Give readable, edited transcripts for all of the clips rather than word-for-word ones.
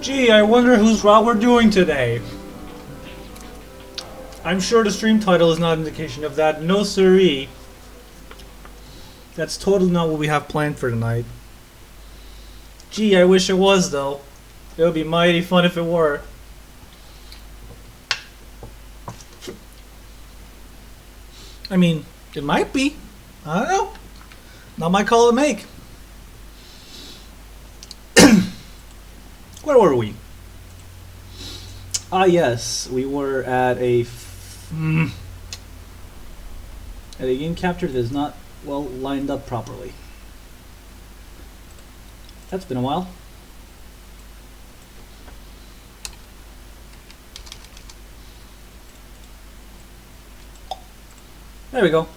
Gee, I wonder whose route we're doing today. I'm sure the stream title is not an indication of that. No siree. That's totally not what we have planned for tonight. Gee, I wish it was though. It would be mighty fun if it were. I mean, it might be. I don't know. Not my call to make. Where were we? Ah, yes, we were at a game capture that is not well lined up properly. That's been a while. There we go.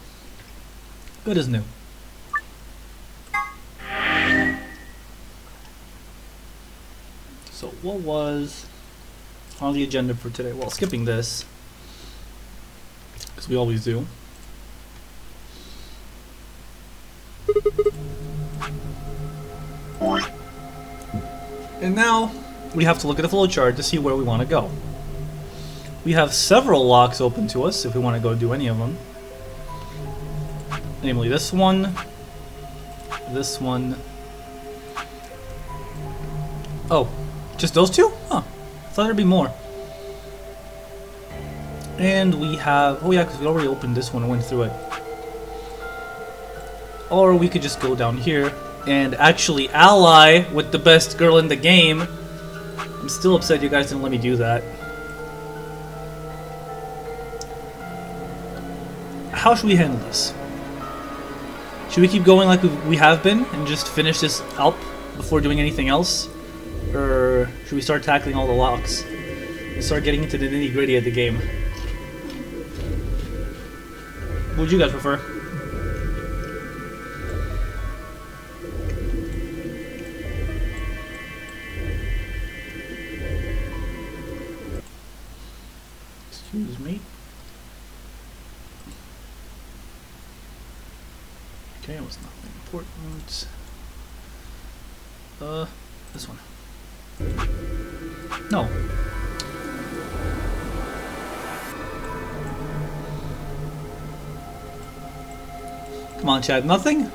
Good as new. So what was on the agenda for today? Well, skipping this, because we always do. And now we have to look at the flowchart to see where we want to go. We have several locks open to us if we want to go do any of them. Namely this one, this one. Oh, just those two? Huh. I thought there'd be more. And we have, oh yeah, because we already opened this one and went through it. Or we could just go down here and actually ally with the best girl in the game. I'm still upset you guys didn't let me do that. How should we handle this? Should we keep going like we have been and just finish this up before doing anything else? Or should we start tackling all the locks and start getting into the nitty-gritty of the game? What would you guys prefer? Excuse me. Okay, it was nothing important. This one. No. Come on, Chad. Nothing?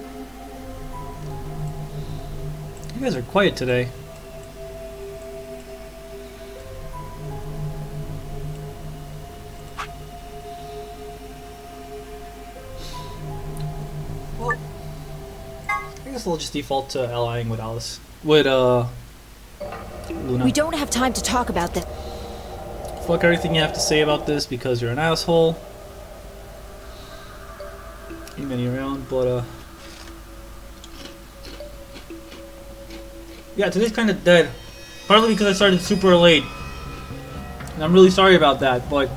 You guys are quiet today. Well, I guess I'll just default to allying with Alice. With, Luna. We don't have time to talk about this. Fuck everything you have to say about this because you're an asshole. Ain't many around, but yeah, today's kind of dead. Partly because I started super late, and I'm really sorry about that. But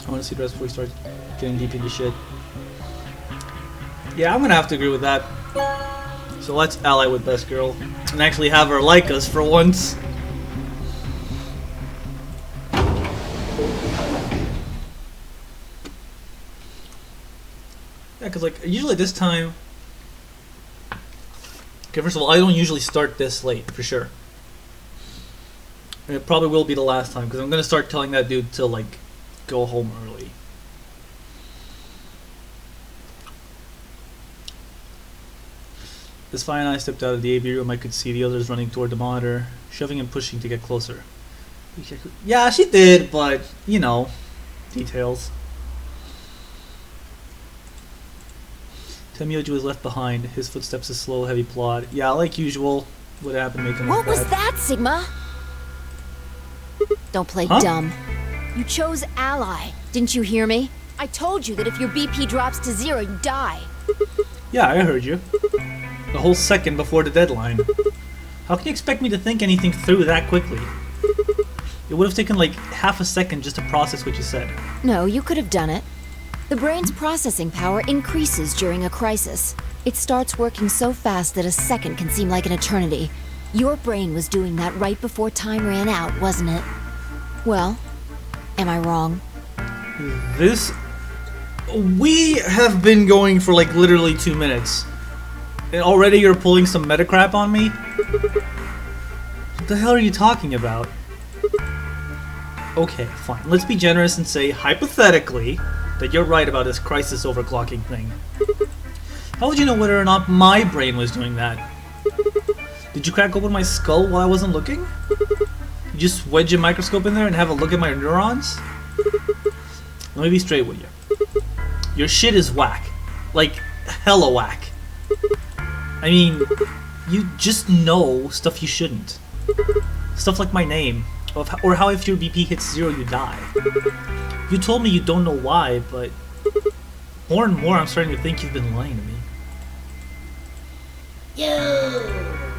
I want to see the rest before we start getting deep into shit. Yeah, I'm gonna have to agree with that. So let's ally with Best Girl and actually have her like us for once. Yeah, because like usually this time. Okay, first of all, I don't usually start this late for sure. And it probably will be the last time because I'm gonna start telling that dude to like go home early. As Fi and I stepped out of the AV room, I could see the others running toward the monitor, shoving and pushing to get closer. Yeah, she did, but, you know, details. Temyoji was left behind, his footsteps a slow, heavy plod. Yeah, like usual, what happened to make him What look was bad. that, Sigma? Don't play dumb. You chose ally. Didn't you hear me? I told you that if your BP drops to 0, you die. Yeah, I heard you. A whole second before the deadline. How can you expect me to think anything through that quickly? It would have taken like half a second just to process what you said. No, you could have done it. The brain's processing power increases during a crisis. It starts working so fast that a second can seem like an eternity. Your brain was doing that right before time ran out, wasn't it? Well, am I wrong? We have been going for like literally 2 minutes. And already you're pulling some meta crap on me? What the hell are you talking about? Okay, fine. Let's be generous and say, hypothetically, that you're right about this crisis overclocking thing. How would you know whether or not my brain was doing that? Did you crack open my skull while I wasn't looking? You just wedge a microscope in there and have a look at my neurons? Let me be straight with you. Your shit is whack. Like, hella whack. I mean, you just know stuff you shouldn't. Stuff like my name, or how if your BP hits 0 you die. You told me you don't know why, but more and more I'm starting to think you've been lying to me. Yo,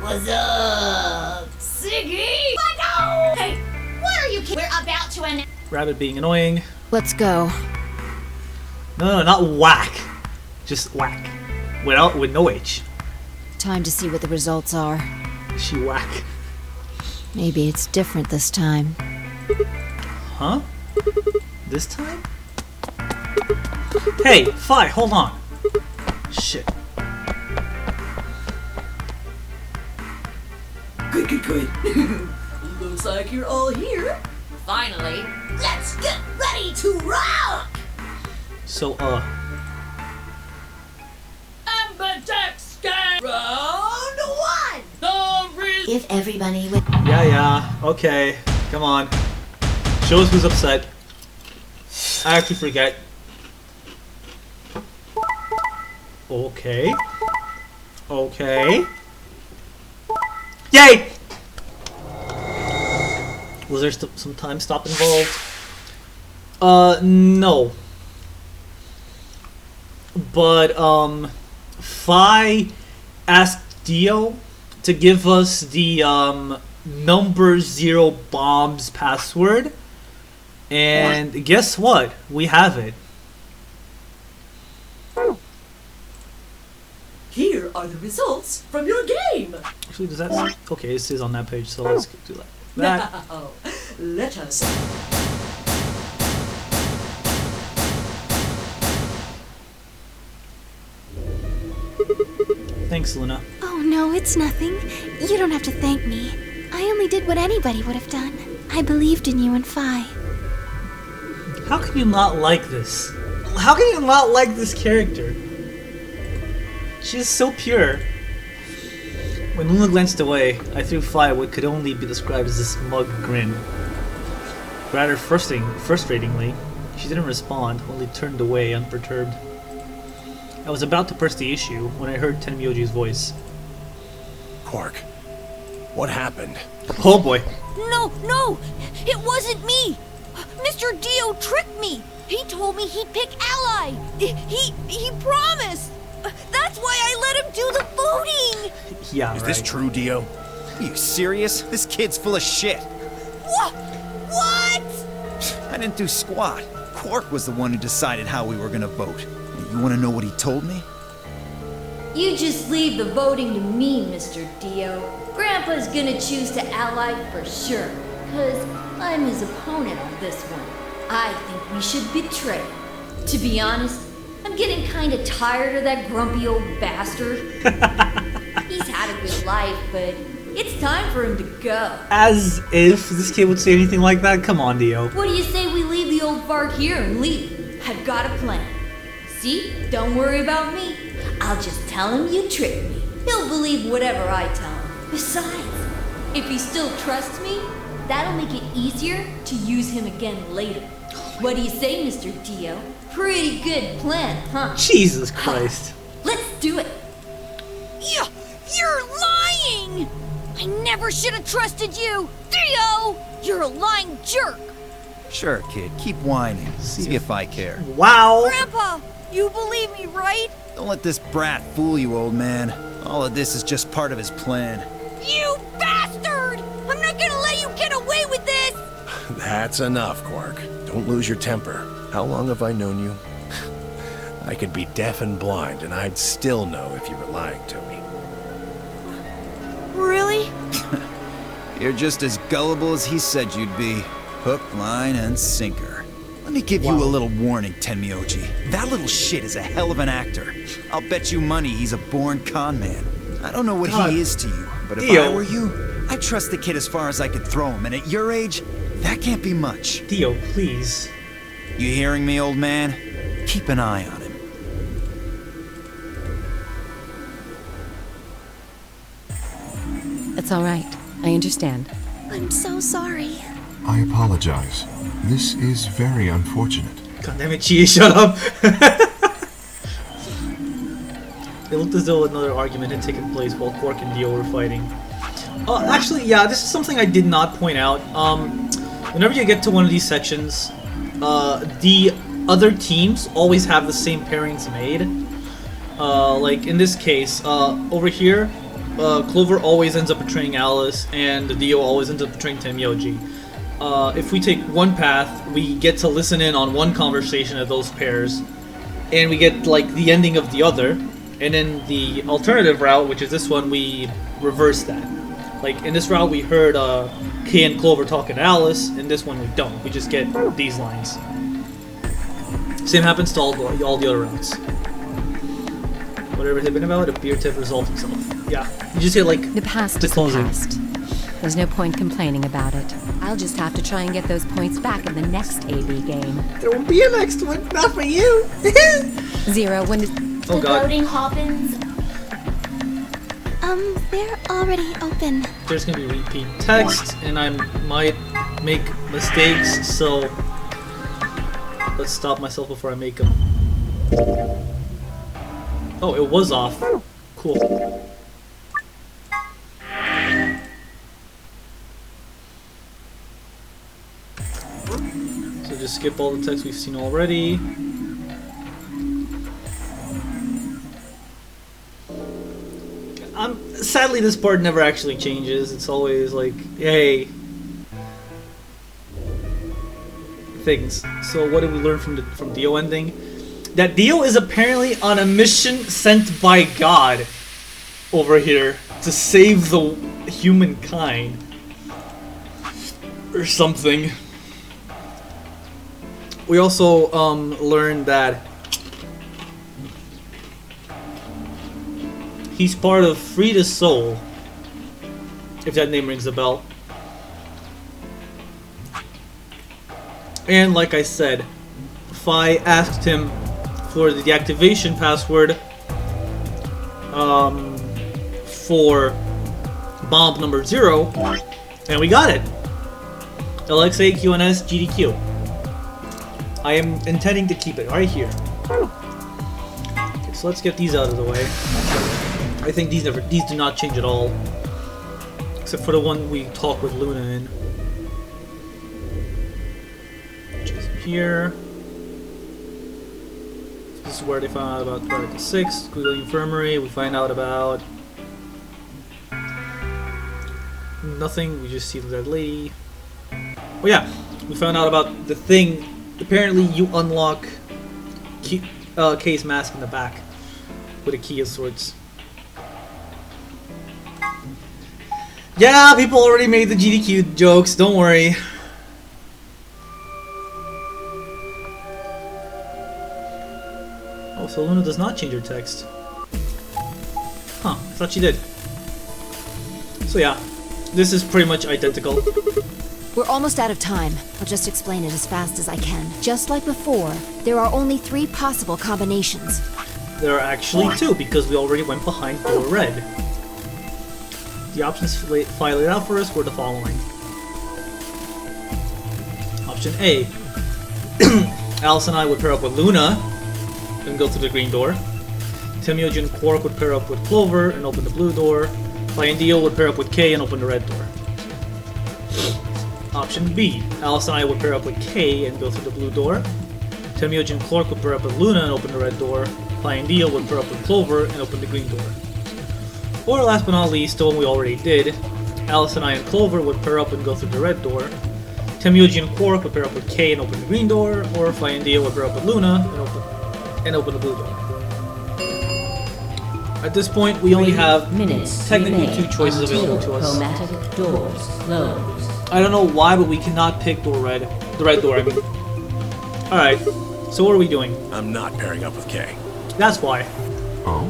what's up, Siggy? No! Hey, what are you? We're about to Rabbit being annoying. Let's go. No, not whack. Just whack. With no H. Time to see what the results are. She whack. Maybe it's different this time. Huh? This time? Hey, Fi, hold on. Shit. Good. Looks like you're all here. Finally, let's get ready to rock! So, Amberjack's game! Round 1! If everybody would... Yeah, okay. Come on. Show us who's upset. I actually forget. Okay. Yay! Was there some time stop involved? No. But, Fi asked Dio to give us the, number 0 bombs password. And guess what? We have it. Here are the results from your game. Actually, does that... Okay, it says on that page, so let's do that. Now, let us... Thanks, Luna. Oh no, it's nothing. You don't have to thank me. I only did what anybody would have done. I believed in you and Fi. How can you not like this? How can you not like this character? She is so pure. When Luna glanced away, I threw Fi what could only be described as a smug grin. Rather frustratingly, she didn't respond, only turned away unperturbed. I was about to press the issue when I heard Tenmyoji's voice. Quark, what happened? Oh boy. No! It wasn't me! Mr. Dio tricked me! He told me he'd pick Ally! He promised! That's why I let him do the voting! Yeah, Is right. this true, Dio? Are you serious? This kid's full of shit. What? I didn't do squat. Quark was the one who decided how we were gonna vote. You wanna know what he told me? You just leave the voting to me, Mr. Dio. Grandpa's gonna choose to ally for sure, 'cause I'm his opponent on this one. I think we should betray him. To be honest, I'm getting kinda tired of that grumpy old bastard. He's had a good life, but it's time for him to go. As if this kid would say anything like that? Come on, Dio. What do you say we leave the old fart here and leave? I've got a plan. See? Don't worry about me. I'll just tell him you tricked me. He'll believe whatever I tell him. Besides, if he still trusts me, that'll make it easier to use him again later. What do you say, Mr. Dio? Pretty good plan, huh? Jesus Christ. Let's do it. You're lying! I never should have trusted you! Dio! You're a lying jerk! Sure, kid, keep whining. See if I care. Wow. Grandpa, you believe me, right? Don't let this brat fool you, old man. All of this is just part of his plan. You bastard! I'm not gonna let you get away with this! That's enough, Quark. Don't lose your temper. How long have I known you? I could be deaf and blind, and I'd still know if you were lying to me. Really? You're just as gullible as he said you'd be. Hook, line, and sinker. me give you Wow. a little warning, Tenmyoji. That little shit is a hell of an actor. I'll bet you money he's a born con man. I don't know what God. he is to you, but if Dio. I were you, I'd trust the kid as far as I could throw him, and at your age, that can't be much. Dio, please. You hearing me, old man? Keep an eye on him. It's all right. I understand. I'm so sorry. I apologize. This is very unfortunate. God damn it, Chie, shut up! It looked as though another argument had taken place while Quark and Dio were fighting. Actually, yeah, this is something I did not point out. Whenever you get to one of these sections, the other teams always have the same pairings made. Like in this case, over here, Clover always ends up betraying Alice, and Dio always ends up betraying Tenmyoji. If we take one path, we get to listen in on one conversation of those pairs, and we get like the ending of the other. And then the alternative route, which is this one, we reverse that. Like in this route, we heard Kay and Clover talking to Alice. In this one, we don't. We just get these lines. Same happens to all the other routes. Whatever it had been about, appeared to have resolved itself. Yeah, you just hit like The past the is the closing. past. There's no point complaining about it. I'll just have to try and get those points back in the next AB game. There will be a next one, not for you. Zero, when did... Oh The god, voting happens. They're already open. there's gonna be repeat text, and I might make mistakes, so let's stop myself before I make them. Oh, it was off. Cool. So just skip all the text we've seen already. Sadly, this part never actually changes. It's always like, hey, things. So what did we learn from Dio ending? That Dio is apparently on a mission sent by God over here to save the humankind or something. We also learned that he's part of Frida's soul, if that name rings a bell. And like I said, Phi asked him for the deactivation password for bomb number 0, and we got it. LXA-QNS GDQ. I am intending to keep it right here. Okay, so let's get these out of the way. I think these do not change at all, except for the one we talk with Luna in, which is here. This is where they found out about Article 6, Squiggle Infirmary. We find out about nothing. We just see the dead lady. Oh yeah, we found out about the thing. Apparently, you unlock Kay's mask in the back with a key of sorts. Yeah, people already made the GDQ jokes, don't worry. Oh, so Luna does not change her text. Huh, I thought she did. So yeah, this is pretty much identical. We're almost out of time. I'll just explain it as fast as I can. Just like before, there are only 3 possible combinations. There are actually 2, because we already went behind door red. The options Phi laid out for us were the following. Option A. Alice and I would pair up with Luna and go through the green door. Tenmyoji and Quark would pair up with Clover and open the blue door. Phi and Dio would pair up with Kay and open the red door. Option B. Alice and I would pair up with Kay and go through the blue door. Tenmyoji and Quark would pair up with Luna and open the red door. Phi and Dio would pair up with Clover and open the green door. Or last but not least, the one we already did, Alice and I and Clover would pair up and go through the red door. Tenmyoji and Quark would pair up with Kay and open the green door, or Phi and Dio would pair up with Luna and open the blue door. At this point, we only have technically 2 choices available to us. Chromatic doors close. I don't know why, but we cannot pick door red. The red door, I mean. Alright, so what are we doing? I'm not pairing up with Kay. That's why. Oh?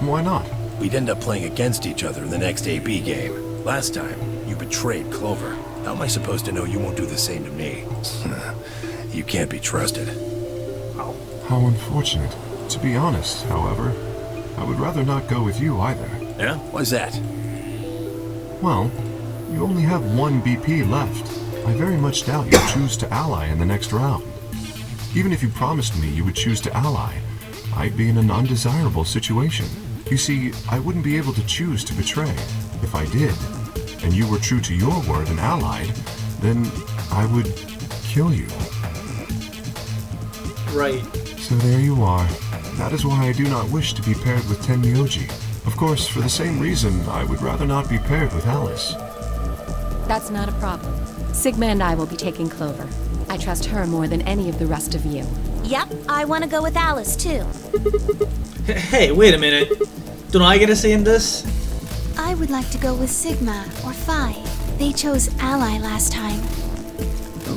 Why not? We'd end up playing against each other in the next AB game. Last time, you betrayed Clover. How am I supposed to know you won't do the same to me? You can't be trusted. How unfortunate. To be honest, however, I would rather not go with you either. Yeah? Why's that? Well, you only have one BP left. I very much doubt you'll choose to ally in the next round. Even if you promised me you would choose to ally, I'd be in an undesirable situation. You see, I wouldn't be able to choose to betray. If I did, and you were true to your word and allied, then I would kill you. Right. So there you are. That is why I do not wish to be paired with Tenmyoji. Of course, for the same reason, I would rather not be paired with Alice. That's not a problem. Sigma and I will be taking Clover. I trust her more than any of the rest of you. Yep, I want to go with Alice too. Hey, wait a minute. Don't I get a say in this? I would like to go with Sigma or Phi. They chose Ally last time.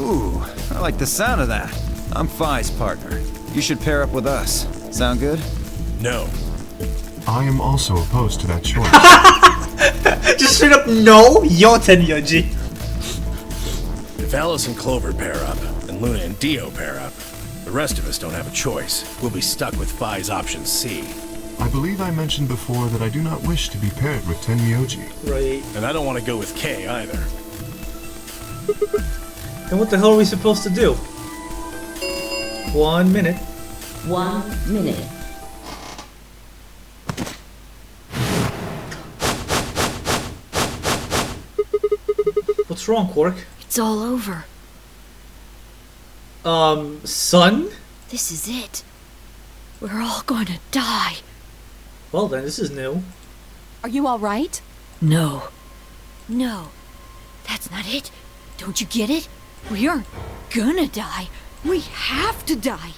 Ooh, I like the sound of that. I'm Phi's partner. You should pair up with us. Sound good? No. I am also opposed to that choice. Just straight up no, yo Tenyoji. If Alice and Clover pair up, and Luna and Dio pair up, the rest of us don't have a choice. We'll be stuck with Phi's option C. I believe I mentioned before that I do not wish to be paired with Tenmyoji. Right. And I don't want to go with Kay either. Then what the hell are we supposed to do? 1 minute. 1 minute. What's wrong, Quark? It's all over. Son? This is it. We're all gonna die. Well then, this is new. Are you all right? No. No. That's not it. Don't you get it? We aren't gonna die. We have to die.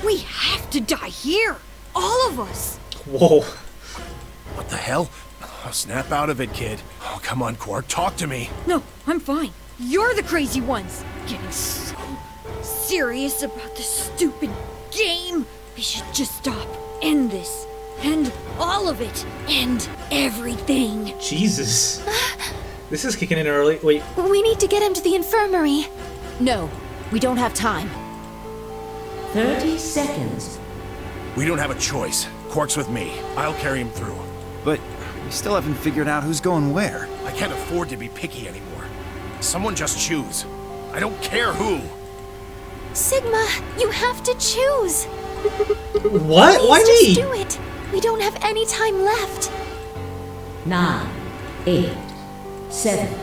We have to die here. All of us. Whoa. What the hell? Oh, snap out of it, kid. Oh, come on, Quark, talk to me. No, I'm fine. You're the crazy ones. Getting so serious about this stupid game. We should just stop. End this. End all of it. End everything. Jesus. This is kicking in early. Wait. We need to get him to the infirmary. No, we don't have time. 30 seconds. We don't have a choice. Quark's with me. I'll carry him through. But we still haven't figured out who's going where. I can't afford to be picky anymore. Someone just choose. I don't care who. Sigma, you have to choose. What? Why Please me? just do it. We don't have any time left. 9, 8, 7.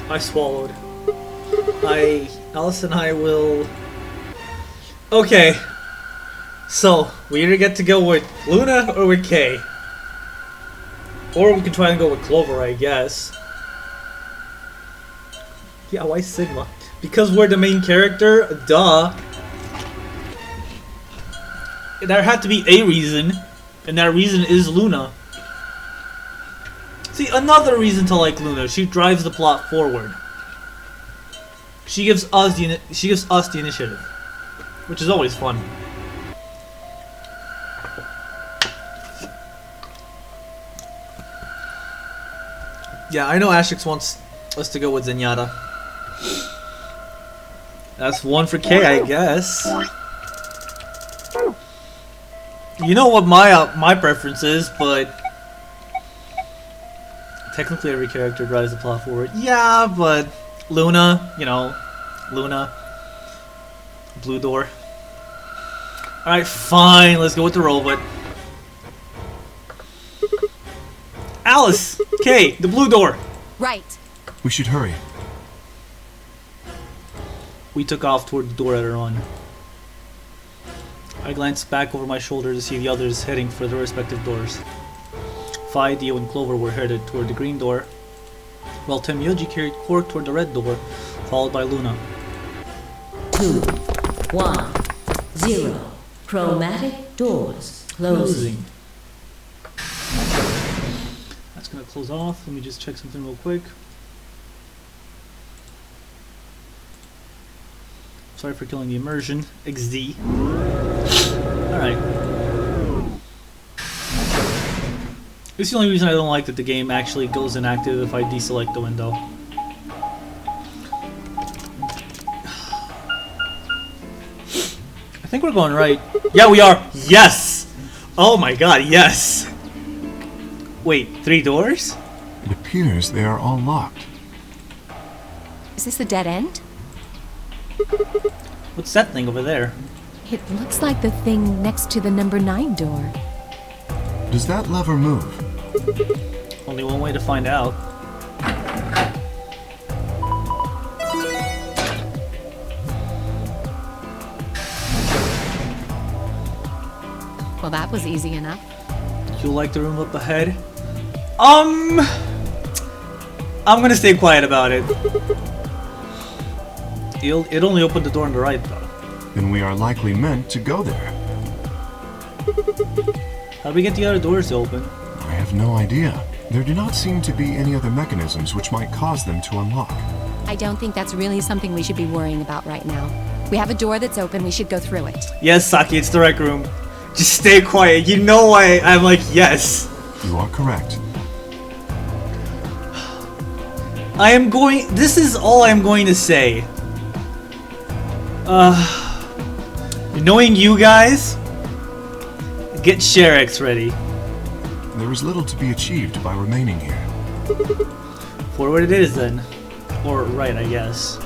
I swallowed. Alice and I will... Okay. So, we either get to go with Luna or with Kay. Or we can try and go with Clover, I guess. Yeah, why Sigma? Because we're the main character? Duh. There had to be a reason, and that reason is Luna. See, another reason to like Luna. She drives the plot forward. She gives us the initiative, which is always fun. Yeah, I know Ashrix wants us to go with Zenyatta. That's one for Kay, I guess. You know what my preference is, but technically every character drives the plot forward. Yeah, but Luna, you know, Luna, Blue Door. Alright, fine, let's go with the robot. Alice! Kay, the Blue Door! Right. We should hurry. We took off toward the door at her on. I glanced back over my shoulder to see the others heading for their respective doors. Phi, Dio, and Clover were headed toward the green door, while Tenmyoji carried Quark toward the red door, followed by Luna. 2, 1, 0. Chromatic doors closing. That's gonna close off. Let me just check something real quick. Sorry for killing the immersion. XD. Alright. This is the only reason I don't like that the game actually goes inactive if I deselect the window. I think we're going right. Yeah, we are! Yes! Oh my god, yes! Wait, 3 doors? It appears they are all locked. Is this a dead end? What's that thing over there? It looks like the thing next to the number 9 door. Does that lever move? Only one way to find out. Well, that was easy enough. You like the room up ahead? I'm gonna stay quiet about it. It only opened the door on the right, though. Then we are likely meant to go there. How do we get the other doors to open? I have no idea. There do not seem to be any other mechanisms which might cause them to unlock. I don't think that's really something we should be worrying about right now. We have a door that's open, we should go through it. Yes, Saki, it's the rec room. Just stay quiet. You know why I'm like, yes. You are correct. This is all I'm going to say. Knowing you guys, get Sharex ready. There is little to be achieved by remaining here. For what it is, then. Or right, I guess.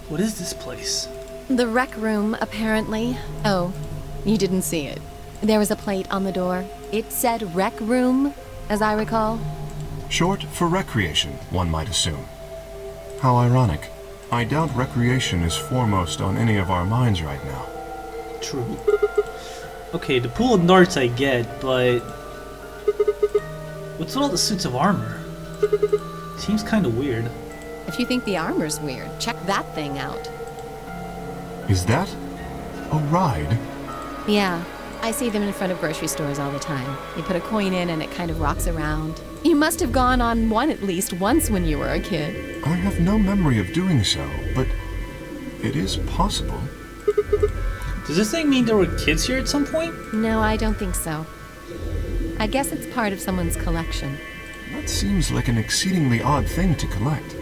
What is this place? The rec room, apparently. Oh, you didn't see it. There was a plate on the door. It said rec room, as I recall. Short for recreation, one might assume. How ironic. I doubt recreation is foremost on any of our minds right now. True. Okay, the pool of darts I get, but... what's with all the suits of armor? Seems kind of weird. If you think the armor's weird, check that thing out. Is that a ride? Yeah, I see them in front of grocery stores all the time. You put a coin in and it kind of rocks around. You must have gone on one at least once when you were a kid. I have no memory of doing so, but it is possible. Does this thing mean there were kids here at some point? No, I don't think so. I guess it's part of someone's collection. That seems like an exceedingly odd thing to collect.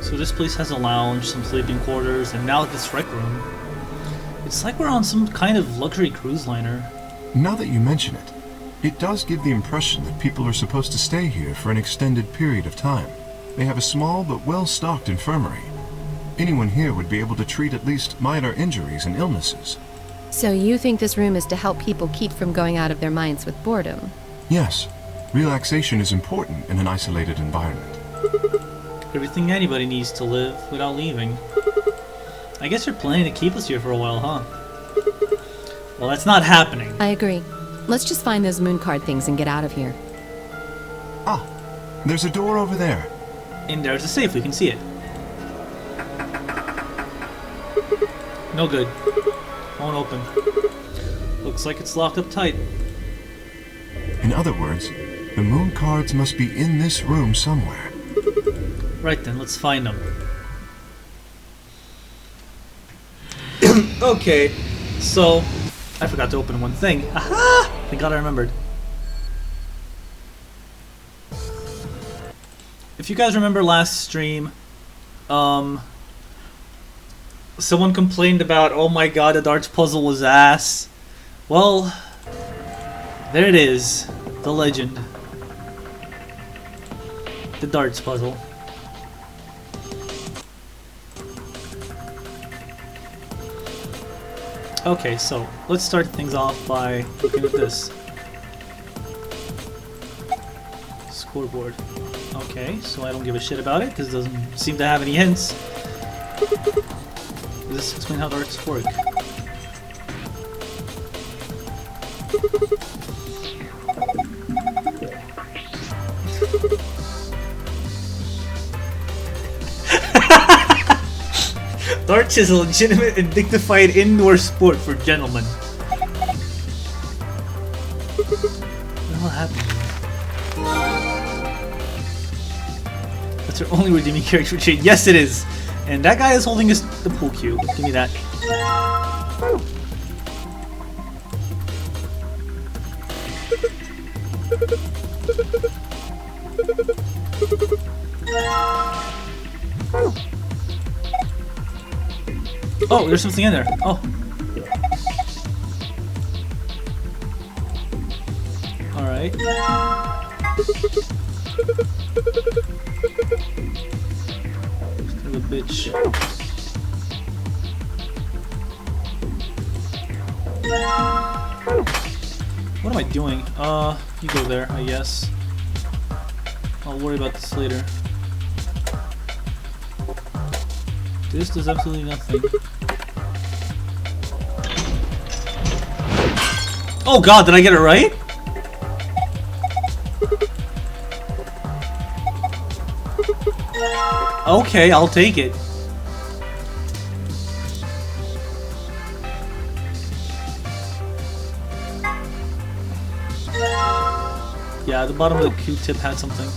So this place has a lounge, some sleeping quarters, and now this rec room. It's like we're on some kind of luxury cruise liner. Now that you mention it, it does give the impression that people are supposed to stay here for an extended period of time. They have a small but well-stocked infirmary. Anyone here would be able to treat at least minor injuries and illnesses. So you think this room is to help people keep from going out of their minds with boredom? Yes. Relaxation is important in an isolated environment. Everything anybody needs to live without leaving. I guess you're planning to keep us here for a while, huh? Well, that's not happening. I agree. Let's just find those moon card things and get out of here. Ah, there's a door over there. And there's a safe, we can see it. No good. Won't open. Looks like it's locked up tight. In other words, the moon cards must be in this room somewhere. Right then, let's find them. Okay, so I forgot to open one thing. Aha! Thank God I remembered. If you guys remember last stream, someone complained about, oh my god, the darts puzzle was ass. Well, there it is, the legend. The darts puzzle. Okay, so let's start things off by looking at this. Scoreboard. Okay, so I don't give a shit about it because it doesn't seem to have any hints. Does this explain how darts work? Darts is a legitimate and dignified indoor sport for gentlemen. What the hell happened here? That's our only redeeming character trait. Yes, it is. And that guy is holding the pool cue. Give me that. Oh, there's something in there. Oh. Alright. Son of a bitch. What am I doing? You go there, I guess. I'll worry about this later. This does absolutely nothing. Oh god, did I get it right? Okay, I'll take it. Yeah, the bottom of the Q-tip had something.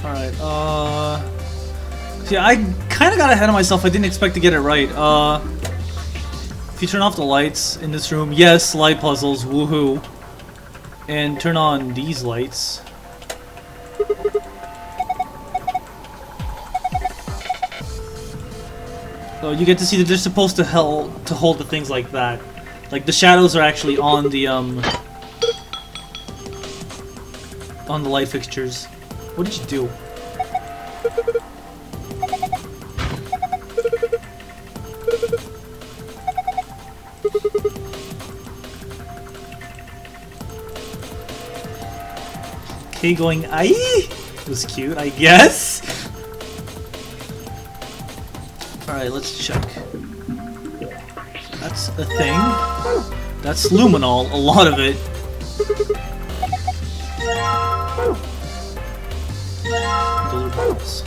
Alright, see, I kinda got ahead of myself. I didn't expect to get it right. If you turn off the lights in this room, yes, light puzzles, woohoo. And turn on these lights. So you get to see that they're supposed to hold the things like that. Like the shadows are actually on the light fixtures. What did you do? Okay, going aye? It was cute, I guess. Alright, let's check. That's a thing. That's luminol, a lot of it. Those are balls.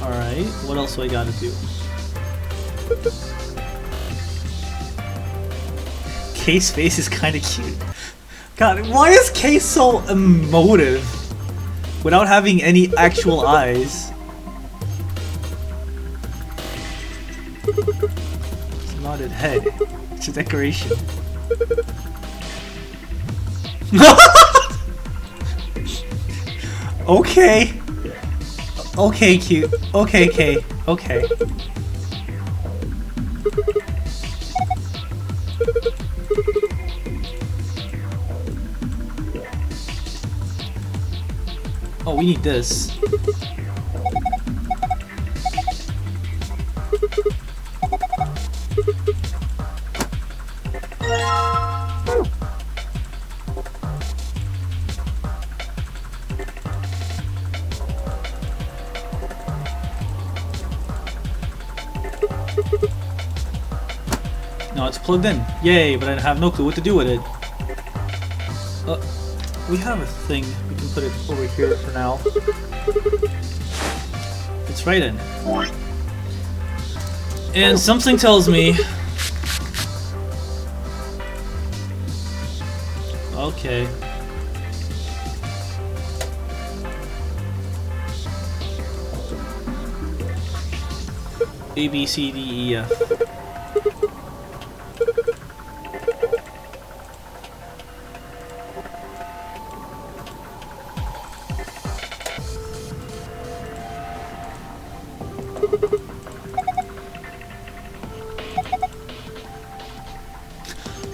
Alright, what else do I gotta do? Kay's face is kinda cute. God, why is Kay so emotive without having any actual eyes? It's a nodded head. It's a decoration. Okay. Okay, cute. Okay, Kay. Okay. Oh, we need this. No, it's plugged in. Yay, but I have no clue what to do with it. We have a thing. We can put it over here for now. It's right in. And something tells me... Okay. A, B, C, D, E, F.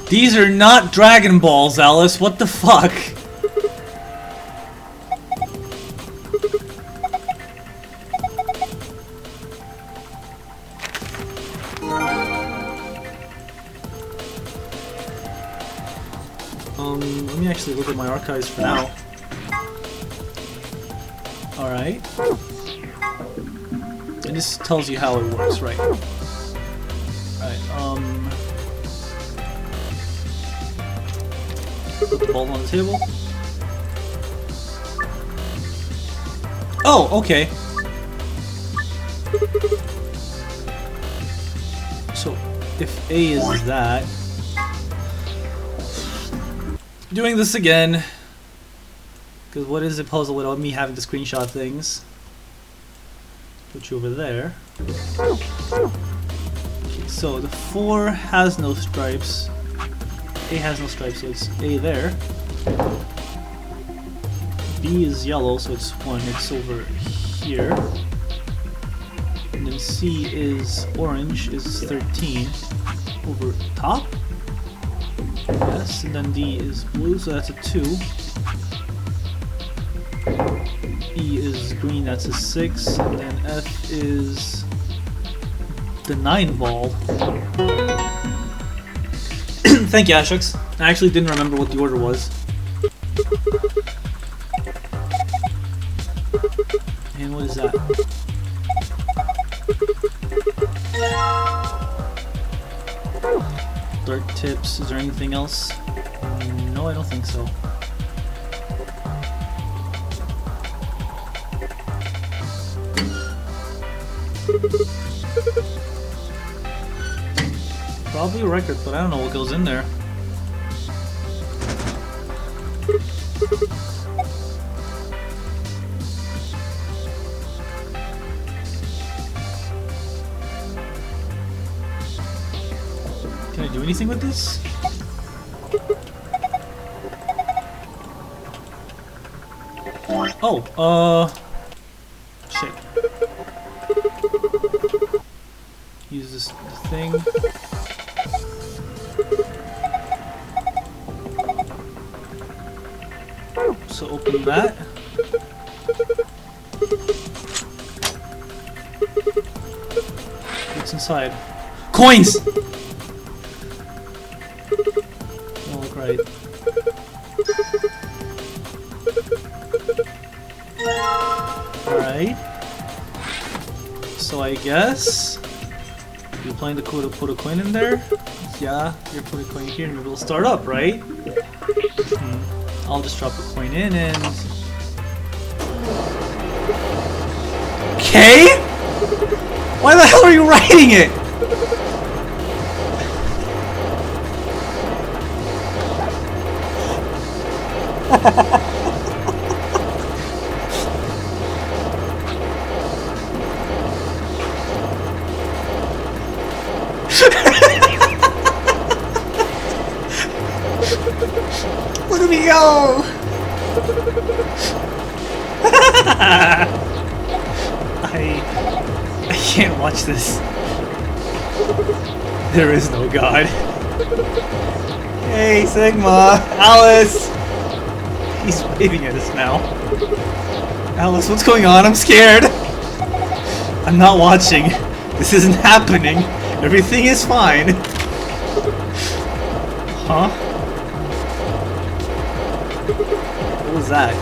These are not Dragon Balls, Alice. What the fuck? Let me actually look at my archives for now. Alright. And this tells you how it works, right? Alright, put the ball on the table. Oh, okay. So, if A is that... Doing this again. Because what is a puzzle without me having to screenshot things? Put you over there. Okay, so the 4 has no stripes. A has no stripes, so it's A there. B is yellow, so it's 1, it's over here. And then C is orange, is 13. Over top? Yes, and then D is blue, so that's a 2. E is green, that's a 6. And then F is the 9 ball. Thank you, Ashux. I actually didn't remember what the order was. And what is that? Dark tips. Is there anything else? No, I don't think so. Probably a record, but I don't know what goes in there. Can I do anything with this? Oh, shit. Use this thing. So open that. What's inside? Coins! Don't look right. Alright. So I guess you're planning to put a coin in there? Yeah, you're putting a coin here and it'll start up, right? I'll just drop a coin in and... Okay? Why the hell are you writing it? Look at me go! I can't watch this. There is no God. Hey, Sigma! Alice! He's waving at us now. Alice, what's going on? I'm scared! I'm not watching. This isn't happening. Everything is fine. Huh? What was that?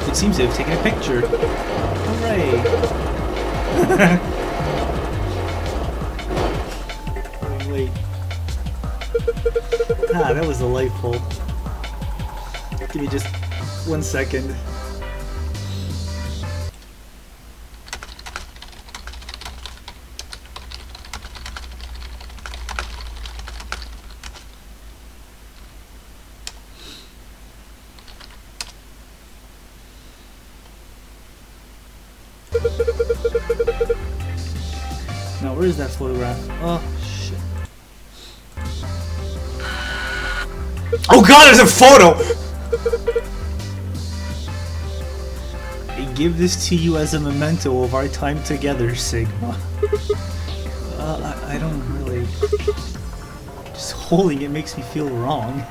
It seems to have taken a picture. Hooray! Wait. Ah, that was a light bulb. Give me just 1 second. Now, where is that photograph? Oh, shit. Oh god, there's a photo! I give this to you as a memento of our time together, Sigma. I don't really... Just holding it makes me feel wrong.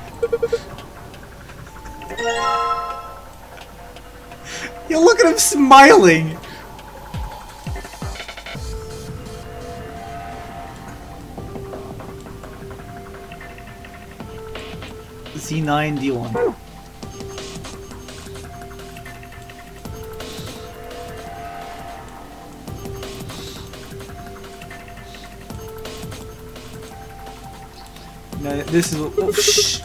Yo, look at him smiling! C9 D1. Now this is what. Oh, shh.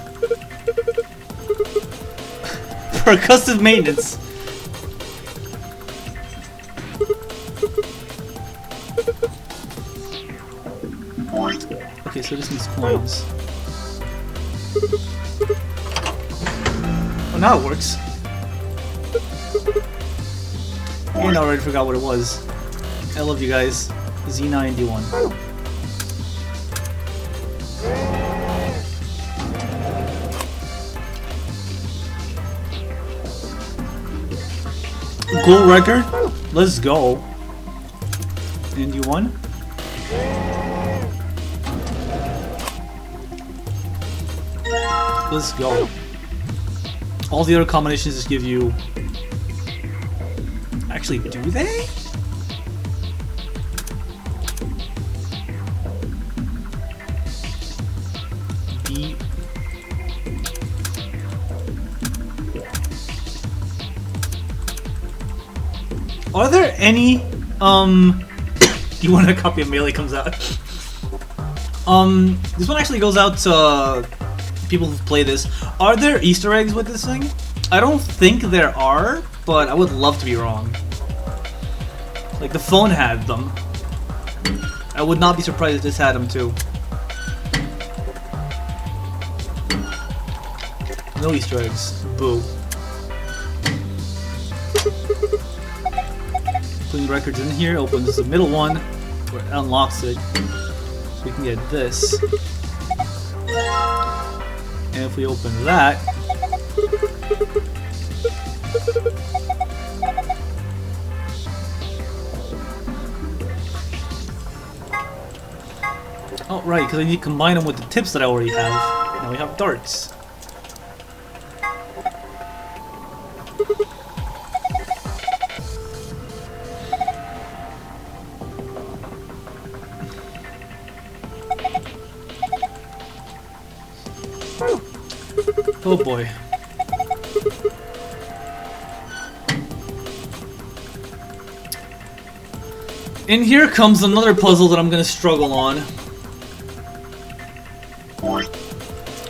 Percussive maintenance. Okay, so this needs coins. Oh, now it works. And I already forgot what it was. I love you guys. Z91. Gold record? Let's go. And you won? Let's go. All the other combinations just give you... Actually, do they? B... Are there any, you want a copy of Melee comes out? This one actually goes out to people who play this. Are there Easter eggs with this thing? I don't think there are, but I would love to be wrong. Like, the phone had them. I would not be surprised if this had them too. No Easter eggs. Boo. Putting records in here, opens the middle one, where it unlocks it. So we can get this. And if we open that, oh right, because I need to combine them with the tips that I already have. Now we have darts. Oh boy. And here comes another puzzle that I'm gonna struggle on.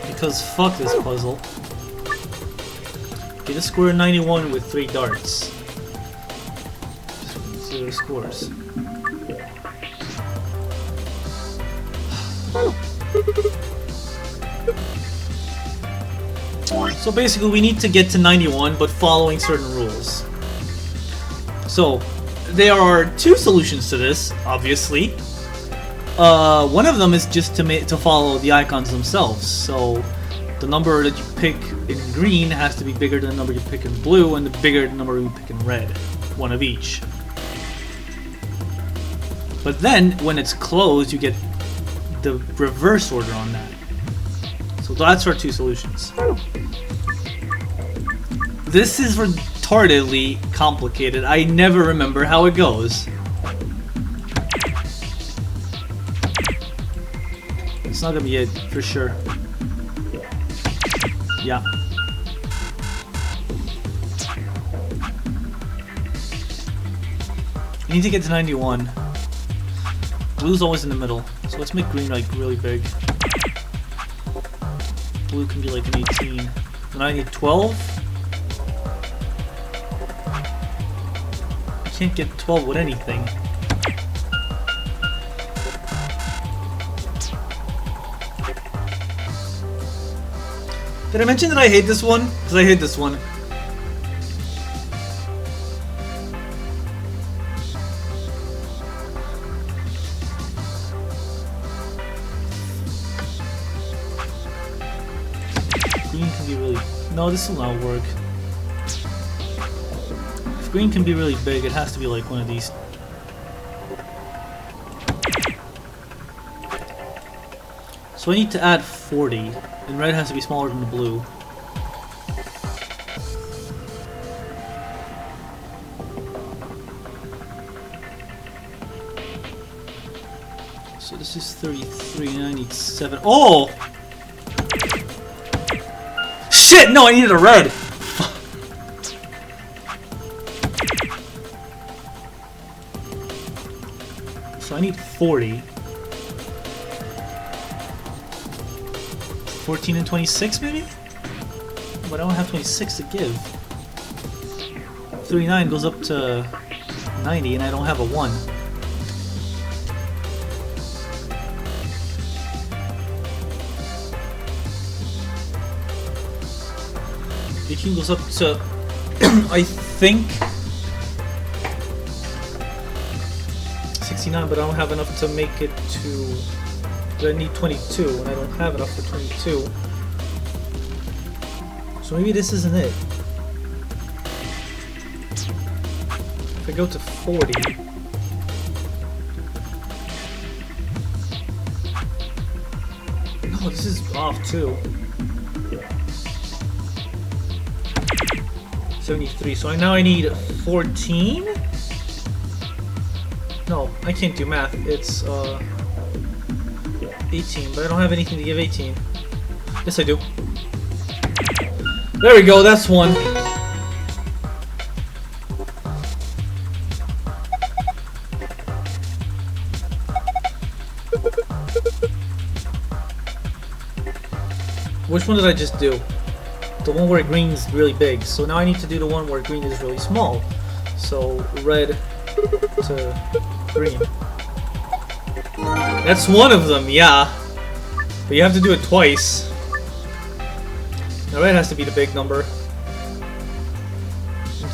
Because fuck this puzzle. Get a square 91 with 3 darts. Just 0 scores. So basically we need to get to 91 but following certain rules. So there are 2 solutions to this, obviously. One of them is just to follow the icons themselves. So the number that you pick in green has to be bigger than the number you pick in blue, and the bigger the number you pick in red. One of each. But then when it's closed, you get the reverse order on that. So that's our 2 solutions. This is retardedly complicated. I never remember how it goes. It's not gonna be it, for sure. Yeah. We need to get to 91. Blue's always in the middle, so let's make green like really big. Blue can be like an 18. Then I need 12. I can't get 12 with anything. Did I mention that I hate this one? Because I hate this one. Green can be really... No, this will not work. If green can be really big, it has to be like one of these. So I need to add 40, and red has to be smaller than the blue. So this is 33, and I need 7. Oh! Shit! No, I needed a red! So I need 40. 14 and 26 maybe? But I don't have 26 to give. 39 goes up to 90 and I don't have a 1. Eighteen goes up to I think 69, but I don't have enough to make it to. I need 22, and I don't have enough for 22. So maybe this isn't it. If I go to 40. No, this is off too. 73, so now I need 14? No, I can't do math. It's 18, but I don't have anything to give 18. Yes, I do. There we go, that's one. Which one did I just do? The one where green's really big. So now I need to do the one where green is really small. So red to green. That's one of them, yeah. But you have to do it twice. Now red has to be the big number.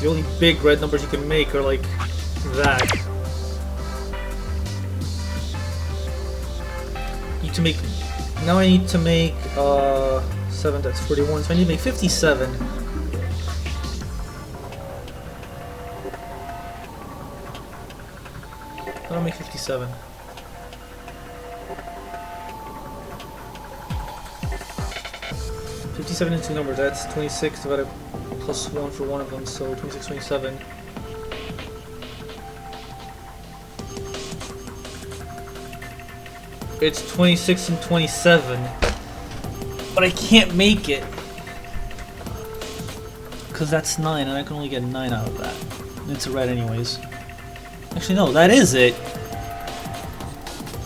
The only big red numbers you can make are like that. Need to make. Now I need to make 7, that's 41, so I need to make 57. I'll make 57. In two numbers, that's 26 divided plus 1 for one of them, so 26, 27. It's 26 and 27. But I can't make it. Because that's 9, and I can only get 9 out of that. And it's a red anyways. Actually, no, that is it.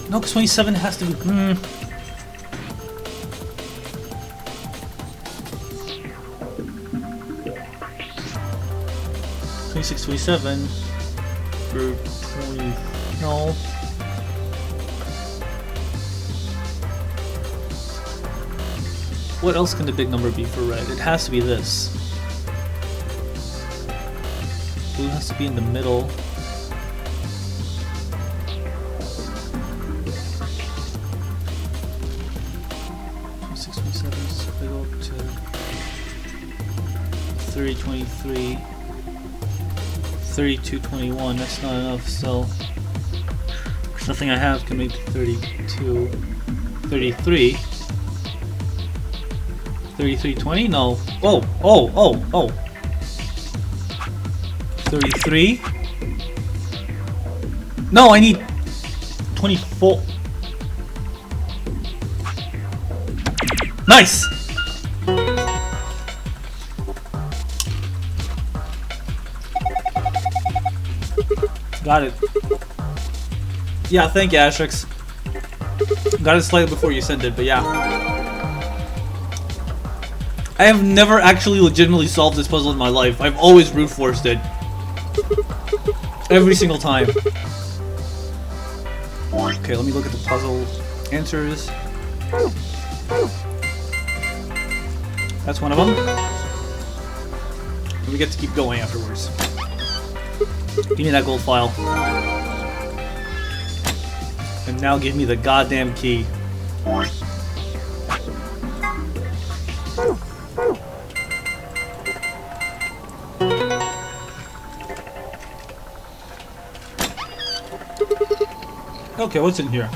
No, because 27 has to be... 26, 27 for 20. No. What else can the big number be for red? It has to be this. Blue has to be in the middle. So if I go up to 30, 23. 32, 21, that's not enough, so there's nothing I have can make 32, 33, 33, 20, no, oh, 33, no, I need 24, nice! Got it. Yeah, thank you, Ashrix. Got it slightly before you sent it, but yeah. I have never actually legitimately solved this puzzle in my life. I've always brute forced it. Every single time. Okay, let me look at the puzzle answers. That's one of them. And we get to keep going afterwards. Give me that gold file. And now give me the goddamn key. Okay, what's in here?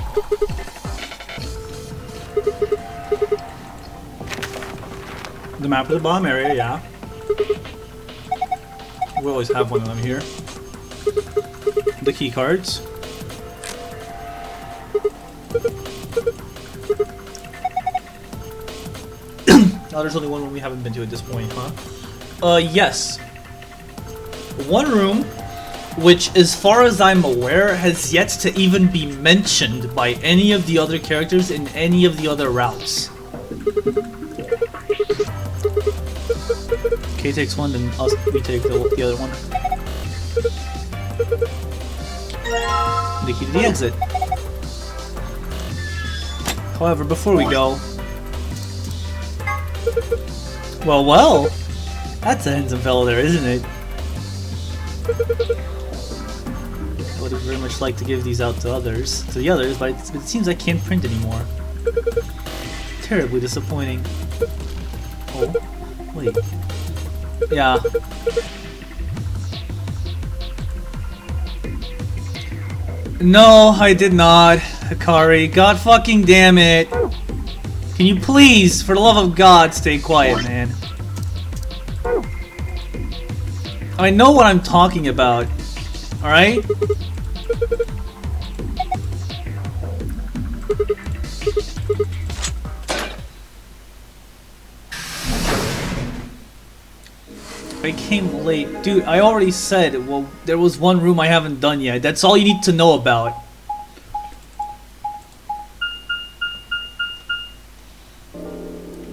The map of the bomb area, yeah. We always have one of them here. The key cards. Oh, there's only one room we haven't been to at this point, huh? Yes. One room, which, as far as I'm aware, has yet to even be mentioned by any of the other characters in any of the other routes. K takes one, then we take the other one. The key to the exit. However, before we go... Well, that's a handsome fellow there, isn't it? I would very much like to give these out to the others, but it seems I can't print anymore. Terribly disappointing. Oh, wait. Yeah. No, I did not, Hikari. God fucking damn it. Can you please, for the love of God, stay quiet, man? I know what I'm talking about. Alright? I came late. Dude, I already said, well, there was one room I haven't done yet. That's all you need to know about.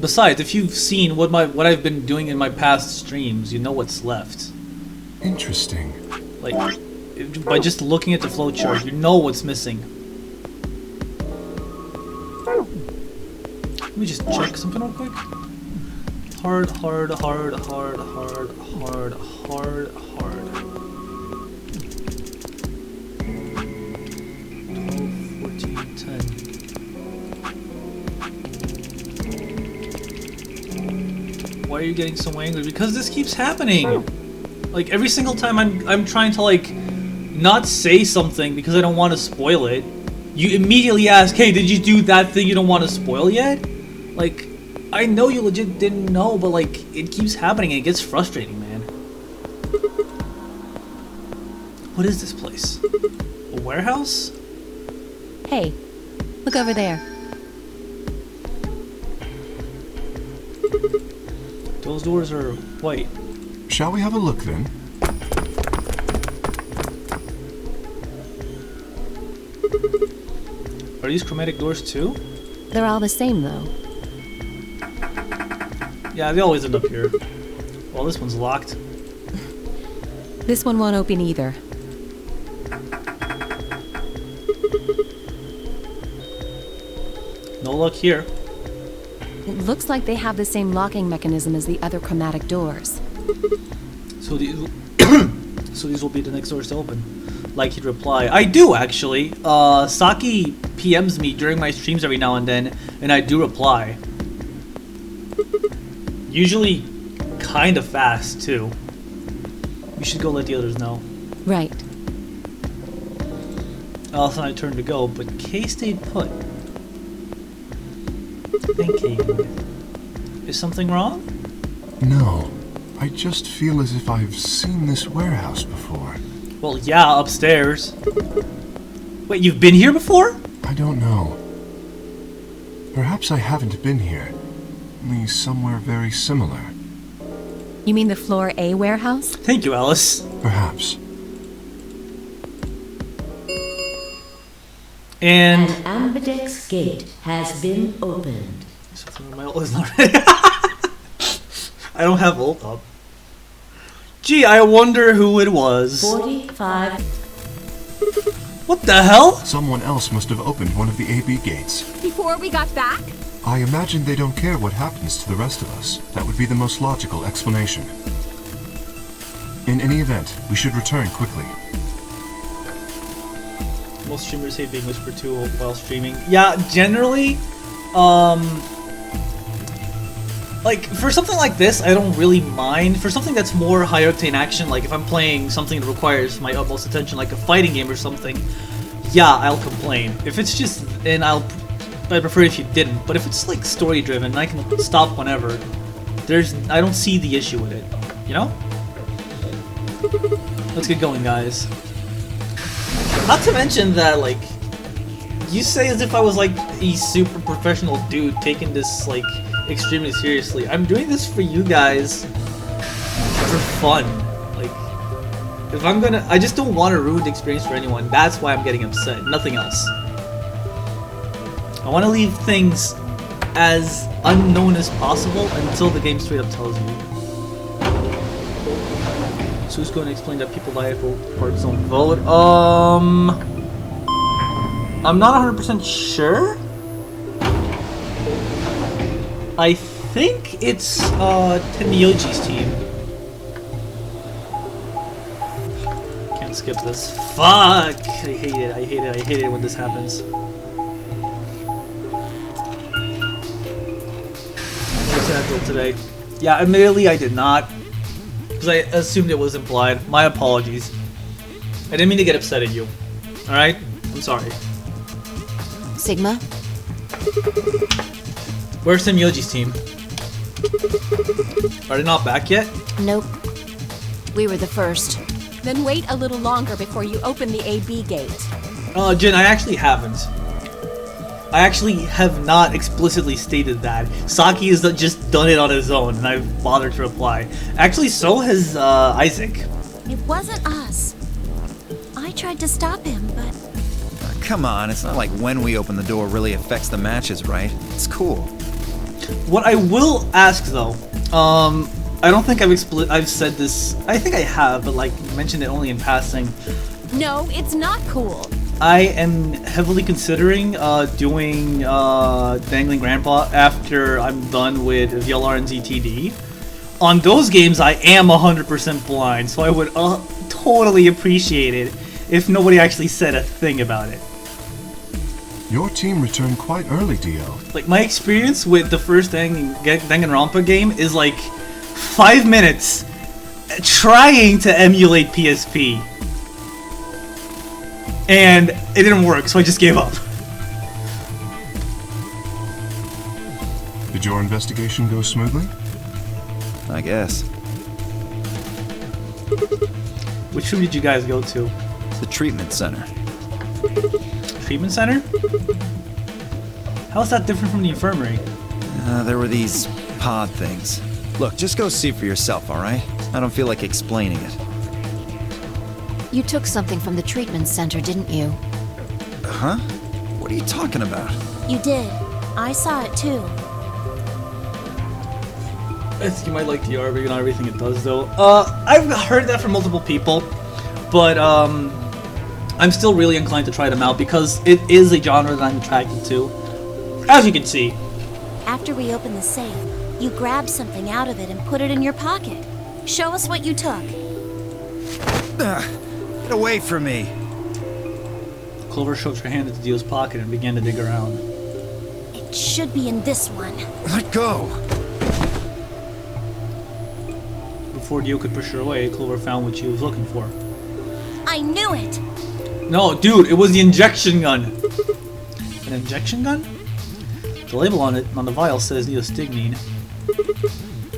Besides, if you've seen what I've been doing in my past streams, you know what's left. Interesting. Like, by just looking at the flowchart, you know what's missing. Let me just check something real quick. Hard. 12, 14, 10. Why are you getting so angry? Because this keeps happening. Like every single time I'm trying to like not say something because I don't want to spoil it, you immediately ask, "Hey, did you do that thing you don't want to spoil yet?" Like, I know you legit didn't know, but like it keeps happening and it gets frustrating, man. What is this place? A warehouse? Hey, look over there. Those doors are white. Shall we have a look then? Are these chromatic doors too? They're all the same, though. Yeah, they always end up here. Well, this one's locked. This one won't open either. No luck here. It looks like they have the same locking mechanism as the other chromatic doors. So these, so these will be the next doors to open. Like he'd reply. I do actually. Saki PMs me during my streams every now and then, and I do reply. Usually, kind of fast too. We should go let the others know. Right. Allison and I turned to go, but Kay stayed put. Thinking. Is something wrong? No. I just feel as if I've seen this warehouse before. Well, yeah, upstairs. Wait, you've been here before? I don't know. Perhaps I haven't been here. Only somewhere very similar. You mean the Floor A warehouse? Thank you, Alice. Perhaps. And... An ambidex gate has been opened. My ult is not ready. I don't have ult up. Gee, I wonder who it was. 45. What the hell? Someone else must have opened one of the AB gates. Before we got back? I imagine they don't care what happens to the rest of us. That would be the most logical explanation. In any event, we should return quickly. Most streamers hate being whispered to while streaming. Yeah, generally, like, for something like this, I don't really mind. For something that's more high-octane action, like if I'm playing something that requires my utmost attention, like a fighting game or something, yeah, I'll complain. If it's just, and I'd prefer if you didn't, but if it's like story-driven, I can stop whenever. I don't see the issue with it, you know? Let's get going, guys. Not to mention that, like, you say as if I was like a super professional dude taking this, like, extremely seriously. I'm doing this for you guys for fun. Like, if I'm gonna, I just don't want to ruin the experience for anyone. That's why I'm getting upset, nothing else. I want to leave things as unknown as possible until the game straight up tells you. So who's going to explain that people die for its own vote? I'm not 100% sure. I think it's Tenmyoji's team. Can't skip this. Fuck! I hate it. I hate it. I hate it when this happens. What's that build today? Yeah, admittedly I did not. Because I assumed it was implied. My apologies. I didn't mean to get upset at you. Alright? I'm sorry. Sigma? Where's Tenmyoji's team? Are they not back yet? Nope. We were the first. Then wait a little longer before you open the AB gate. Jin, I actually haven't. I actually have not explicitly stated that. Saki has just done it on his own, and I've bothered to reply. Actually, so has Isaac. It wasn't us. I tried to stop him, but... Come on, it's not like when we open the door really affects the matches, right? It's cool. What I will ask, though, I don't think I've said this. I think I have, but like mentioned it only in passing. No, it's not cool. I am heavily considering doing Dangling Grandpa after I'm done with VLR and ZTD. On those games, I am 100% blind, so I would totally appreciate it if nobody actually said a thing about it. Your team returned quite early, Dio. Like, my experience with the first Danganronpa game is like 5 minutes trying to emulate PSP. And it didn't work, so I just gave up. Did your investigation go smoothly? I guess. Which room did you guys go to? The treatment center. Treatment center? How is that different from the infirmary? There were these pod things. Look, just go see for yourself, alright? I don't feel like explaining it. You took something from the treatment center, didn't you? Huh? What are you talking about? You did. I saw it too. I think you might like DR, but not everything it does, though. I've heard that from multiple people, but I'm still really inclined to try them out because it is a genre that I'm attracted to, as you can see. After we opened the safe, you grabbed something out of it and put it in your pocket. Show us what you took. Get away from me! Clover shoved her hand into Dio's pocket and began to dig around. It should be in this one. Let go! Before Dio could push her away, Clover found what she was looking for. I knew it! No, dude, it was the injection gun! An injection gun? The label on it, on the vial, says neostigmine.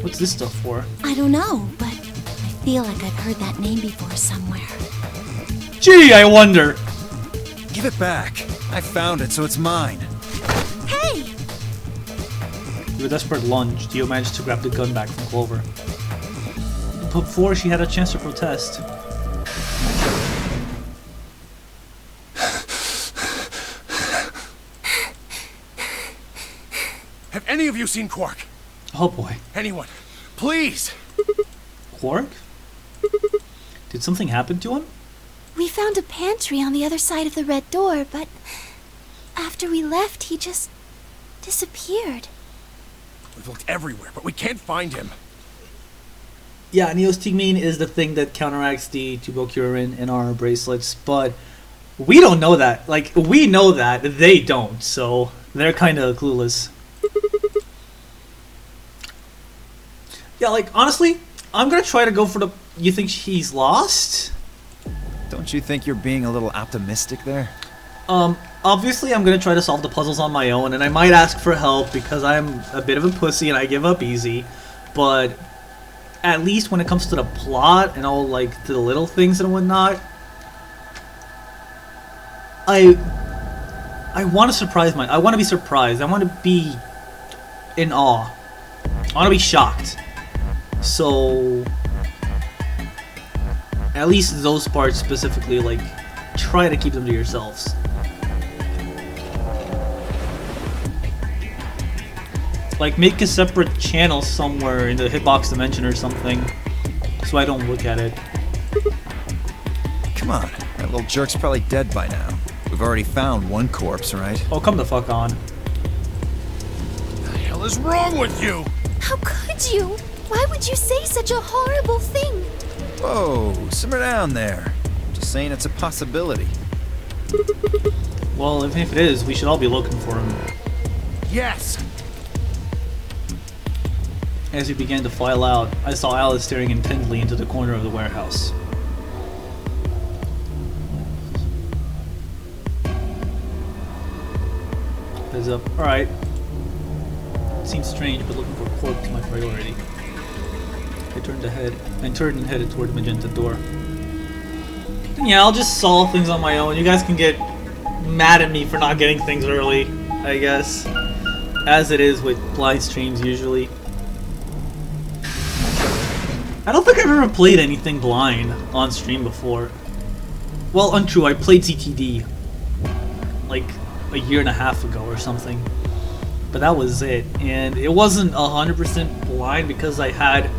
What's this stuff for? I don't know, but I feel like I've heard that name before somewhere. Gee, I wonder! Give it back. I found it, so it's mine. Hey! With a desperate lunge, Dio managed to grab the gun back from Clover. But before she had a chance to protest. Have any of you seen Quark? Oh boy. Anyone? Please! Quark? Did something happen to him? We found a pantry on the other side of the red door, but after we left, he just disappeared. We've looked everywhere, but we can't find him. Yeah, neostigmine is the thing that counteracts the tubocurin in our bracelets, but we don't know that. Like, we know that, they don't, so they're kind of clueless. Yeah, like, honestly, I'm gonna try to go for the... You think he's lost? Don't you think you're being a little optimistic there? Obviously I'm gonna try to solve the puzzles on my own, and I might ask for help because I'm a bit of a pussy and I give up easy, but at least when it comes to the plot and all, like, to the little things and whatnot, I want to surprise I want to be surprised. I want to be in awe. I want to be shocked. So, at least those parts specifically, like, try to keep them to yourselves. Like, make a separate channel somewhere in the hitbox dimension or something, so I don't look at it. Come on, that little jerk's probably dead by now. We've already found one corpse, right? Oh, come the fuck on. What the hell is wrong with you? How could you? Why would you say such a horrible thing? Whoa, simmer down there. Just saying it's a possibility. Well, even if it is, we should all be looking for him. Yes. As we began to file out, I saw Alice staring intently into the corner of the warehouse. Heads up. Alright. Seems strange, but looking for Quark is my priority. I turned and headed toward the magenta door. And yeah, I'll just solve things on my own. You guys can get mad at me for not getting things early, I guess. As it is with blind streams usually. I don't think I've ever played anything blind on stream before. Well, untrue, I played CTD like a year and a half ago or something. But that was it. And it wasn't 100% blind because I had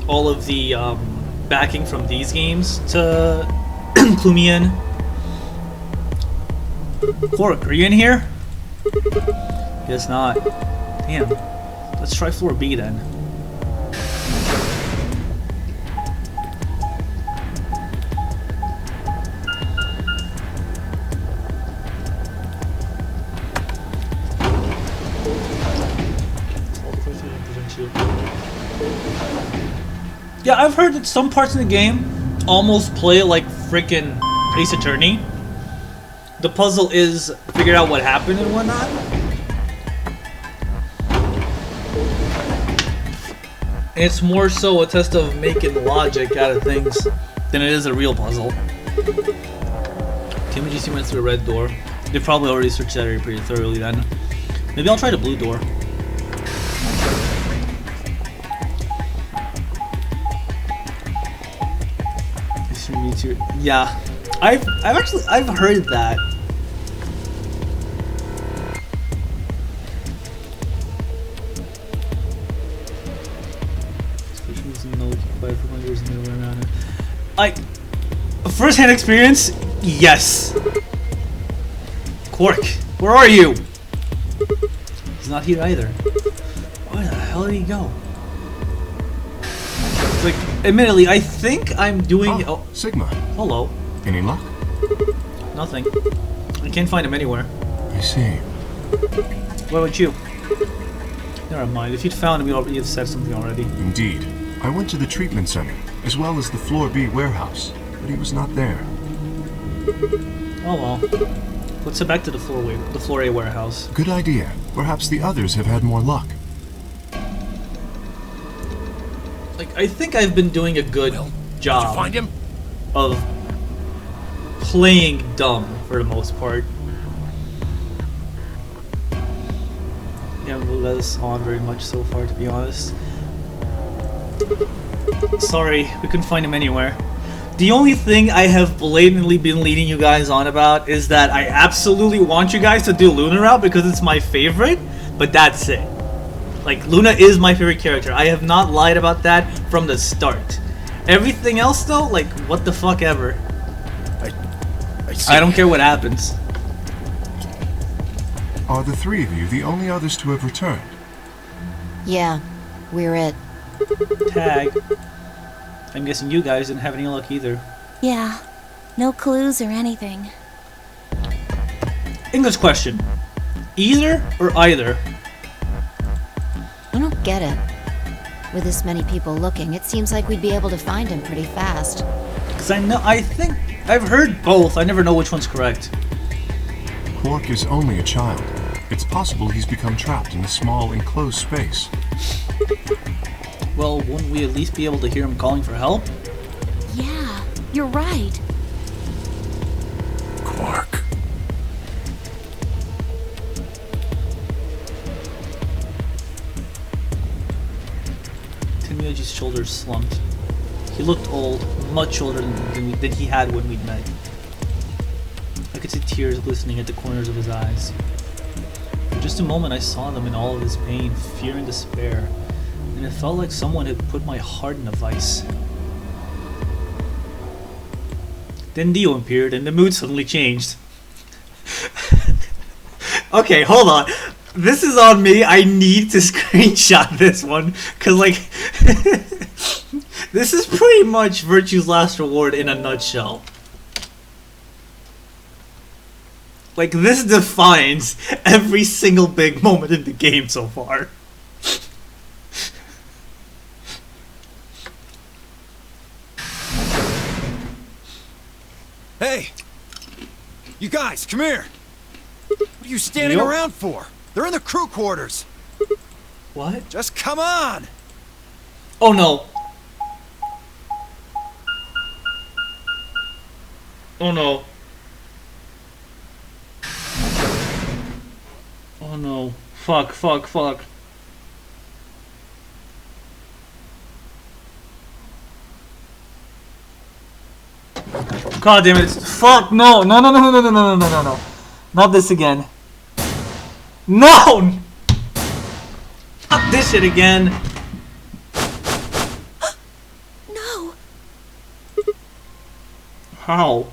all of the backing from these games to clue me in. Quark, are you in here? Guess not. Damn. Let's try floor B then. Yeah, I've heard that some parts of the game almost play like freaking Ace Attorney. The puzzle is figure out what happened and whatnot. And it's more so a test of making logic out of things than it is a real puzzle. Timmy just went through a red door. They probably already searched that area pretty thoroughly then. Maybe I'll try the blue door. Yeah, I've heard that. First-hand experience, yes. Quark, where are you? He's not here either. Where the hell did he go? It's like, admittedly, I think I'm doing. Oh, Sigma. Hello. Any luck? Nothing. I can't find him anywhere. I see. What about you? Never mind. If you'd found him, you'd have said something already. Indeed. I went to the treatment center, as well as the Floor B warehouse, but he was not there. Oh well. Let's head back to the Floor A warehouse. Good idea. Perhaps the others have had more luck. Like, I think I've been doing a good job Did you find him? of playing dumb for the most part. Yeah, haven't moved us on very much so far, to be honest. Sorry, we couldn't find him anywhere. The only thing I have blatantly been leading you guys on about is that I absolutely want you guys to do Luna Route because it's my favorite, but that's it. Like, Luna is my favorite character. I have not lied about that from the start. Everything else, though, like, what the fuck ever. I see. I don't care what happens. Are the three of you the only others to have returned? Yeah, we're it. Tag. I'm guessing you guys didn't have any luck either. Yeah, no clues or anything. English question. Either or either? I don't get it. With this many people looking, it seems like we'd be able to find him pretty fast. Because I think I've heard both. I never know which one's correct. Quark is only a child. It's possible he's become trapped in a small, enclosed space. Well, wouldn't we at least be able to hear him calling for help? Yeah, you're right. Quark. Tenmyoji's shoulders slumped. He looked old, much older than he had when we'd met. I could see tears glistening at the corners of his eyes. For just a moment I saw them in all of his pain, fear and despair, and it felt like someone had put my heart in a vice. Then Dio appeared, and the mood suddenly changed. Okay, hold on. This is on me. I need to screenshot this one, cause like, this is pretty much Virtue's Last Reward in a nutshell. Like, this defines every single big moment in the game so far. Hey! You guys, come here! What are you standing around for? They're in the crew quarters! What? Just come on! Oh no. Oh no. Oh no. Fuck, fuck, fuck. God damn it. Fuck, no. No, no, no, no, no, no, no, no, no, no. Not this again. No! Not this shit again. No. How?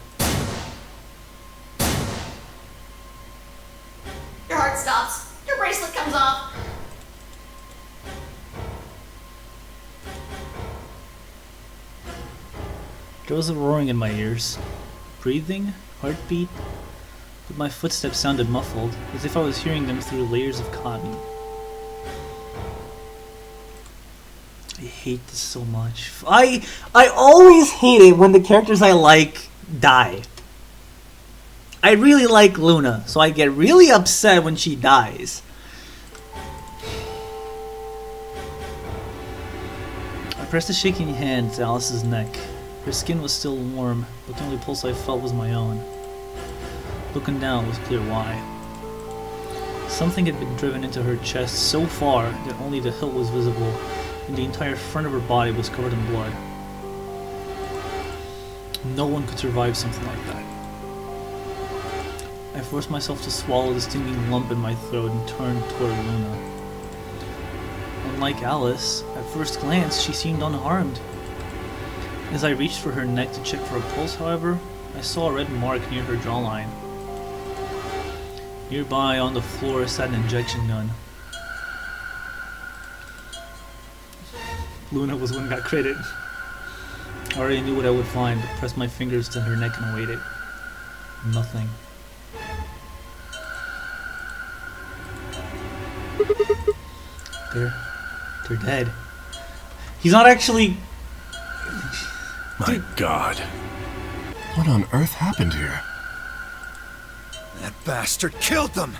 Your heart stops. Your bracelet comes off. There was a roaring in my ears. Breathing, heartbeat, but my footsteps sounded muffled, as if I was hearing them through layers of cotton. I hate this so much. I always hate it when the characters I like die. I really like Luna, so I get really upset when she dies. I pressed a shaking hand to Alice's neck. Her skin was still warm, but the only pulse I felt was my own. Looking down, it was clear why. Something had been driven into her chest so far that only the hilt was visible, and the entire front of her body was covered in blood. No one could survive something like that. I forced myself to swallow the stinging lump in my throat and turned toward Luna. Unlike Alice, at first glance she seemed unharmed. As I reached for her neck to check for a pulse, however, I saw a red mark near her jawline. Nearby on the floor sat an injection gun. Luna was one who got credit. I already knew what I would find, but pressed my fingers to her neck and waited. Nothing. They're dead. He's not actually... My God. What on earth happened here? That bastard killed them!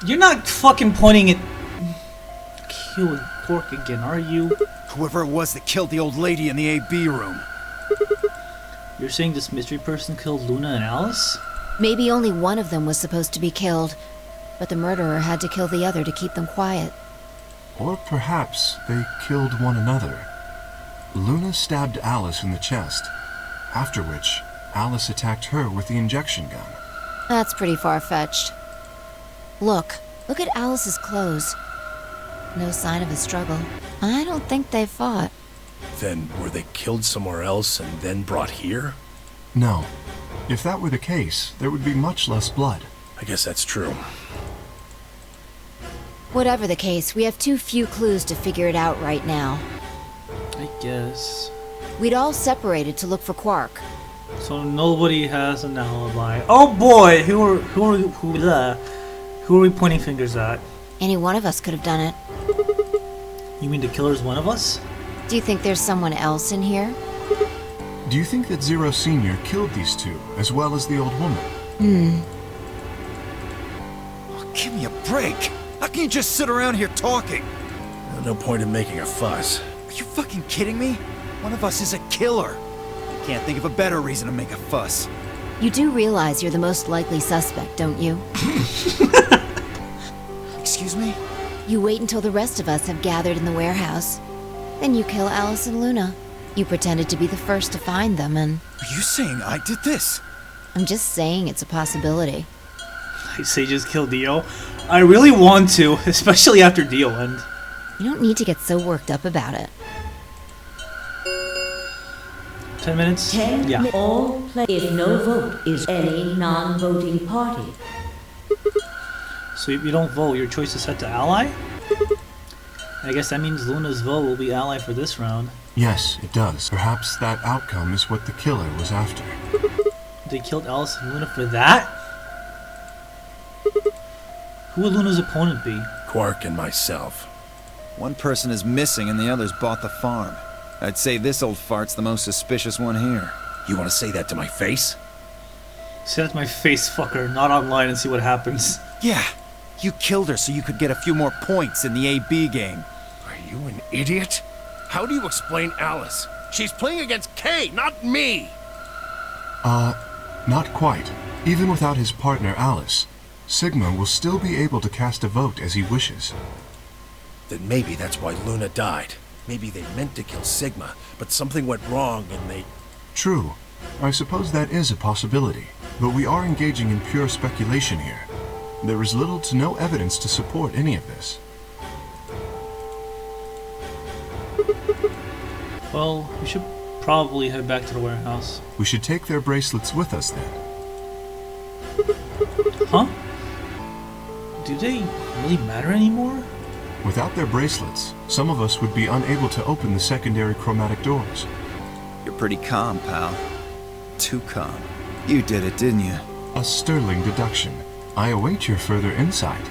You're not fucking pointing at... killing Quark again, are you? Whoever it was that killed the old lady in the AB room. You're saying this mystery person killed Luna and Alice? Maybe only one of them was supposed to be killed, but the murderer had to kill the other to keep them quiet. Or perhaps they killed one another. Luna stabbed Alice in the chest, after which Alice attacked her with the injection gun. That's pretty far-fetched. Look at Alice's clothes. No sign of a struggle. I don't think they fought. Then were they killed somewhere else and then brought here? No. If that were the case, there would be much less blood. I guess that's true. Whatever the case, we have too few clues to figure it out right now. I guess. We'd all separated to look for Quark. So nobody has an alibi. Oh boy, who are we pointing fingers at? Any one of us could have done it. You mean the killer's one of us? Do you think there's someone else in here? Do you think that Zero Sr. killed these two, as well as the old woman? Oh, give me a break! How can you just sit around here talking? No point in making a fuss. Are you fucking kidding me? One of us is a killer. I can't think of a better reason to make a fuss. You do realize you're the most likely suspect, don't you? Excuse me? You wait until the rest of us have gathered in the warehouse. Then you kill Alice and Luna. You pretended to be the first to find them, and... Are you saying I did this? I'm just saying it's a possibility. I say just kill Dio. I really want to, especially after Dio end. You don't need to get so worked up about it. 10 minutes? 10 Yeah. all play. If no vote is any non-voting party. So if you don't vote, your choice is set to ally? I guess that means Luna's vote will be ally for this round. Yes, it does. Perhaps that outcome is what the killer was after. They killed Alice and Luna for that? Who would Luna's opponent be? Quark and myself. One person is missing and the others bought the farm. I'd say this old fart's the most suspicious one here. You want to say that to my face? Say that to my face, fucker, not online, and see what happens. Yeah, you killed her so you could get a few more points in the AB game. Are you an idiot? How do you explain Alice? She's playing against Kay, not me! Not quite. Even without his partner Alice, Sigma will still be able to cast a vote as he wishes. Then maybe that's why Luna died. Maybe they meant to kill Sigma, but something went wrong and they... True. I suppose that is a possibility, but we are engaging in pure speculation here. There is little to no evidence to support any of this. Well, we should probably head back to the warehouse. We should take their bracelets with us then. Huh? Do they really matter anymore? Without their bracelets, some of us would be unable to open the secondary chromatic doors. You're pretty calm, pal. Too calm. You did it, didn't you? A sterling deduction. I await your further insight.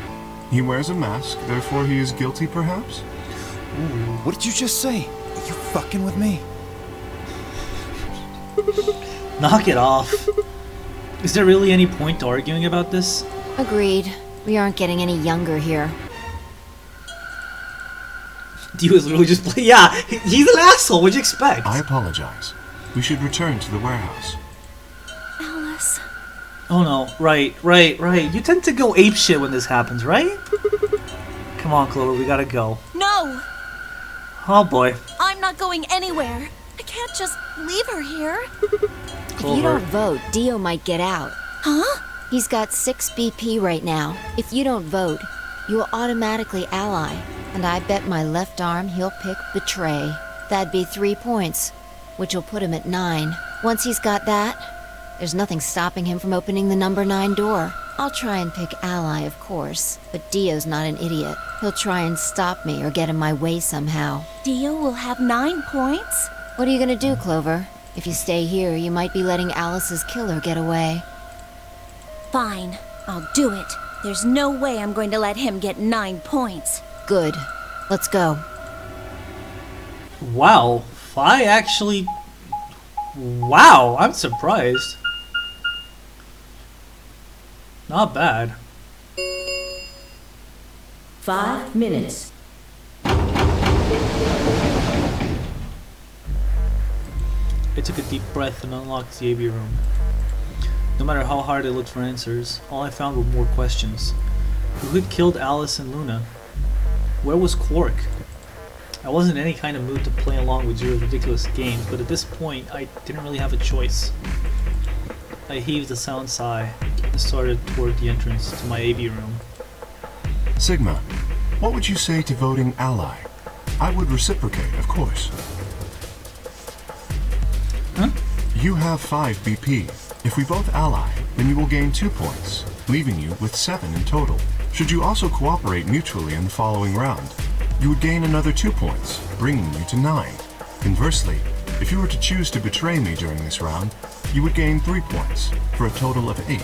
He wears a mask, therefore he is guilty, perhaps? What did you just say? Are you fucking with me? Knock it off. Is there really any point to arguing about this? Agreed. We aren't getting any younger here. Dio is literally just play. Yeah, he's an asshole. What'd you expect? I apologize. We should return to the warehouse. Alice. Oh no, right. You tend to go apeshit when this happens, right? Come on, Clover, we gotta go. No! Oh boy. I'm not going anywhere. I can't just leave her here. If you don't vote, Dio might get out. Huh? He's got 6 BP right now. If you don't vote, you will automatically ally. And I bet my left arm he'll pick Betray. That'd be 3 points, which will put him at 9. Once he's got that, there's nothing stopping him from opening the number 9 door. I'll try and pick Ally, of course, but Dio's not an idiot. He'll try and stop me or get in my way somehow. Dio will have 9 points? What are you gonna do, Clover? If you stay here, you might be letting Alice's killer get away. Fine, I'll do it. There's no way I'm going to let him get 9 points. Good. Let's go. Wow. I actually... Wow, I'm surprised. Not bad. 5 minutes. I took a deep breath and unlocked the AV room. No matter how hard I looked for answers, all I found were more questions. Who had killed Alice and Luna? Where was Quark? I wasn't in any kind of mood to play along with Zero's ridiculous games, but at this point, I didn't really have a choice. I heaved a sound sigh and started toward the entrance to my AV room. Sigma, what would you say to voting ally? I would reciprocate, of course. Huh? You have 5 BP. If we both ally, then you will gain 2 points, leaving you with 7 in total. Should you also cooperate mutually in the following round, you would gain another 2 points, bringing you to 9. Conversely, if you were to choose to betray me during this round, you would gain 3 points, for a total of 8.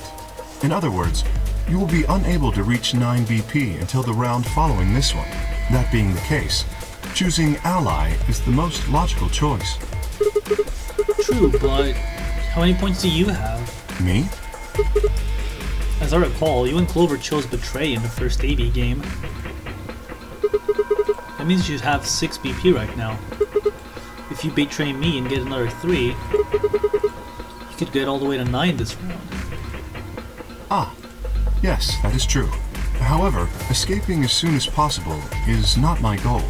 In other words, you will be unable to reach 9 BP until the round following this one. That being the case, choosing ally is the most logical choice. True, but how many points do you have? Me? As I recall, you and Clover chose Betray in the first AV game. That means you have 6 BP right now. If you betray me and get another 3, you could get all the way to 9 this round. Ah, yes, that is true. However, escaping as soon as possible is not my goal.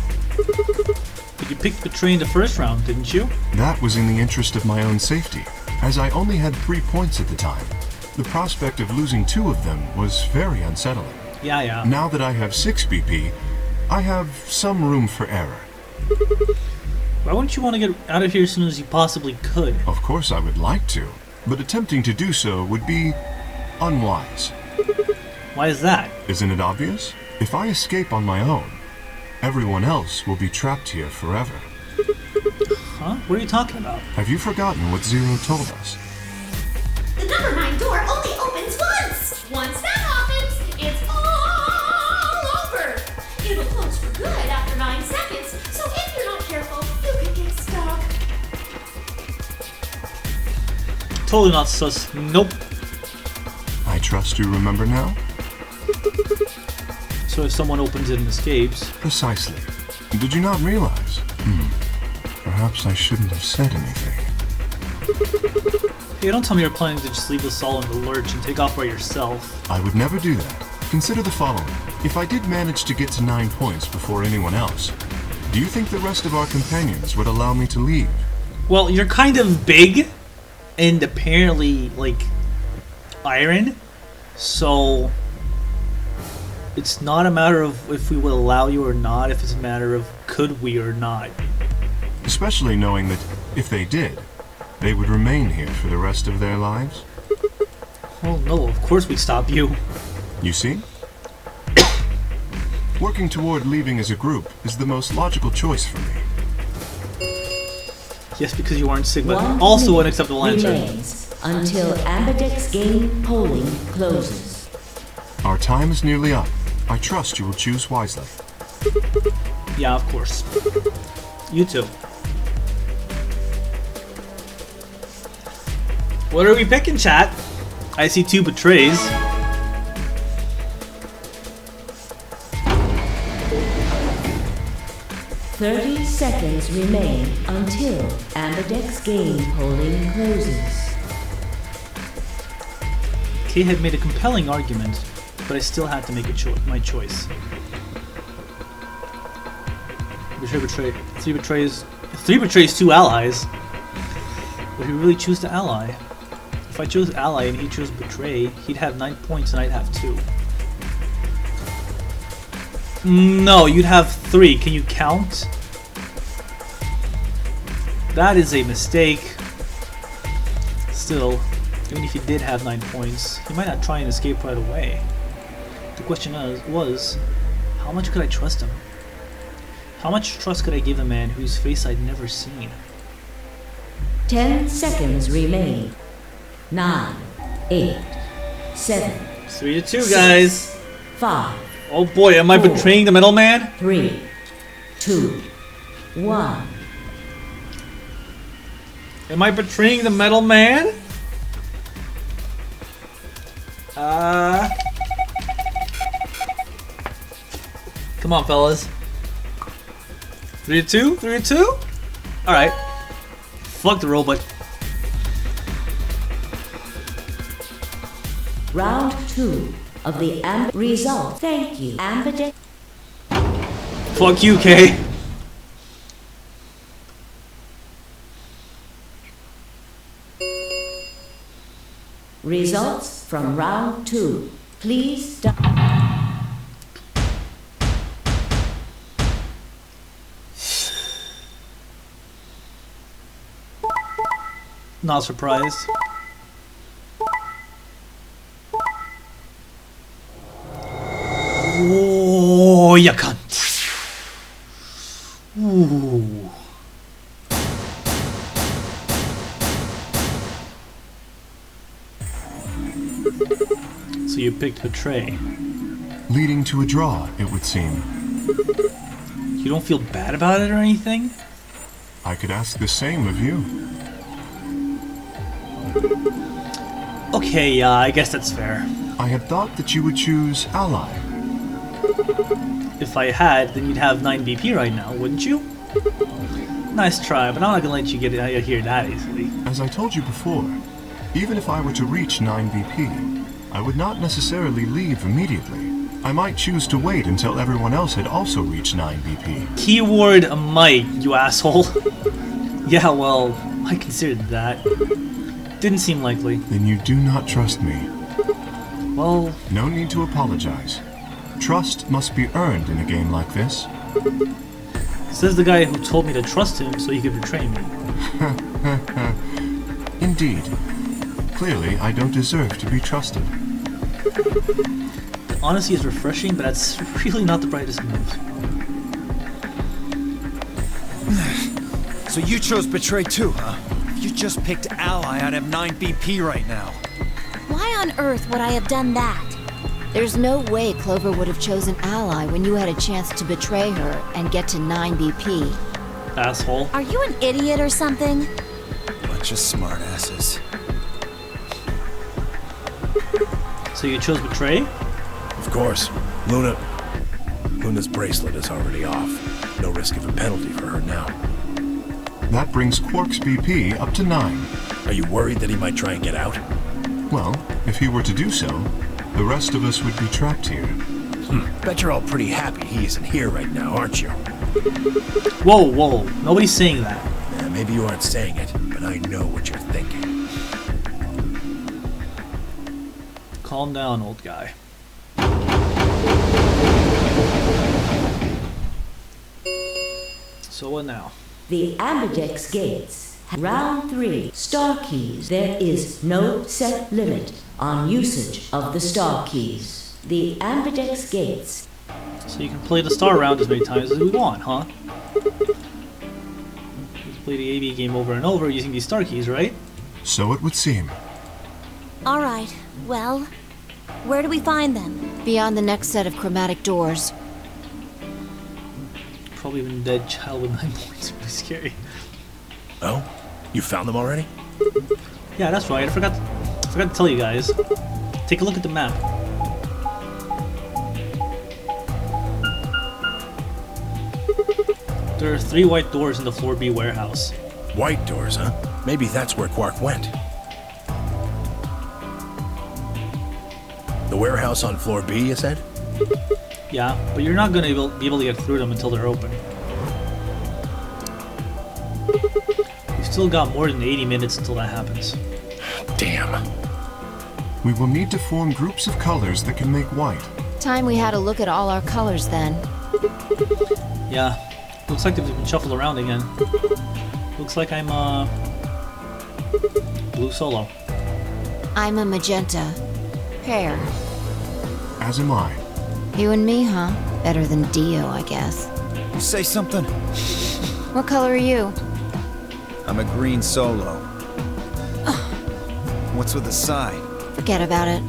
But you picked Betray in the first round, didn't you? That was in the interest of my own safety, as I only had 3 points at the time. The prospect of losing 2 of them was very unsettling. Yeah. Now that I have 6 BP, I have some room for error. Why wouldn't you want to get out of here as soon as you possibly could? Of course I would like to, but attempting to do so would be unwise. Why is that? Isn't it obvious? If I escape on my own, everyone else will be trapped here forever. Huh? What are you talking about? Have you forgotten what Zero told us? The number 9 door only opens once! Once that happens, it's all over! It'll close for good after 9 seconds, so if you're not careful, you could get stuck. Totally not sus. Nope. I trust you remember now? So if someone opens it and escapes... Precisely. Did you not realize? Perhaps I shouldn't have said anything. Hey, don't tell me you're planning to just leave us all in the lurch and take off by yourself. I would never do that. Consider the following. If I did manage to get to 9 points before anyone else, do you think the rest of our companions would allow me to leave? Well, you're kind of big and apparently, like, iron, so it's not a matter of if we would allow you or not, if it's a matter of could we or not. Especially knowing that if they did, they would remain here for the rest of their lives. Well, no, of course we'd stop you. You see? Working toward leaving as a group is the most logical choice for me. Yes, because you aren't Sigma. One Also minute unacceptable answer. remains until Ambidex game polling closes. Our time is nearly up. I trust you will choose wisely. Yeah, of course. You too. What are we picking, chat? I see 2 betrays. "30 seconds remain until Ambidex game polling closes." Kay had made a compelling argument, but I still had to make my choice. Betray. 3 betrays. 3 betrays 2 allies. Would he really choose to ally? If I chose ally and he chose betray, he'd have 9 points and I'd have 2. No, you'd have 3. Can you count? That is a mistake. Still, even if he did have 9 points, he might not try and escape right away. The question was, how much could I trust him? How much trust could I give a man whose face I'd never seen? 10 seconds remain. 9, 8, 7, 3 to 2, guys. 5, Oh boy, am I betraying the middleman? 3, 2, 1. Am I betraying the middleman? Come on, fellas. 3 to 2? 3 to 2? Alright. Fuck the robot. Round 2 of the result. Thank you, Ambidex. Fuck you, Kay. Results from round 2. Please stop. Not surprised. Oh, you cunt. Ooh. So you picked betray. Leading to a draw, it would seem. You don't feel bad about it or anything? I could ask the same of you. Okay, yeah, I guess that's fair. I had thought that you would choose ally. If I had, then you'd have 9 BP right now, wouldn't you? Nice try, but I'm not gonna let you get out of here that easily. As I told you before, even if I were to reach 9 BP, I would not necessarily leave immediately. I might choose to wait until everyone else had also reached 9 BP. Keyword might, you asshole. Yeah, well, I considered that. Didn't seem likely. Then you do not trust me. Well, no need to apologize. Trust must be earned in a game like this. Says the guy who told me to trust him so he could betray me. Indeed. Clearly, I don't deserve to be trusted. Honesty is refreshing, but that's really not the brightest move. So you chose betray too, huh? If you just picked Ally, I'd have 9 BP right now. Why on earth would I have done that? There's no way Clover would have chosen Ally when you had a chance to betray her and get to 9 BP. Asshole. Are you an idiot or something? Bunch of smartasses. So you chose betray? Of course. Luna's bracelet is already off. No risk of a penalty for her now. That brings Quark's BP up to 9. Are you worried that he might try and get out? Well, if he were to do so, the rest of us would be trapped here. Bet you're all pretty happy he isn't here right now, aren't you? Whoa, whoa. Nobody's saying that. Yeah, maybe you aren't saying it, but I know what you're thinking. Calm down, old guy. So what now? The Ambidex gates. Round 3. Star keys. There is no set limit on usage of the star keys. The Ambidex gates. So you can play the star round as many times as we want, huh? We can play the AB game over and over using these star keys, right? So it would seem. All right, well, where do we find them? Beyond the next set of chromatic doors. Probably even dead child with 9 points. Really scary. Oh? You found them already? Yeah, that's right. I forgot to tell you guys. Take a look at the map. There are 3 white doors in the floor B warehouse. White doors, huh? Maybe that's where Quark went. The warehouse on floor B, you said? Yeah, but you're not gonna be able to get through them until they're open. We've still got more than 80 minutes until that happens. Damn. We will need to form groups of colors that can make white. Time we had a look at all our colors then. Yeah, looks like they've been shuffled around again. Looks like I'm blue solo. I'm a magenta. Pear. As am I. You and me, huh? Better than Dio, I guess. You say something? What color are you? I'm a green solo. What's with the sign? Forget about it.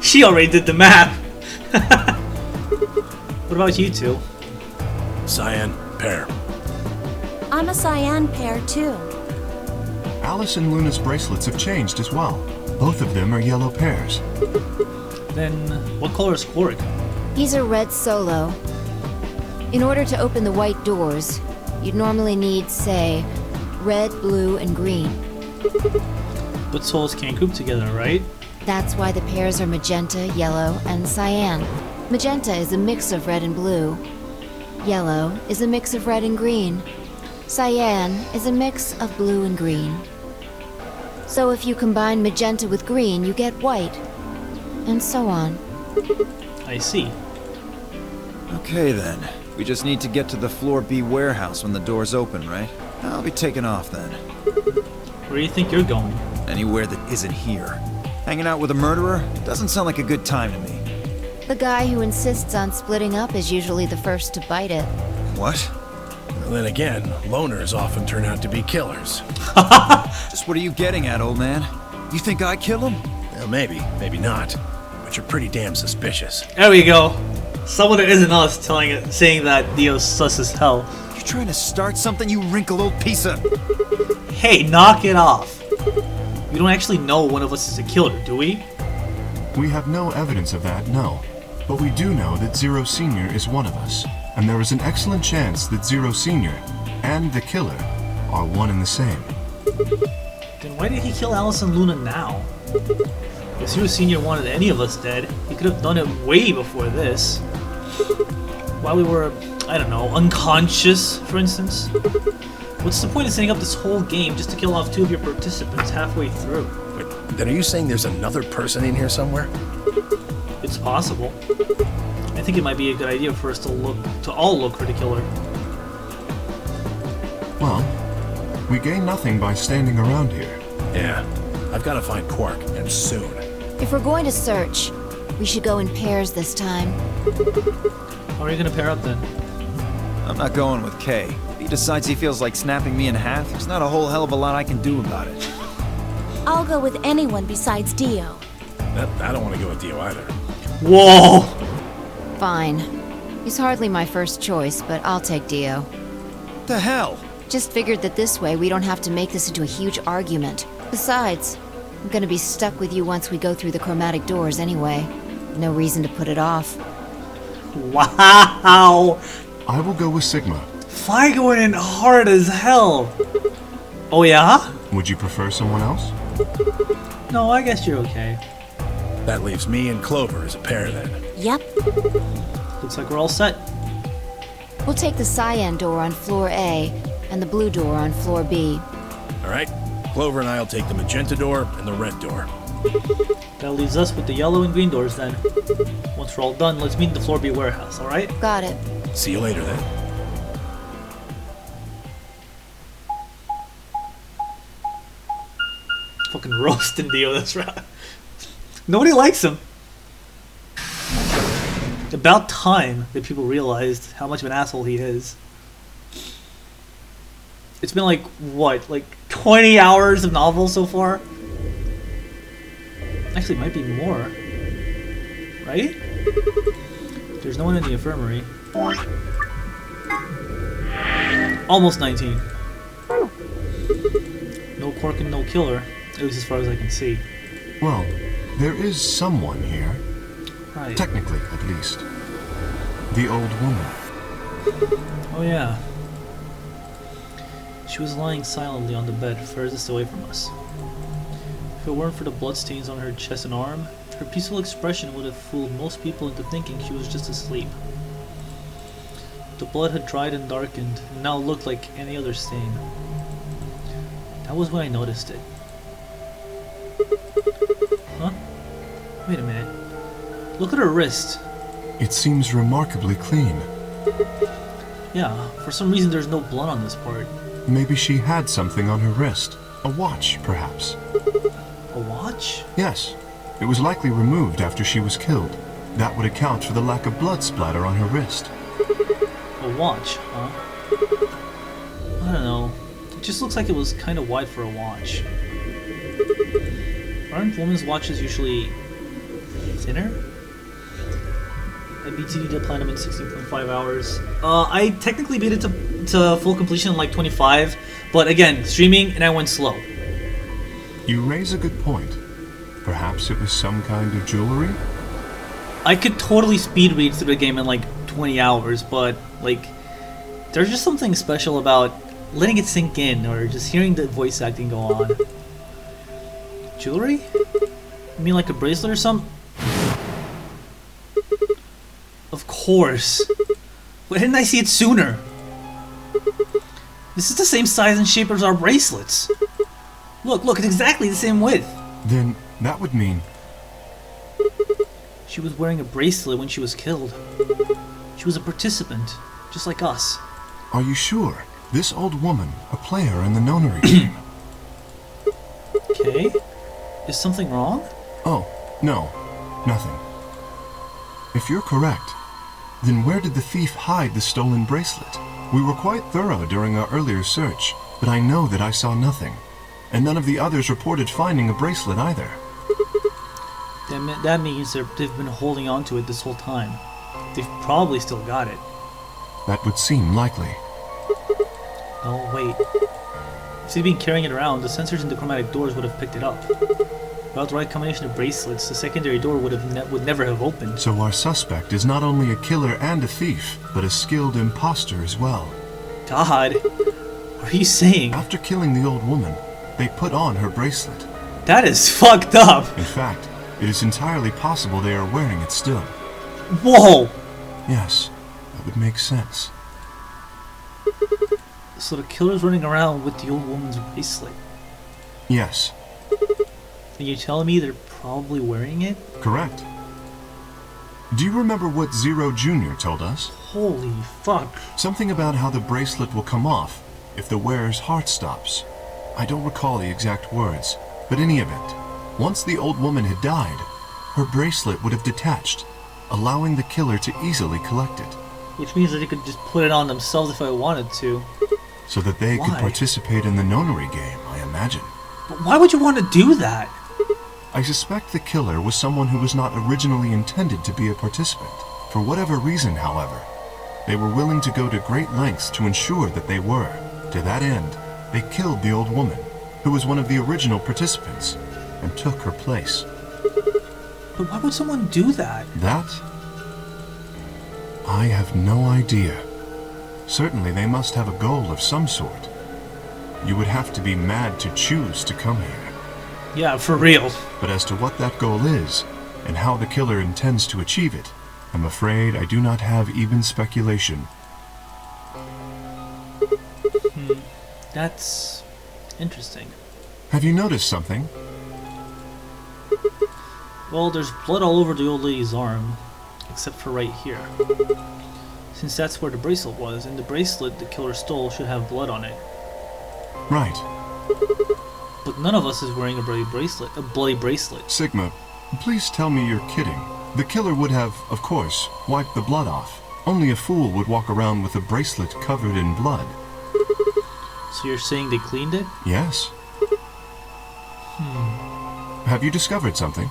She already did the math! What about you two? Cyan, pear. I'm a cyan pair too. Alice and Luna's bracelets have changed as well. Both of them are yellow pairs. Then, what color is Quark? He's a red solo. In order to open the white doors, you'd normally need, say, red, blue, and green. But souls can't group together, right? That's why the pairs are magenta, yellow, and cyan. Magenta is a mix of red and blue. Yellow is a mix of red and green. Cyan is a mix of blue and green. So if you combine magenta with green, you get white. And so on. I see. Okay then. We just need to get to the floor B warehouse when the doors open, right? I'll be taking off then. Where do you think you're going? Anywhere that isn't here. Hanging out with a murderer? Doesn't sound like a good time to me. The guy who insists on splitting up is usually the first to bite it. What? Well, then again, loners often turn out to be killers. Just what are you getting at, old man? You think I kill him? Well, maybe, maybe not. But you're pretty damn suspicious. There we go. Someone that isn't us saying that Dio's sus as hell. You trying to start something, you wrinkled old piece of... Hey, knock it off. We don't actually know one of us is a killer, do we? We have no evidence of that, no. But we do know that Zero Senior is one of us, and there is an excellent chance that Zero Senior and the killer are one and the same. Then why did he kill Alice and Luna now? If Zero Senior wanted any of us dead, he could have done it way before this. While we were, I don't know, unconscious, for instance. What's the point of setting up this whole game just to kill off 2 of your participants halfway through? Wait, then are you saying there's another person in here somewhere? It's possible. I think it might be a good idea for us to all look for the killer. Well, we gain nothing by standing around here. Yeah, I've got to find Quark, and soon. If we're going to search, we should go in pairs this time. How are you gonna pair up then? I'm not going with Kay. If he decides he feels like snapping me in half, there's not a whole hell of a lot I can do about it. I'll go with anyone besides Dio. I don't want to go with Dio either. Whoa! Fine. He's hardly my first choice, but I'll take Dio. What the hell? Just figured that this way we don't have to make this into a huge argument. Besides, I'm gonna be stuck with you once we go through the chromatic doors anyway. No reason to put it off. Wow! I will go with Sigma. Fire going in hard as hell! Oh yeah? Would you prefer someone else? No, I guess you're okay. That leaves me and Clover as a pair then. Yep. Looks like we're all set. We'll take the cyan door on floor A and the blue door on floor B. All right, Clover and I'll take the magenta door and the red door. That leaves us with the yellow and green doors then. Once we're all done, let's meet in the floor B warehouse, alright? Got it. See you later then. Fucking roasting Dio, that's right. Nobody likes him. About time that people realized how much of an asshole he is. It's been like, what, like 20 hours of novel so far? Actually, it might be more. Right? There's no one in the infirmary. Almost 19. No Quark and no killer, at least as far as I can see. Well, there is someone here. Right. Technically, at least. The old woman. Oh yeah. She was lying silently on the bed furthest away from us. If it weren't for the bloodstains on her chest and arm, her peaceful expression would have fooled most people into thinking she was just asleep. The blood had dried and darkened, and now looked like any other stain. That was when I noticed it. Huh? Wait a minute. Look at her wrist. It seems remarkably clean. Yeah, for some reason there's no blood on this part. Maybe she had something on her wrist. A watch, perhaps. A watch? Yes. It was likely removed after she was killed. That would account for the lack of blood splatter on her wrist. A watch, huh? I don't know. It just looks like it was kind of wide for a watch. Aren't women's watches usually thinner? I BTD the Platinum in 16.5 hours. I technically beat it to full completion in like 25, but again, streaming and I went slow. You raise a good point. Perhaps it was some kind of jewelry? I could totally speed read through the game in like 20 hours, but like, there's just something special about letting it sink in or just hearing the voice acting go on. Jewelry? You mean like a bracelet or something? Of course. Why didn't I see it sooner? This is the same size and shape as our bracelets. Look, it's exactly the same width. Then that would mean... She was wearing a bracelet when she was killed. She was a participant, just like us. Are you sure? This old woman, a player in the nonary game. Okay. Is something wrong? Oh, no. Nothing. If you're correct, then where did the thief hide the stolen bracelet? We were quite thorough during our earlier search, but I know that I saw nothing. And none of the others reported finding a bracelet either. That means they've been holding on to it this whole time. They've probably still got it. That would seem likely. Oh, wait. If they've been carrying it around, the sensors in the chromatic doors would have picked it up. Without the right combination of bracelets, the secondary door would never have opened. So our suspect is not only a killer and a thief, but a skilled imposter as well. God, what are you saying? After killing the old woman, they put on her bracelet. That is fucked up! In fact, it is entirely possible they are wearing it still. Whoa! Yes, that would make sense. So the killer's running around with the old woman's bracelet. Yes. And you're telling me they're probably wearing it? Correct. Do you remember what Zero Jr. told us? Holy fuck. Something about how the bracelet will come off if the wearer's heart stops. I don't recall the exact words, but in any event, once the old woman had died, her bracelet would have detached, allowing the killer to easily collect it. Which means that they could just put it on themselves if I wanted to. So that they could Why? participate in the nonary game, I imagine. But why would you want to do that? I suspect the killer was someone who was not originally intended to be a participant. For whatever reason, however, they were willing to go to great lengths to ensure that they were. To that end, they killed the old woman, who was one of the original participants, and took her place. But why would someone do that? That? I have no idea. Certainly they must have a goal of some sort. You would have to be mad to choose to come here. Yeah, for real. But as to what that goal is, and how the killer intends to achieve it, I'm afraid I do not have even speculation. That's interesting. Have you noticed something? Well, there's blood all over the old lady's arm, except for right here. Since that's where the bracelet was, and the bracelet the killer stole should have blood on it. Right. But none of us is wearing a bloody bracelet. Sigma, please tell me you're kidding. The killer would have, of course, wiped the blood off. Only a fool would walk around with a bracelet covered in blood. So you're saying they cleaned it? Yes. Have you discovered something?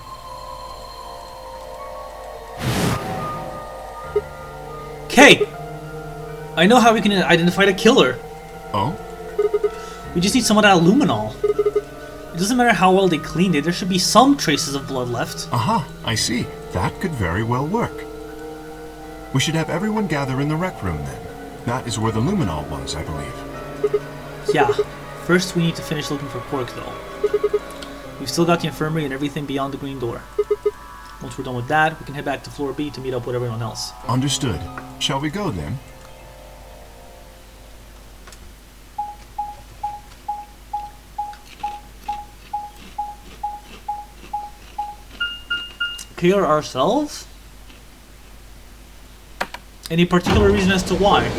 Okay! I know how we can identify the killer. Oh? We just need some of that luminol. It doesn't matter how well they cleaned it, there should be some traces of blood left. Aha, I see. That could very well work. We should have everyone gather in the rec room then. That is where the luminol was, I believe. Yeah. First we need to finish looking for Quark though. We've still got the infirmary and everything beyond the green door. Once we're done with that, we can head back to floor B to meet up with everyone else. Understood. Shall we go then? Clear ourselves? Any particular reason as to why?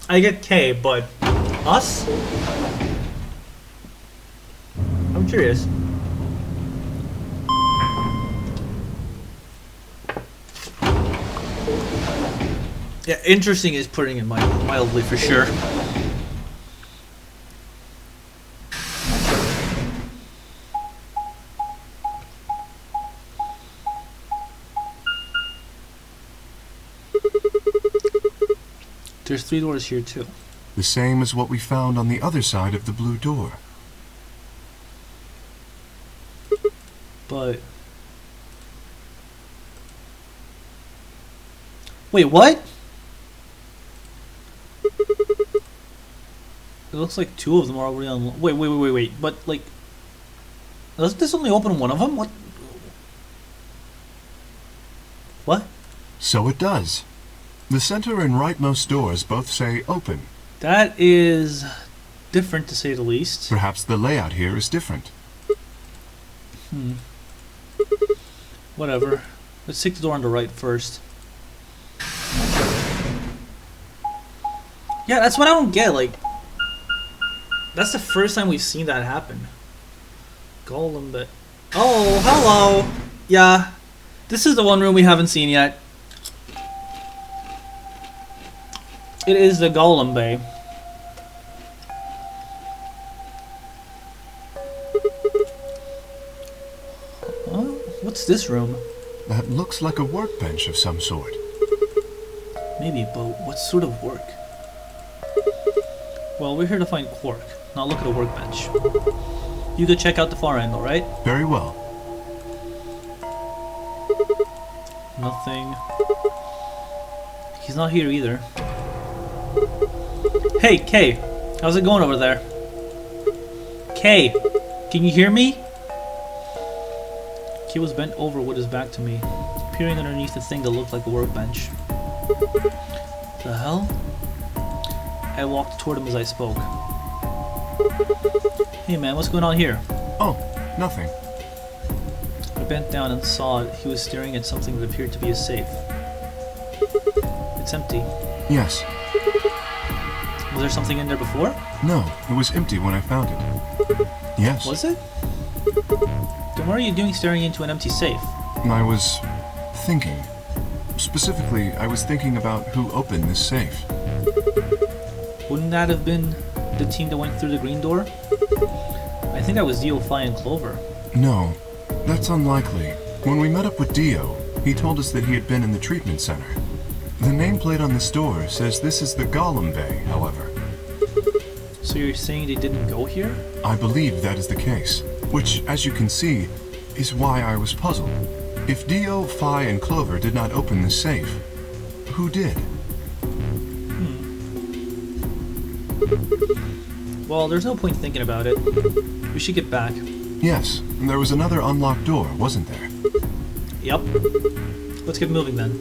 I get K, but us? I'm curious. Yeah, interesting is putting it mildly for sure. There's 3 doors here too. The same as what we found on the other side of the blue door. But... wait, what? It looks like 2 of them are already on... Wait. But, like... doesn't this only open one of them? What? What? So it does. The center and rightmost doors both say open. That is different to say the least. Perhaps the layout here is different. Whatever. Let's take the door on the right first. Yeah, that's what I don't get, like... that's the first time we've seen that happen. Golem bit. Oh, hello! Yeah. This is the one room we haven't seen yet. It is the Golem Bay. What's this room? That looks like a workbench of some sort. Maybe, but what sort of work? Well, we're here to find Quark, not look at a workbench. You could check out the far angle, right? Very well. Nothing. He's not here either. Hey, Kay! How's it going over there? Kay! Can you hear me? Kay was bent over with his back to me, peering underneath the thing that looked like a workbench. The hell? I walked toward him as I spoke. Hey man, what's going on here? Oh, nothing. Quark bent down and saw it. He was staring at something that appeared to be a safe. It's empty. Yes. Was there something in there before? No, it was empty when I found it. Yes. Was it? Then what are you doing staring into an empty safe? I was thinking. Specifically, I was thinking about who opened this safe. Wouldn't that have been the team that went through the green door? I think that was Dio, Phi, and Clover. No, that's unlikely. When we met up with Dio, he told us that he had been in the treatment center. The nameplate on this door says this is the Golem Bay, however. So you're saying they didn't go here? I believe that is the case, which, as you can see, is why I was puzzled. If Dio, Phi, and Clover did not open the safe, who did? Well, there's no point thinking about it. We should get back. Yes, and there was another unlocked door, wasn't there? Yep. Let's get moving then.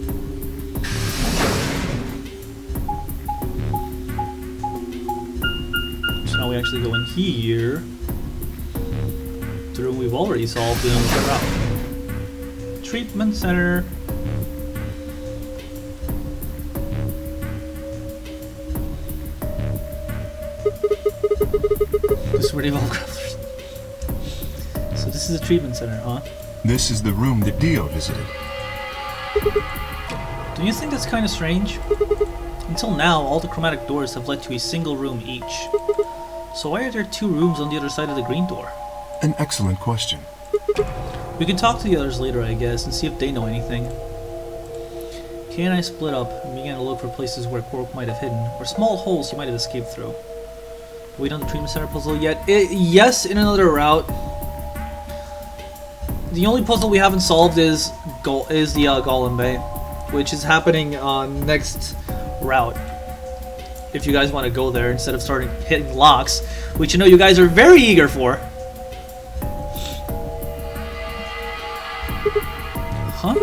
So now we actually go in here. The room we've already solved in the route. Treatment center. This is where they've all grapplers. So this is a treatment center, huh? This is the room that Dio visited. Don't you think that's kind of strange? Until now, all the chromatic doors have led to a single room each. So why are there two rooms on the other side of the green door? An excellent question. We can talk to the others later, I guess, and see if they know anything. Kay and I split up and began to look for places where Quark might have hidden, or small holes he might have escaped through. Have we done the treatment center puzzle yet? Yes, in another route. The only puzzle we haven't solved is the Golem Bay, which is happening next route. If you guys want to go there instead of starting hitting locks, which you know you guys are very eager for. Huh?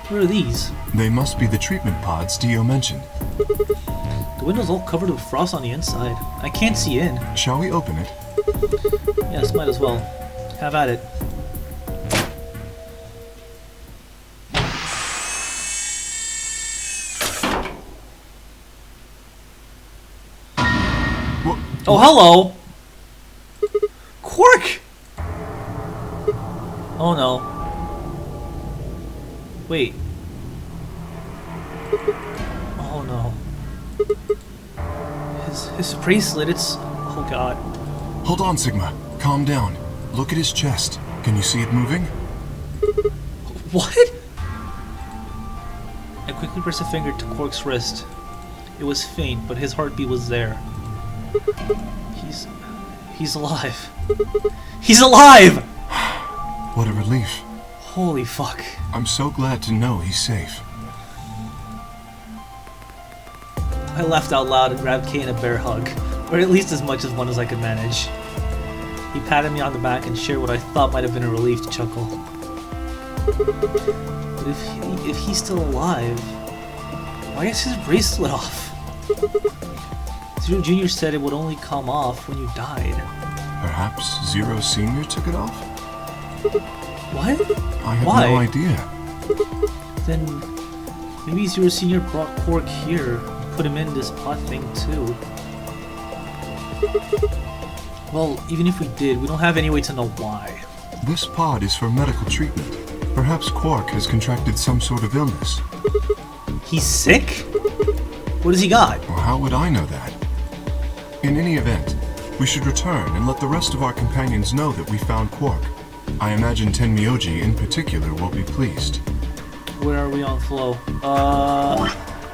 What are these? They must be the treatment pods Dio mentioned. The window's all covered with frost on the inside. I can't see in. Shall we open it? Yes, might as well. Have at it. Oh, hello! Quark! Oh no. Wait. Oh no. His bracelet, it's... Oh god. Hold on, Sigma. Calm down. Look at his chest. Can you see it moving? What? I quickly pressed a finger to Quark's wrist. It was faint, but his heartbeat was there. He's alive. He's alive! What a relief. Holy fuck. I'm so glad to know he's safe. I laughed out loud and grabbed Kay in a bear hug, or at least as much as one as I could manage. He patted me on the back and shared what I thought might have been a relieved chuckle. But if he's still alive, why is his bracelet off? Zero Jr. said it would only come off when you died. Perhaps Zero Sr. took it off? What? I have Why? no idea. Then maybe Zero Sr. brought Quark here and put him in this pod thing too. Well, even if we did, we don't have any way to know why. This pod is for medical treatment. Perhaps Quark has contracted some sort of illness. He's sick? What has he got? Well, how would I know that? In any event, we should return and let the rest of our companions know that we found Quark. I imagine Tenmyoji in particular will be pleased. Where are we on flow?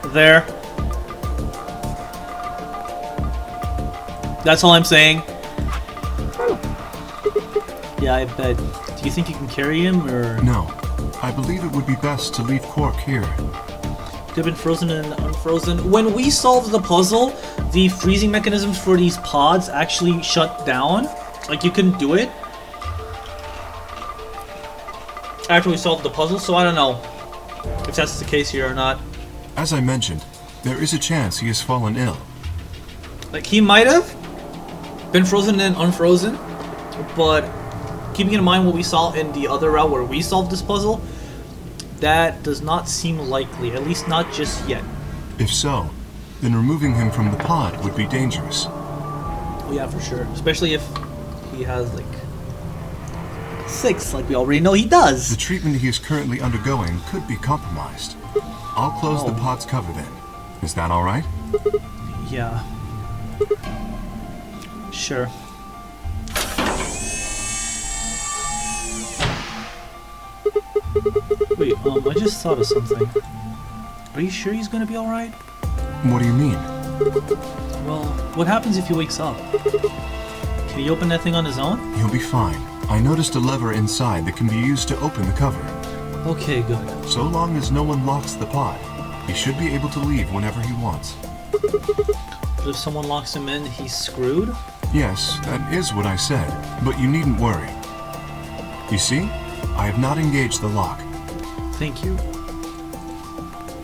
There. That's all I'm saying. Yeah, I bet. Do you think you can carry him, or...? No. I believe it would be best to leave Quark here. Could have been frozen and unfrozen. When we solved the puzzle, the freezing mechanisms for these pods actually shut down. Like, you couldn't do it after we solved the puzzle, so I don't know if that's the case here or not. As I mentioned, there is a chance he has fallen ill. Like, he might have been frozen and unfrozen, but keeping in mind what we saw in the other route where we solved this puzzle, that does not seem likely, at least not just yet. If so, then removing him from the pod would be dangerous. Oh yeah, for sure. Especially if he has, like, 6, like we already know he does. The treatment he is currently undergoing could be compromised. I'll close the pod's cover then. Is that all right? Yeah. Sure. Wait, I just thought of something. Are you sure he's gonna be alright? What do you mean? Well, what happens if he wakes up? Can he open that thing on his own? He'll be fine. I noticed a lever inside that can be used to open the cover. Okay, good. So long as no one locks the pod, he should be able to leave whenever he wants. But if someone locks him in, he's screwed? Yes, that is what I said, but you needn't worry. You see, I have not engaged the lock. Thank you.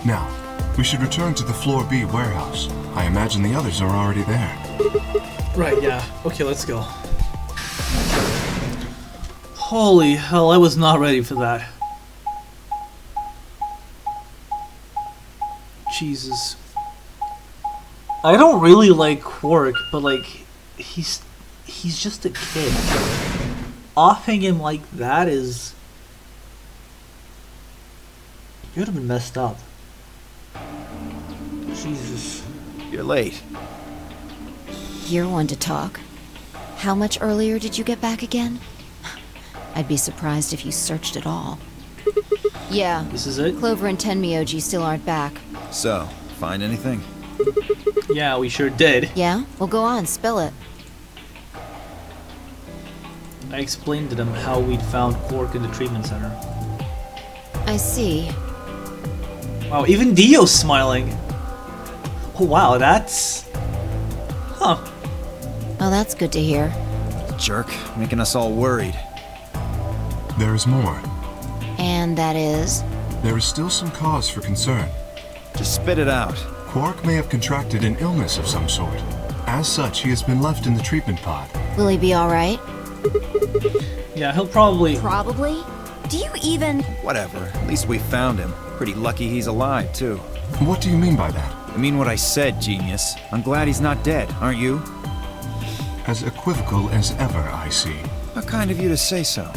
Now, we should return to the Floor B warehouse. I imagine the others are already there. Right, yeah. Okay, let's go. Holy hell, I was not ready for that. Jesus. I don't really like Quark, but like, he's just a kid. Offing him like that is... It would have been messed up. Jesus. You're late. You're one to talk. How much earlier did you get back again? I'd be surprised if you searched at all. Yeah. This is it? Clover and Tenmyoji still aren't back. So, find anything? Yeah, we sure did. Yeah? Well, go on, spill it. I explained to them how we'd found Quark in the treatment center. I see. Wow, even Dio's smiling. Oh wow, that's... Huh. Oh, that's good to hear. Jerk, making us all worried. There is more. And that is? There is still some cause for concern. Just spit it out. Quark may have contracted an illness of some sort. As such, he has been left in the treatment pod. Will he be alright? Yeah, he'll probably... Probably? Do you even... Whatever, at least we found him. Pretty lucky he's alive, too. What do you mean by that? I mean what I said, genius. I'm glad he's not dead, aren't you? As equivocal as ever, I see. How kind of you to say so.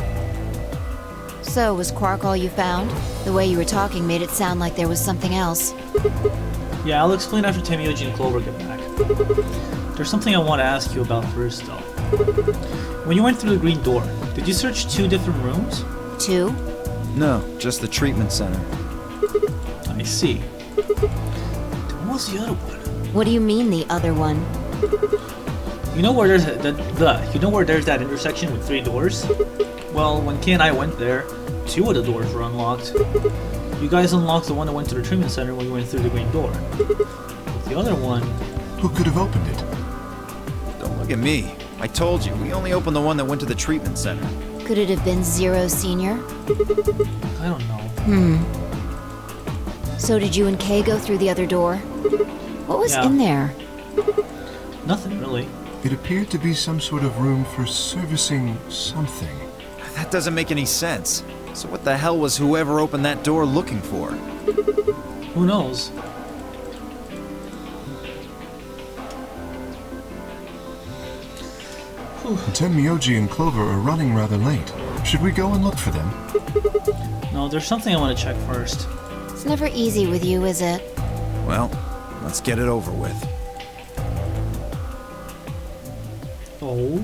So, was Quark all you found? The way you were talking made it sound like there was something else. Yeah, I'll explain after Tenmyoji and Clover get back. There's something I want to ask you about first, though. When you went through the green door, did you search 2 different rooms? 2? No, just the treatment center. I see. What was the other one? What do you mean, the other one? You know where there's that intersection with 3 doors? Well, when Kay and I went there, 2 of the doors were unlocked. You guys unlocked the one that went to the treatment center when you went through the green door. But the other one... Who could have opened it? Don't look at me. I told you, we only opened the one that went to the treatment center. Could it have been Zero Senior? I don't know. So did you and Kay go through the other door? What was in there? Nothing, really. It appeared to be some sort of room for servicing something. That doesn't make any sense. So what the hell was whoever opened that door looking for? Who knows? Tenmyoji and Clover are running rather late. Should we go and look for them? No, there's something I want to check first. It's never easy with you, is it? Well, let's get it over with. Oh?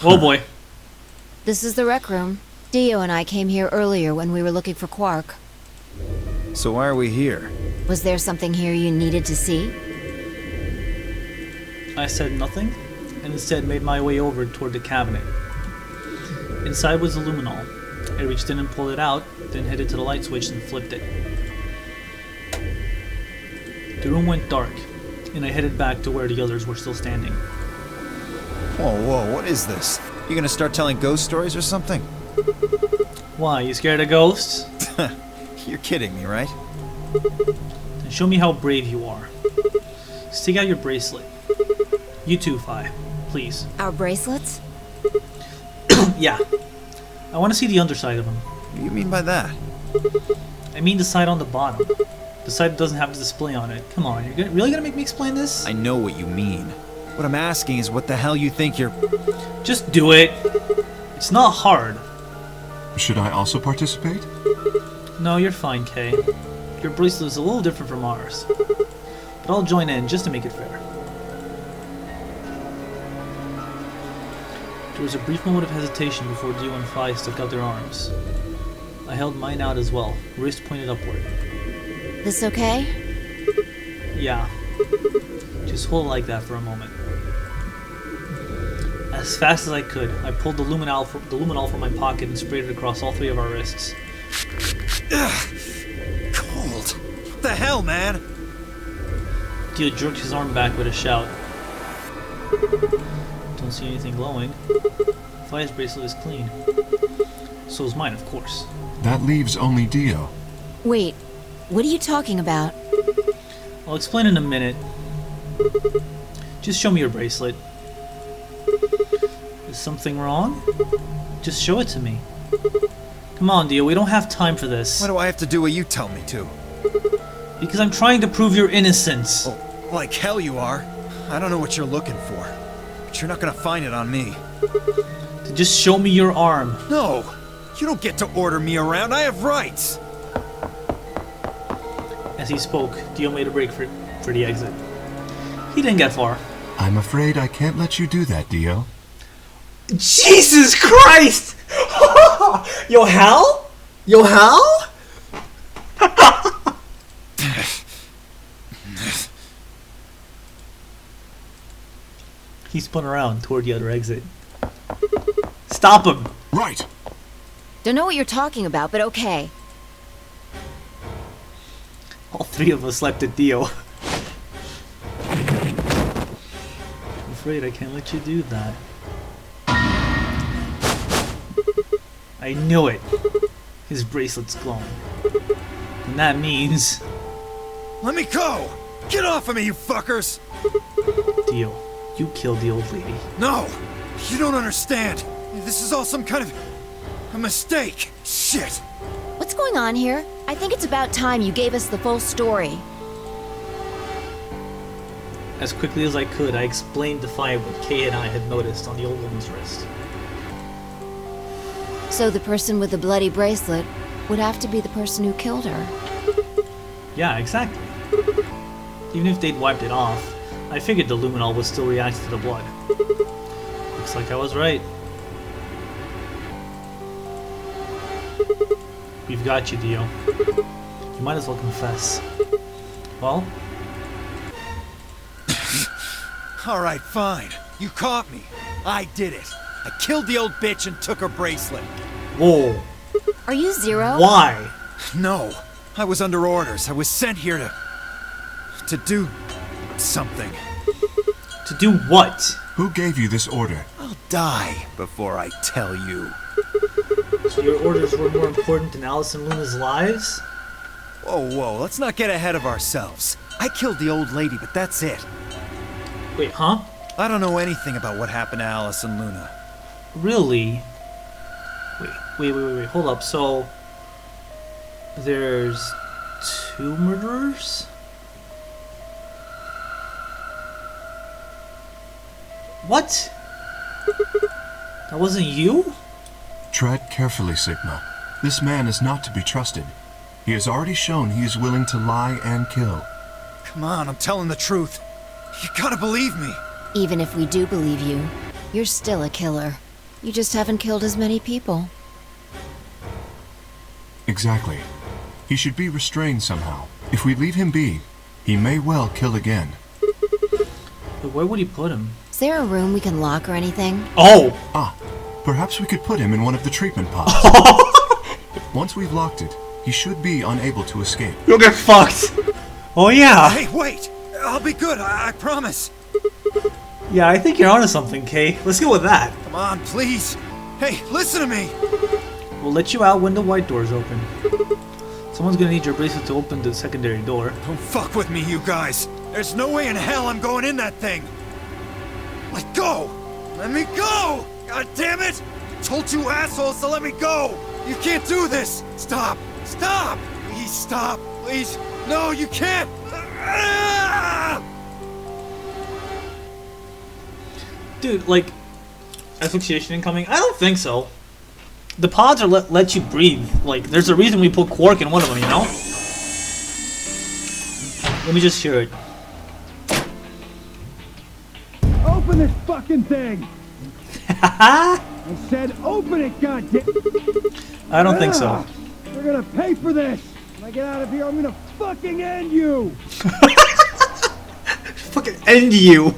Oh boy. This is the rec room. Dio and I came here earlier when we were looking for Quark. So why are we here? Was there something here you needed to see? I said nothing, and instead made my way over toward the cabinet. Inside was the luminol. I reached in and pulled it out, then headed to the light switch and flipped it. The room went dark, and I headed back to where the others were still standing. Whoa, what is this? You gonna start telling ghost stories or something? Why, you scared of ghosts? You're kidding me, right? Then show me how brave you are. Stick out your bracelet. You too, Fi. Please. Our bracelets? Yeah. I want to see the underside of them. What do you mean by that? I mean the side on the bottom. The side that doesn't have the display on it. Come on, you're really gonna make me explain this? I know what you mean. What I'm asking is what the hell you think you're... Just do it. It's not hard. Should I also participate? No, you're fine, Kay. Your bracelet is a little different from ours. But I'll join in just to make it fair. There was a brief moment of hesitation before Dio and Fi stuck out their arms. I held mine out as well, wrist pointed upward. This okay? Yeah. Just hold it like that for a moment. As fast as I could, I pulled the luminol from my pocket and sprayed it across all 3 of our wrists. Ugh. Cold. What the hell, man? Dio jerked his arm back with a shout. Don't see anything glowing. Fi's bracelet is clean. So is mine, of course. That leaves only Dio. Wait, what are you talking about? I'll explain in a minute. Just show me your bracelet. Is something wrong? Just show it to me. Come on, Dio, we don't have time for this. Why do I have to do what you tell me to? Because I'm trying to prove your innocence. Oh, like hell you are. I don't know what you're looking for. But you're not gonna find it on me. Just show me your arm. No! You don't get to order me around. I have rights! As he spoke, Dio made a break for the exit. He didn't get far. I'm afraid I can't let you do that, Dio. Jesus Christ! Yo, Hal? Yo, Hal? He spun around toward the other exit. Stop him! Right! Don't know what you're talking about, but okay. All 3 of us leapt at Dio. I'm afraid I can't let you do that. I knew it. His bracelet's glowing. And that means... Let me go! Get off of me, you fuckers! Dio, you killed the old lady. No! You don't understand! This is all some kind of... a mistake! Shit! What's going on here? I think it's about time you gave us the full story. As quickly as I could, I explained to Fi what Kay and I had noticed on the old woman's wrist. So the person with the bloody bracelet would have to be the person who killed her. Yeah, exactly. Even if they'd wiped it off, I figured the luminol would still react to the blood. Looks like I was right. We've got you, Dio. You might as well confess. Well? Alright, fine. You caught me. I did it. I killed the old bitch and took her bracelet. Whoa. Are you Zero? Why? No. I was under orders. I was sent here to do something. To do what? Who gave you this order? I'll die before I tell you. So your orders were more important than Alice and Luna's lives? Whoa, whoa, let's not get ahead of ourselves. I killed the old lady, but that's it. Wait, huh? I don't know anything about what happened to Alice and Luna. Really? Wait, hold up. So, there's 2 murderers? What? That wasn't you? Tread carefully, Sigma. This man is not to be trusted. He has already shown he is willing to lie and kill. Come on, I'm telling the truth. You gotta believe me. Even if we do believe you, you're still a killer. You just haven't killed as many people. Exactly. He should be restrained somehow. If we leave him be, he may well kill again. But where would he put him? Is there a room we can lock or anything? Oh! Ah, perhaps we could put him in one of the treatment pods. Once we've locked it, he should be unable to escape. You'll get fucked! Oh yeah! Hey, wait! I'll be good, I promise. Yeah, I think you're onto something, Kay. Let's go with that. Come on, please. Hey, listen to me. We'll let you out when the white door's open. Someone's gonna need your bracelet to open the secondary door. Don't fuck with me, you guys. There's no way in hell I'm going in that thing. Let go! Let me go! God damn it! I told you assholes to let me go! You can't do this! Stop! Stop! Please stop! Please! No, you can't! Ah! Dude, like, asphyxiation incoming? I don't think so. The pods are let you breathe. Like, there's a reason we put Quark in one of them, you know? Let me just hear it. Open this fucking thing! I said open it, goddamn! I don't think so. We're gonna pay for this! When I get out of here, I'm gonna fucking end you! Fucking end you!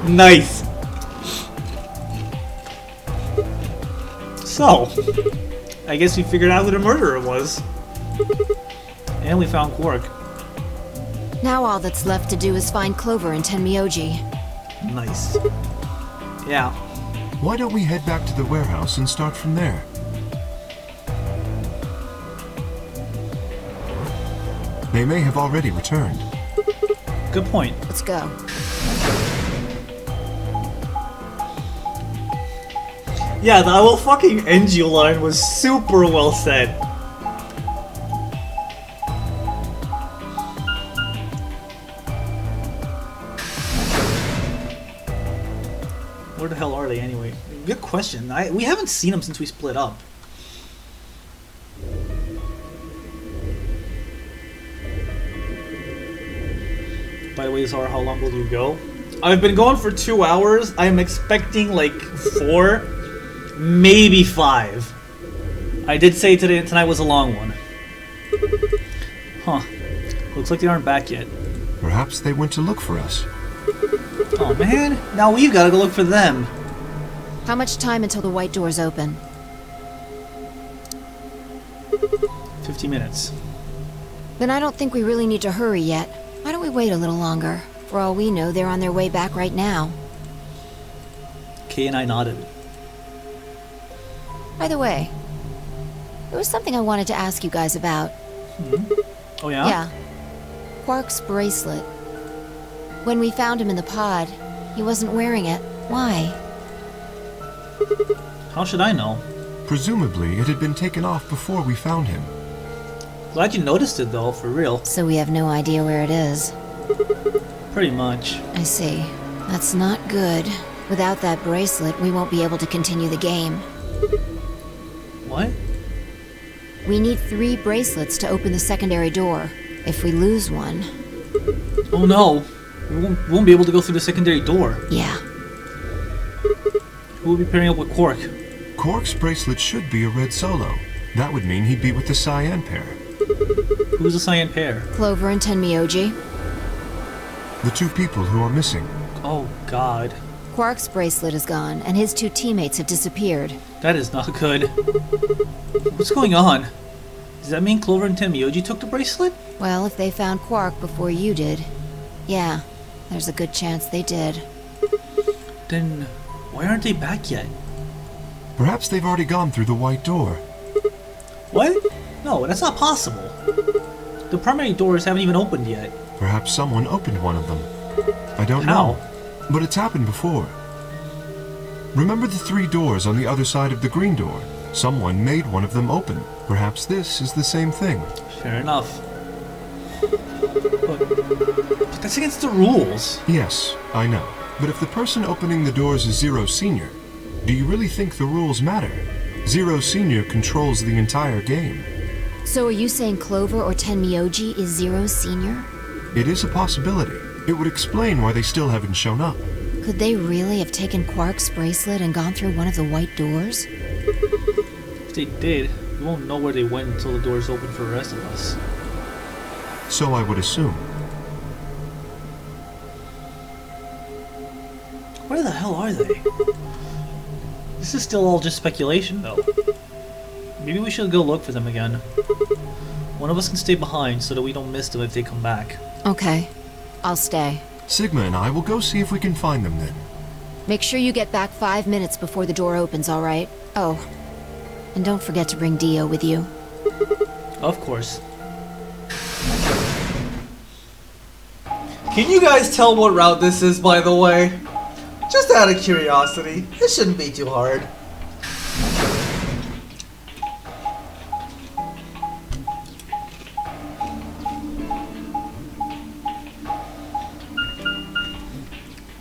Nice. So, I guess we figured out who the murderer was. And we found Quark. Now all that's left to do is find Clover and Tenmyoji. Nice. Yeah. Why don't we head back to the warehouse and start from there? They may have already returned. Good point. Let's go. Yeah, the I will fucking end you line was super well said. Where the hell are they anyway? Good question. We haven't seen them since we split up. By the way, Zara, how long will you go? I've been going for 2 hours. I'm expecting like 4, maybe 5. I did say tonight was a long one. Huh. Looks like they aren't back yet. Perhaps they went to look for us. Oh man, now we've got to go look for them. How much time until the white doors open? 50 minutes. Then I don't think we really need to hurry yet. Why don't we wait a little longer? For all we know, they're on their way back right now. Kay and I nodded. By the way, there was something I wanted to ask you guys about. Oh yeah? Yeah. Quark's bracelet. When we found him in the pod, he wasn't wearing it. Why? How should I know? Presumably, it had been taken off before we found him. Glad you noticed it though, for real. So we have no idea where it is. Pretty much. I see. That's not good. Without that bracelet, we won't be able to continue the game. What? We need 3 bracelets to open the secondary door. If we lose one... Oh no! We won't be able to go through the secondary door. Yeah. Who will be pairing up with Quark? Quark's bracelet should be a red solo. That would mean he'd be with the cyan pair. Who's the cyan pair? Clover and Tenmyoji. The 2 people who are missing. Oh god. Quark's bracelet is gone, and his 2 teammates have disappeared. That is not good. What's going on? Does that mean Clover and Tenmyoji took the bracelet? Well, if they found Quark before you did, yeah, there's a good chance they did. Then why aren't they back yet? Perhaps they've already gone through the white door. What? No, that's not possible. The primary doors haven't even opened yet. Perhaps someone opened one of them. I don't How? know, but it's happened before. Remember the 3 doors on the other side of the green door? Someone made one of them open. Perhaps this is the same thing. Fair enough. But that's against the rules. Yes, I know. But if the person opening the doors is Zero Senior, do you really think the rules matter? Zero Senior controls the entire game. So are you saying Clover or Tenmyoji is Zero Senior? It is a possibility. It would explain why they still haven't shown up. Could they really have taken Quark's bracelet and gone through one of the white doors? If they did, we won't know where they went until the doors open for the rest of us. So I would assume. Where the hell are they? This is still all just speculation, though. Maybe we should go look for them again. One of us can stay behind so that we don't miss them if they come back. Okay, I'll stay. Sigma and I will go see if we can find them then. Make sure you get back 5 minutes before the door opens, all right? Oh, and don't forget to bring Dio with you. Of course. Can you guys tell what route this is, by the way? Just out of curiosity. It shouldn't be too hard.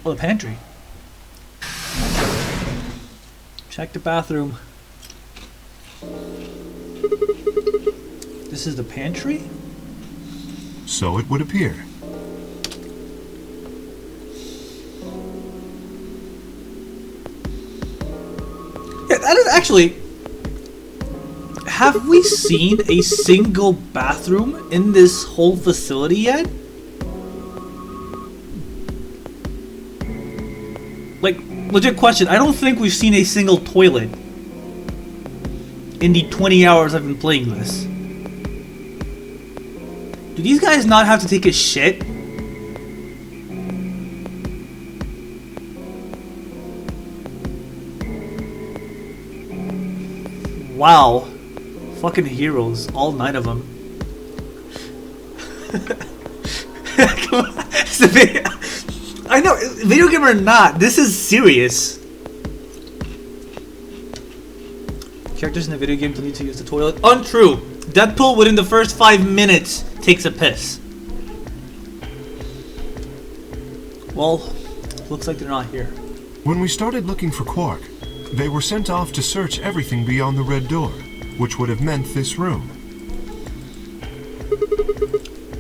Oh, the pantry. Check the bathroom. This is the pantry? So it would appear. Yeah, that is actually... Have we seen a single bathroom in this whole facility yet? Like, legit question, I don't think we've seen a single toilet in the 20 hours I've been playing this. Do these guys not have to take a shit? Wow. Fucking heroes. All 9 of them. Come on. It's a video. I know, video game or not, this is serious. Characters in the video game don't need to use the toilet. Untrue. Deadpool within the first 5 minutes takes a piss. Well, looks like they're not here. When we started looking for Quark, they were sent off to search everything beyond the red door, which would have meant this room.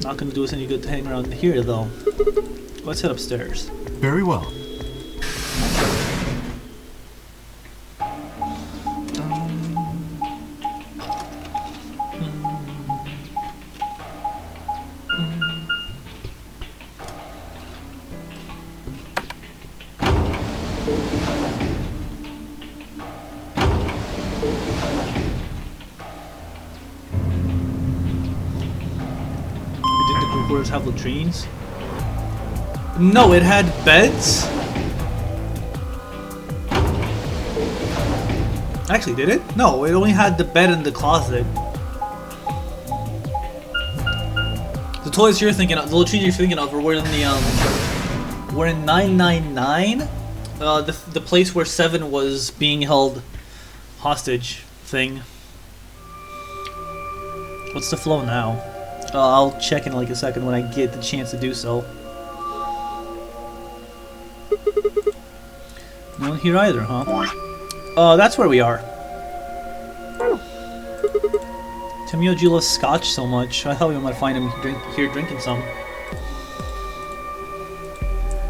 Not gonna do us any good to hang around here, though. Let's head upstairs. Very well. Did the group quarters have latrines? No, it had beds? Actually, did it? No, it only had the bed and the closet. The toilets you're thinking of, the latrines you're thinking of, were in the, were in 999? The place where Seven was being held hostage thing. What's the flow now? I'll check in like a second when I get the chance to do so. No one here either, huh? That's where we are. Timioji loves scotch so much. I thought we might find him here drinking some.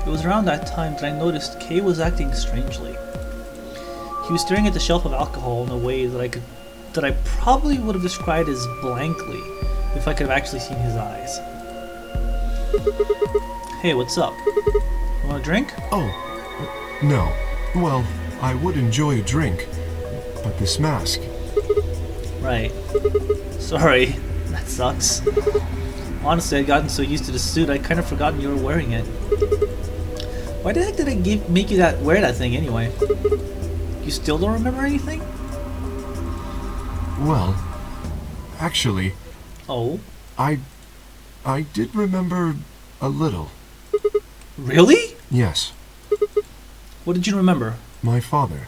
It was around that time that I noticed Kay was acting strangely. He was staring at the shelf of alcohol in a way that I probably would have described as blankly if I could have actually seen his eyes. Hey, what's up? You want a drink? Oh, no. Well, I would enjoy a drink, but this mask... Right. Sorry, that sucks. Honestly, I'd gotten so used to the suit, I'd kind of forgotten you were wearing it. Why the heck did I make you wear that thing anyway? You still don't remember anything? Well, actually... Oh? I did remember a little. Really? Yes. What did you remember? My father.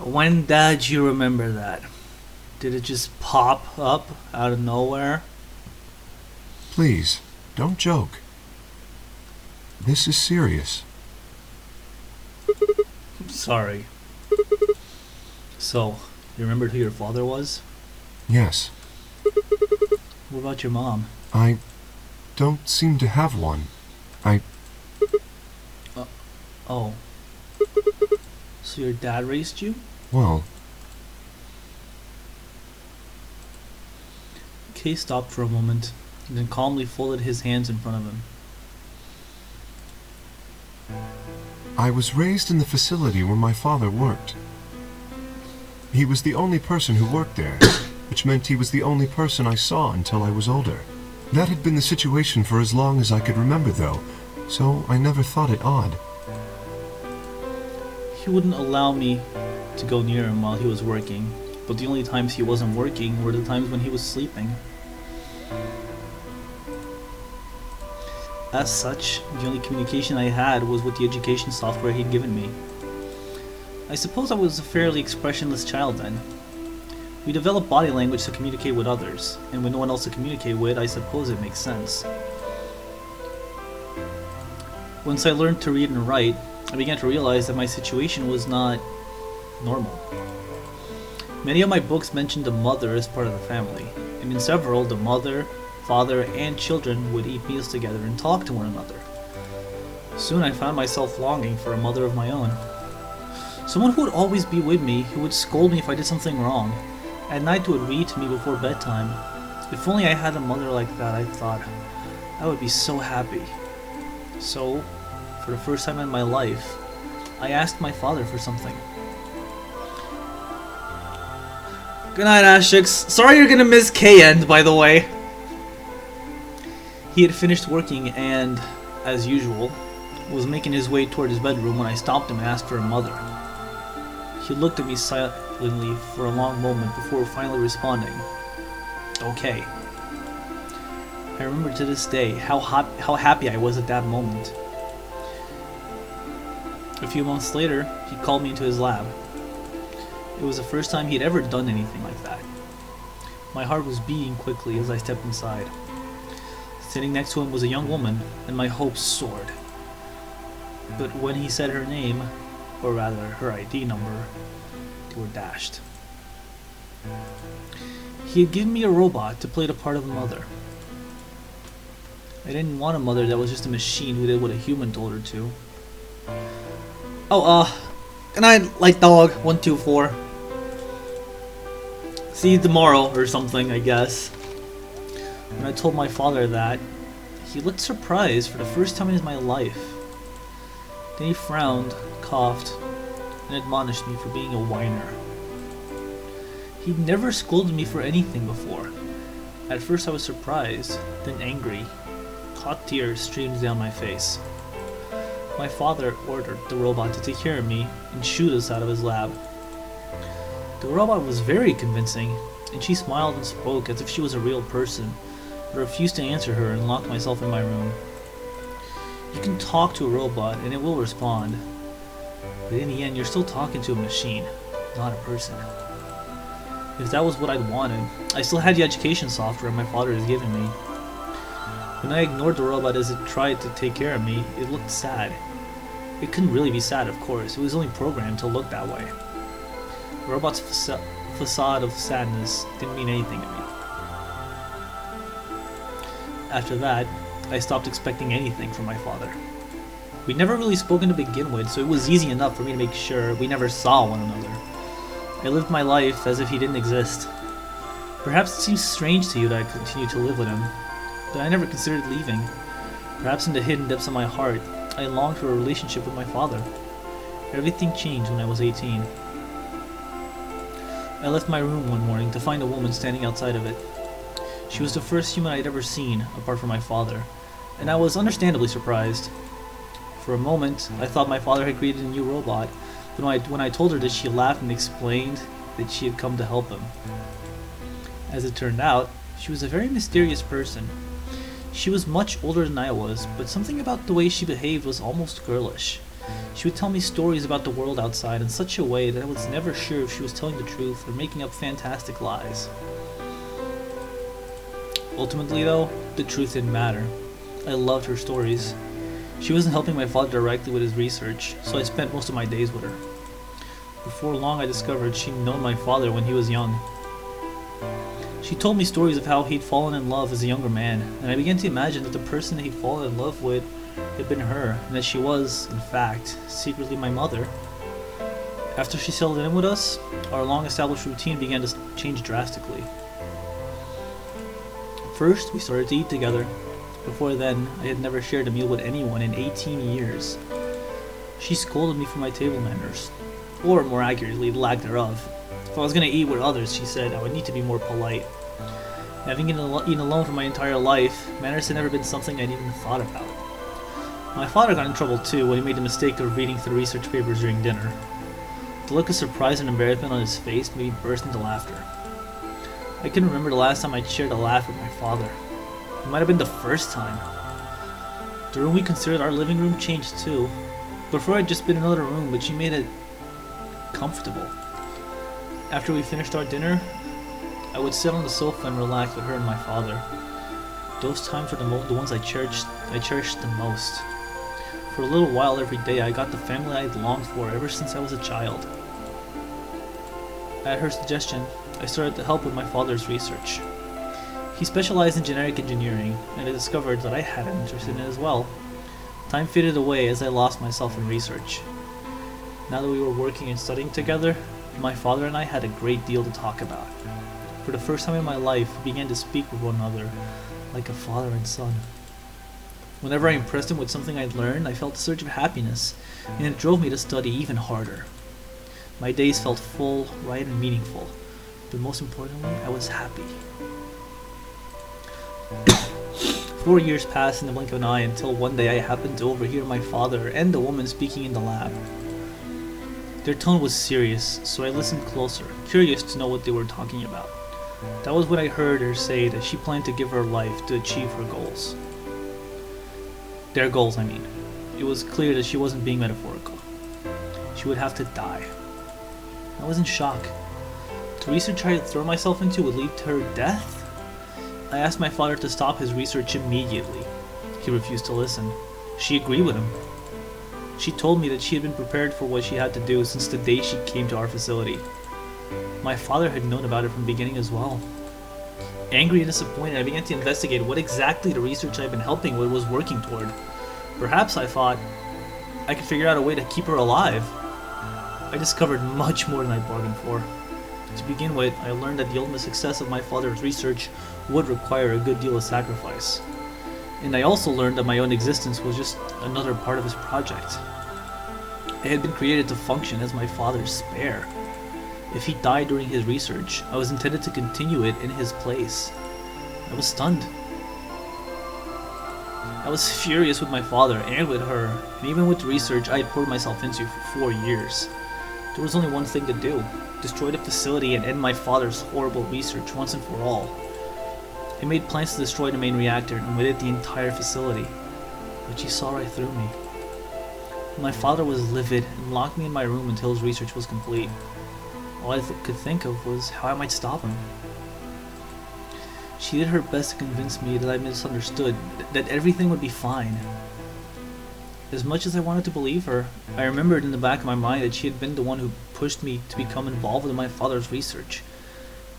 When did you remember that? Did it just pop up out of nowhere? Please, don't joke. This is serious. I'm sorry. So, you remembered who your father was? Yes. What about your mom? I don't seem to have one. Oh. So your dad raised you? Well... Kay stopped for a moment, and then calmly folded his hands in front of him. I was raised in the facility where my father worked. He was the only person who worked there, which meant he was the only person I saw until I was older. That had been the situation for as long as I could remember, though, so I never thought it odd. He wouldn't allow me to go near him while he was working, but the only times he wasn't working were the times when he was sleeping. As such, the only communication I had was with the education software he'd given me. I suppose I was a fairly expressionless child then. We developed body language to communicate with others, and with no one else to communicate with, I suppose it makes sense. Once I learned to read and write, I began to realize that my situation was not normal. Many of my books mentioned the mother as part of the family, and in several, the mother, father, and children would eat meals together and talk to one another. Soon I found myself longing for a mother of my own. Someone who would always be with me, who would scold me if I did something wrong. At night who would read to me before bedtime. If only I had a mother like that, I thought. I would be so happy. So, for the first time in my life, I asked my father for something. Good night, Ashix. Sorry you're gonna miss K-End, by the way. He had finished working and, as usual, was making his way toward his bedroom when I stopped him and asked for a mother. He looked at me silently for a long moment before finally responding, "Okay." I remember to this day how happy I was at that moment. A few months later, he called me into his lab. It was the first time he had ever done anything like that. My heart was beating quickly as I stepped inside. Sitting next to him was a young woman, and my hopes soared. But when he said her name, or rather her ID number, they were dashed. He had given me a robot to play the part of a mother. I didn't want a mother that was just a machine who did what a human told her to. Oh, good night, Light Dog 124. See you tomorrow, or something, I guess. When I told my father that, he looked surprised for the first time in my life. Then he frowned, coughed, and admonished me for being a whiner. He'd never scolded me for anything before. At first I was surprised, then angry. Hot tears streamed down my face. My father ordered the robot to take care of me and shoot us out of his lab. The robot was very convincing, and she smiled and spoke as if she was a real person. I refused to answer her and locked myself in my room. You can talk to a robot and it will respond, but in the end you're still talking to a machine, not a person. If that was what I'd wanted, I still had the education software my father had given me. When I ignored the robot as it tried to take care of me, it looked sad. It couldn't really be sad, of course, it was only programmed to look that way. The robot's facade of sadness didn't mean anything to me. After that, I stopped expecting anything from my father. We'd never really spoken to begin with, so it was easy enough for me to make sure we never saw one another. I lived my life as if he didn't exist. Perhaps it seems strange to you that I continue to live with him, but I never considered leaving. Perhaps in the hidden depths of my heart, I longed for a relationship with my father. Everything changed when I was 18. I left my room one morning to find a woman standing outside of it. She was the first human I'd ever seen, apart from my father, and I was understandably surprised. For a moment, I thought my father had created a new robot, but when I told her that, she laughed and explained that she had come to help him. As it turned out, she was a very mysterious person. She was much older than I was, but something about the way she behaved was almost girlish. She would tell me stories about the world outside in such a way that I was never sure if she was telling the truth or making up fantastic lies. Ultimately though, the truth didn't matter. I loved her stories. She wasn't helping my father directly with his research, so I spent most of my days with her. Before long I discovered she'd known my father when he was young. She told me stories of how he'd fallen in love as a younger man, and I began to imagine that the person that he'd fallen in love with had been her, and that she was, in fact, secretly my mother. After she settled in with us, our long-established routine began to change drastically. First, we started to eat together. Before then, I had never shared a meal with anyone in 18 years. She scolded me for my table manners, or more accurately, the lack thereof. If I was going to eat with others, she said, I would need to be more polite. Having eaten alone for my entire life, manners had never been something I'd even thought about. My father got in trouble too when he made the mistake of reading through research papers during dinner. The look of surprise and embarrassment on his face made me burst into laughter. I couldn't remember the last time I'd shared a laugh with my father. It might have been the first time. The room we considered our living room changed too. Before I'd just been another room, but she made it comfortable. After we finished our dinner, I would sit on the sofa and relax with her and my father. Those times were the ones I cherished the most. For a little while every day, I got the family I'd longed for ever since I was a child. At her suggestion, I started to help with my father's research. He specialized in genetic engineering, and I discovered that I had an interest in it as well. Time faded away as I lost myself in research. Now that we were working and studying together, my father and I had a great deal to talk about. For the first time in my life, we began to speak with one another, like a father and son. Whenever I impressed him with something I'd learned, I felt a surge of happiness, and it drove me to study even harder. My days felt full, right, and meaningful, but most importantly, I was happy. 4 years passed in the blink of an eye until one day I happened to overhear my father and the woman speaking in the lab. Their tone was serious, so I listened closer, curious to know what they were talking about. That was when I heard her say that she planned to give her life to achieve her goals. Their goals, I mean. It was clear that she wasn't being metaphorical. She would have to die. I was in shock. The research I had thrown myself into would lead to her death? I asked my father to stop his research immediately. He refused to listen. She agreed with him. She told me that she had been prepared for what she had to do since the day she came to our facility. My father had known about it from the beginning as well. Angry and disappointed, I began to investigate what exactly the research I had been helping with was working toward. Perhaps, I thought, I could figure out a way to keep her alive. I discovered much more than I bargained for. To begin with, I learned that the ultimate success of my father's research would require a good deal of sacrifice. And I also learned that my own existence was just another part of his project. I had been created to function as my father's spare. If he died during his research, I was intended to continue it in his place. I was stunned. I was furious with my father and with her, and even with the research I had poured myself into for 4 years. There was only one thing to do: destroy the facility and end my father's horrible research once and for all. I made plans to destroy the main reactor and with it the entire facility, but she saw right through me. My father was livid and locked me in my room until his research was complete. All I could think of was how I might stop him. She did her best to convince me that I misunderstood, that everything would be fine. As much as I wanted to believe her, I remembered in the back of my mind that she had been the one who pushed me to become involved with my father's research.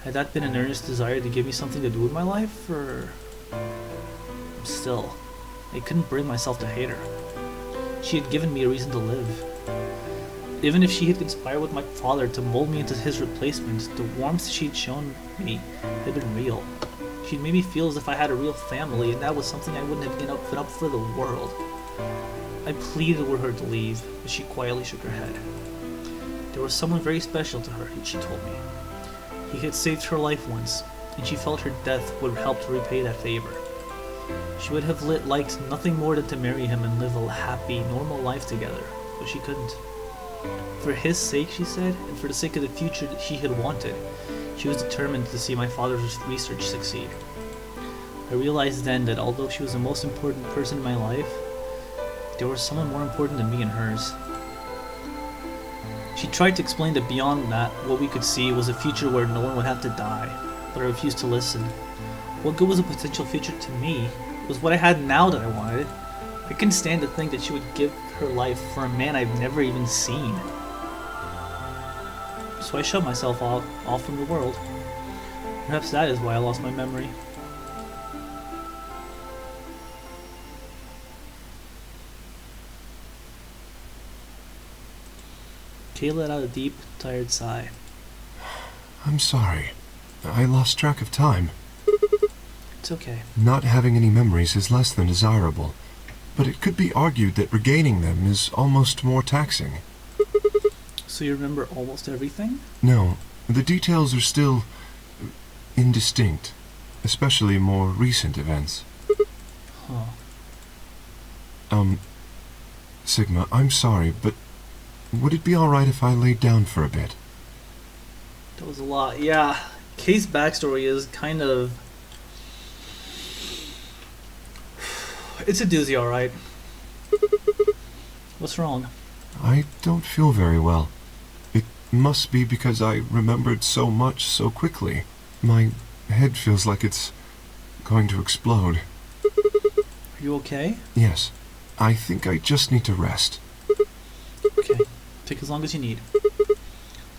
Had that been an earnest desire to give me something to do with my life, or... Still, I couldn't bring myself to hate her. She had given me a reason to live. Even if she had conspired with my father to mold me into his replacement, the warmth she had shown me had been real. She'd made me feel as if I had a real family, and that was something I wouldn't have given up for the world. I pleaded with her to leave, but she quietly shook her head. There was someone very special to her, she told me. He had saved her life once, and she felt her death would help to repay that favor. She would have liked nothing more than to marry him and live a happy, normal life together, but she couldn't. For his sake, she said, and for the sake of the future that she had wanted, she was determined to see my father's research succeed. I realized then that although she was the most important person in my life, there was someone more important than me and hers. She tried to explain that beyond that, what we could see was a future where no one would have to die, but I refused to listen. What good was a potential future to me? It was what I had now that I wanted. I couldn't stand to think that she would give her life for a man I've never even seen. So I shut myself off from the world. Perhaps that is why I lost my memory. Kay let out a deep, tired sigh. I'm sorry. I lost track of time. It's okay. Not having any memories is less than desirable, but it could be argued that regaining them is almost more taxing. So you remember almost everything? No, the details are still indistinct, especially more recent events. Huh. Sigma, I'm sorry, but would it be alright if I laid down for a bit? That was a lot. Yeah, Kay's backstory is kind of... It's a doozy, alright. What's wrong? I don't feel very well. It must be because I remembered so much so quickly. My head feels like it's going to explode. Are you okay? Yes. I think I just need to rest. Okay. Take as long as you need.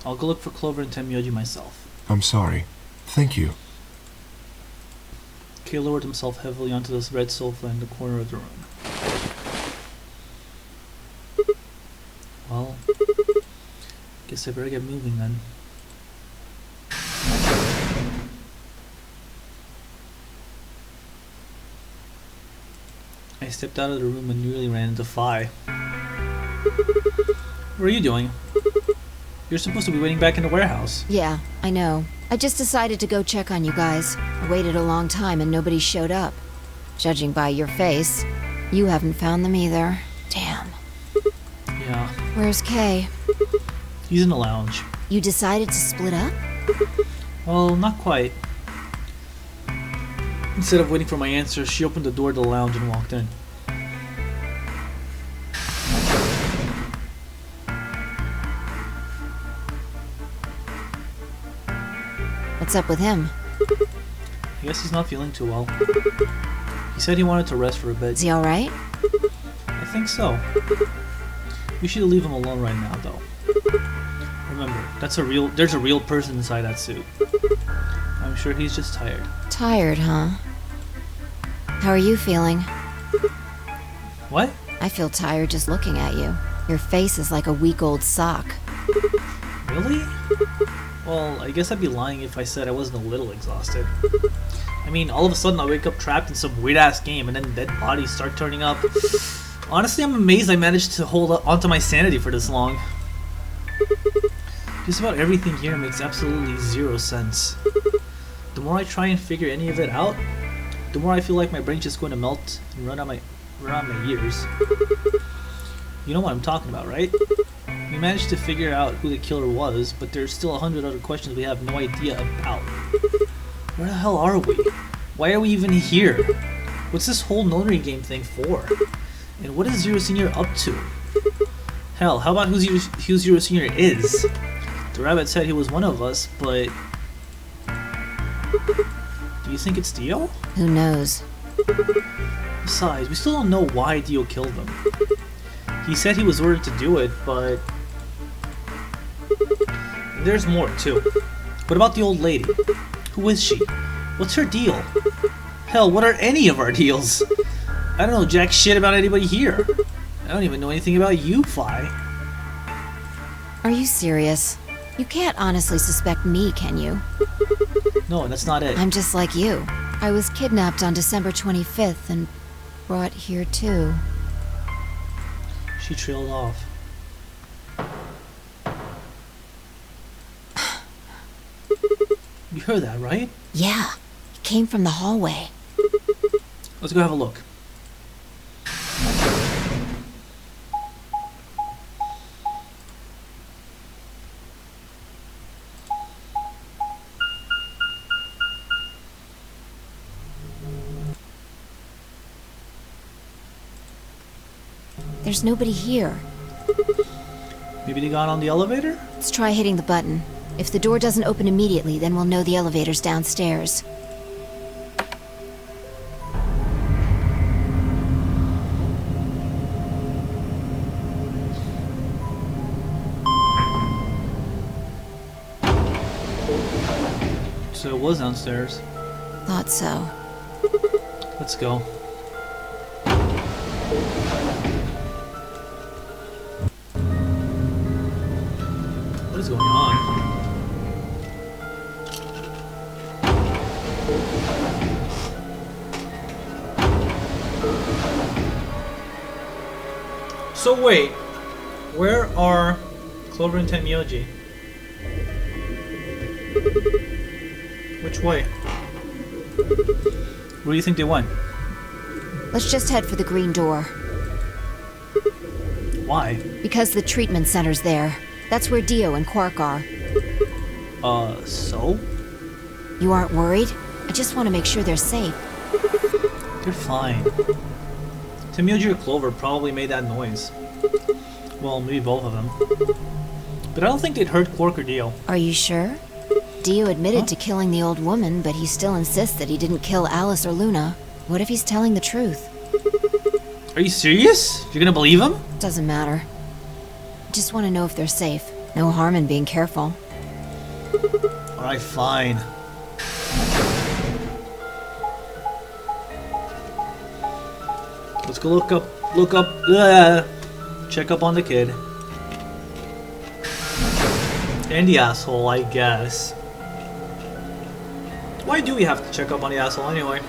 I'll go look for Clover and Tenmyoji myself. I'm sorry. Thank you. Kay lowered himself heavily onto this red sofa in the corner of the room. Well, guess I better get moving then. I stepped out of the room and nearly ran into Phi. What are you doing? You're supposed to be waiting back in the warehouse. Yeah, I know. I just decided to go check on you guys. I waited a long time and nobody showed up. Judging by your face, you haven't found them either. Damn. Yeah. Where's Kay? He's in the lounge. You decided to split up? Well, not quite. Instead of waiting for my answer, she opened the door to the lounge and walked in. What's up with him? I guess he's not feeling too well. He said he wanted to rest for a bit. Is he alright? I think so. We should leave him alone right now, though. Remember, there's a real person inside that suit. I'm sure he's just tired. Tired, huh? How are you feeling? What? I feel tired just looking at you. Your face is like a week-old sock. Really? Well, I guess I'd be lying if I said I wasn't a little exhausted. I mean, all of a sudden I wake up trapped in some weird-ass game and then dead bodies start turning up. Honestly, I'm amazed I managed to hold onto my sanity for this long. Just about everything here makes absolutely zero sense. The more I try and figure any of it out, the more I feel like my brain's just going to melt and run out my ears. You know what I'm talking about, right? We managed to figure out who the killer was, but there's still 100 other questions we have no idea about. Where the hell are we? Why are we even here? What's this whole notary game thing for? And what is Zero Senior up to? Hell, how about who Zero Senior is? The rabbit said he was one of us, but... Do you think it's Dio? Who knows? Besides, we still don't know why Dio killed him. He said he was ordered to do it, but... There's more, too. What about the old lady? Who is she? What's her deal? Hell, what are any of our deals? I don't know jack shit about anybody here. I don't even know anything about you, Phi. Are you serious? You can't honestly suspect me, can you? No, that's not it. I'm just like you. I was kidnapped on December 25th and brought here too. She trailed off. You heard that, right? Yeah. It came from the hallway. Let's go have a look. There's nobody here. Maybe they got on the elevator? Let's try hitting the button. If the door doesn't open immediately, then we'll know the elevator's downstairs. So it was downstairs. Thought so. Let's go. What is going on? So wait, where are Clover and Tenmyoji? Which way? Where do you think they went? Let's just head for the green door. Why? Because the treatment center's there. That's where Dio and Quark are. So? You aren't worried? I just want to make sure they're safe. They're fine. Tenmyoji or Clover probably made that noise. Well, maybe both of them. But I don't think they'd hurt Quark or Dio. Are you sure? Dio admitted to killing the old woman, but he still insists that he didn't kill Alice or Luna. What if he's telling the truth? Are you serious? You're gonna believe him? Doesn't matter. Just want to know if they're safe. No harm in being careful. Alright, fine. Let's go look up, check up on the kid. And the asshole, I guess. Why do we have to check up on the asshole anyway?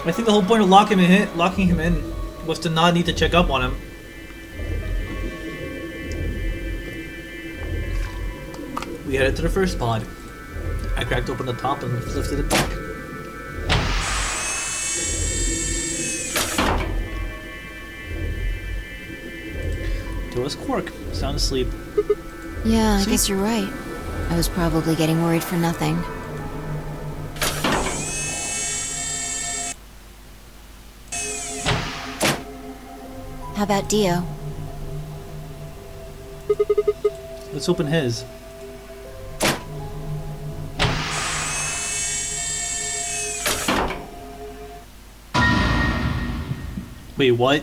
I think the whole point of locking him in was to not need to check up on him. We headed to the first pod. I cracked open the top and lifted it back. It was Quark, sound asleep. Yeah, I guess you're right. I was probably getting worried for nothing. How about Dio? Let's open his. Wait, what?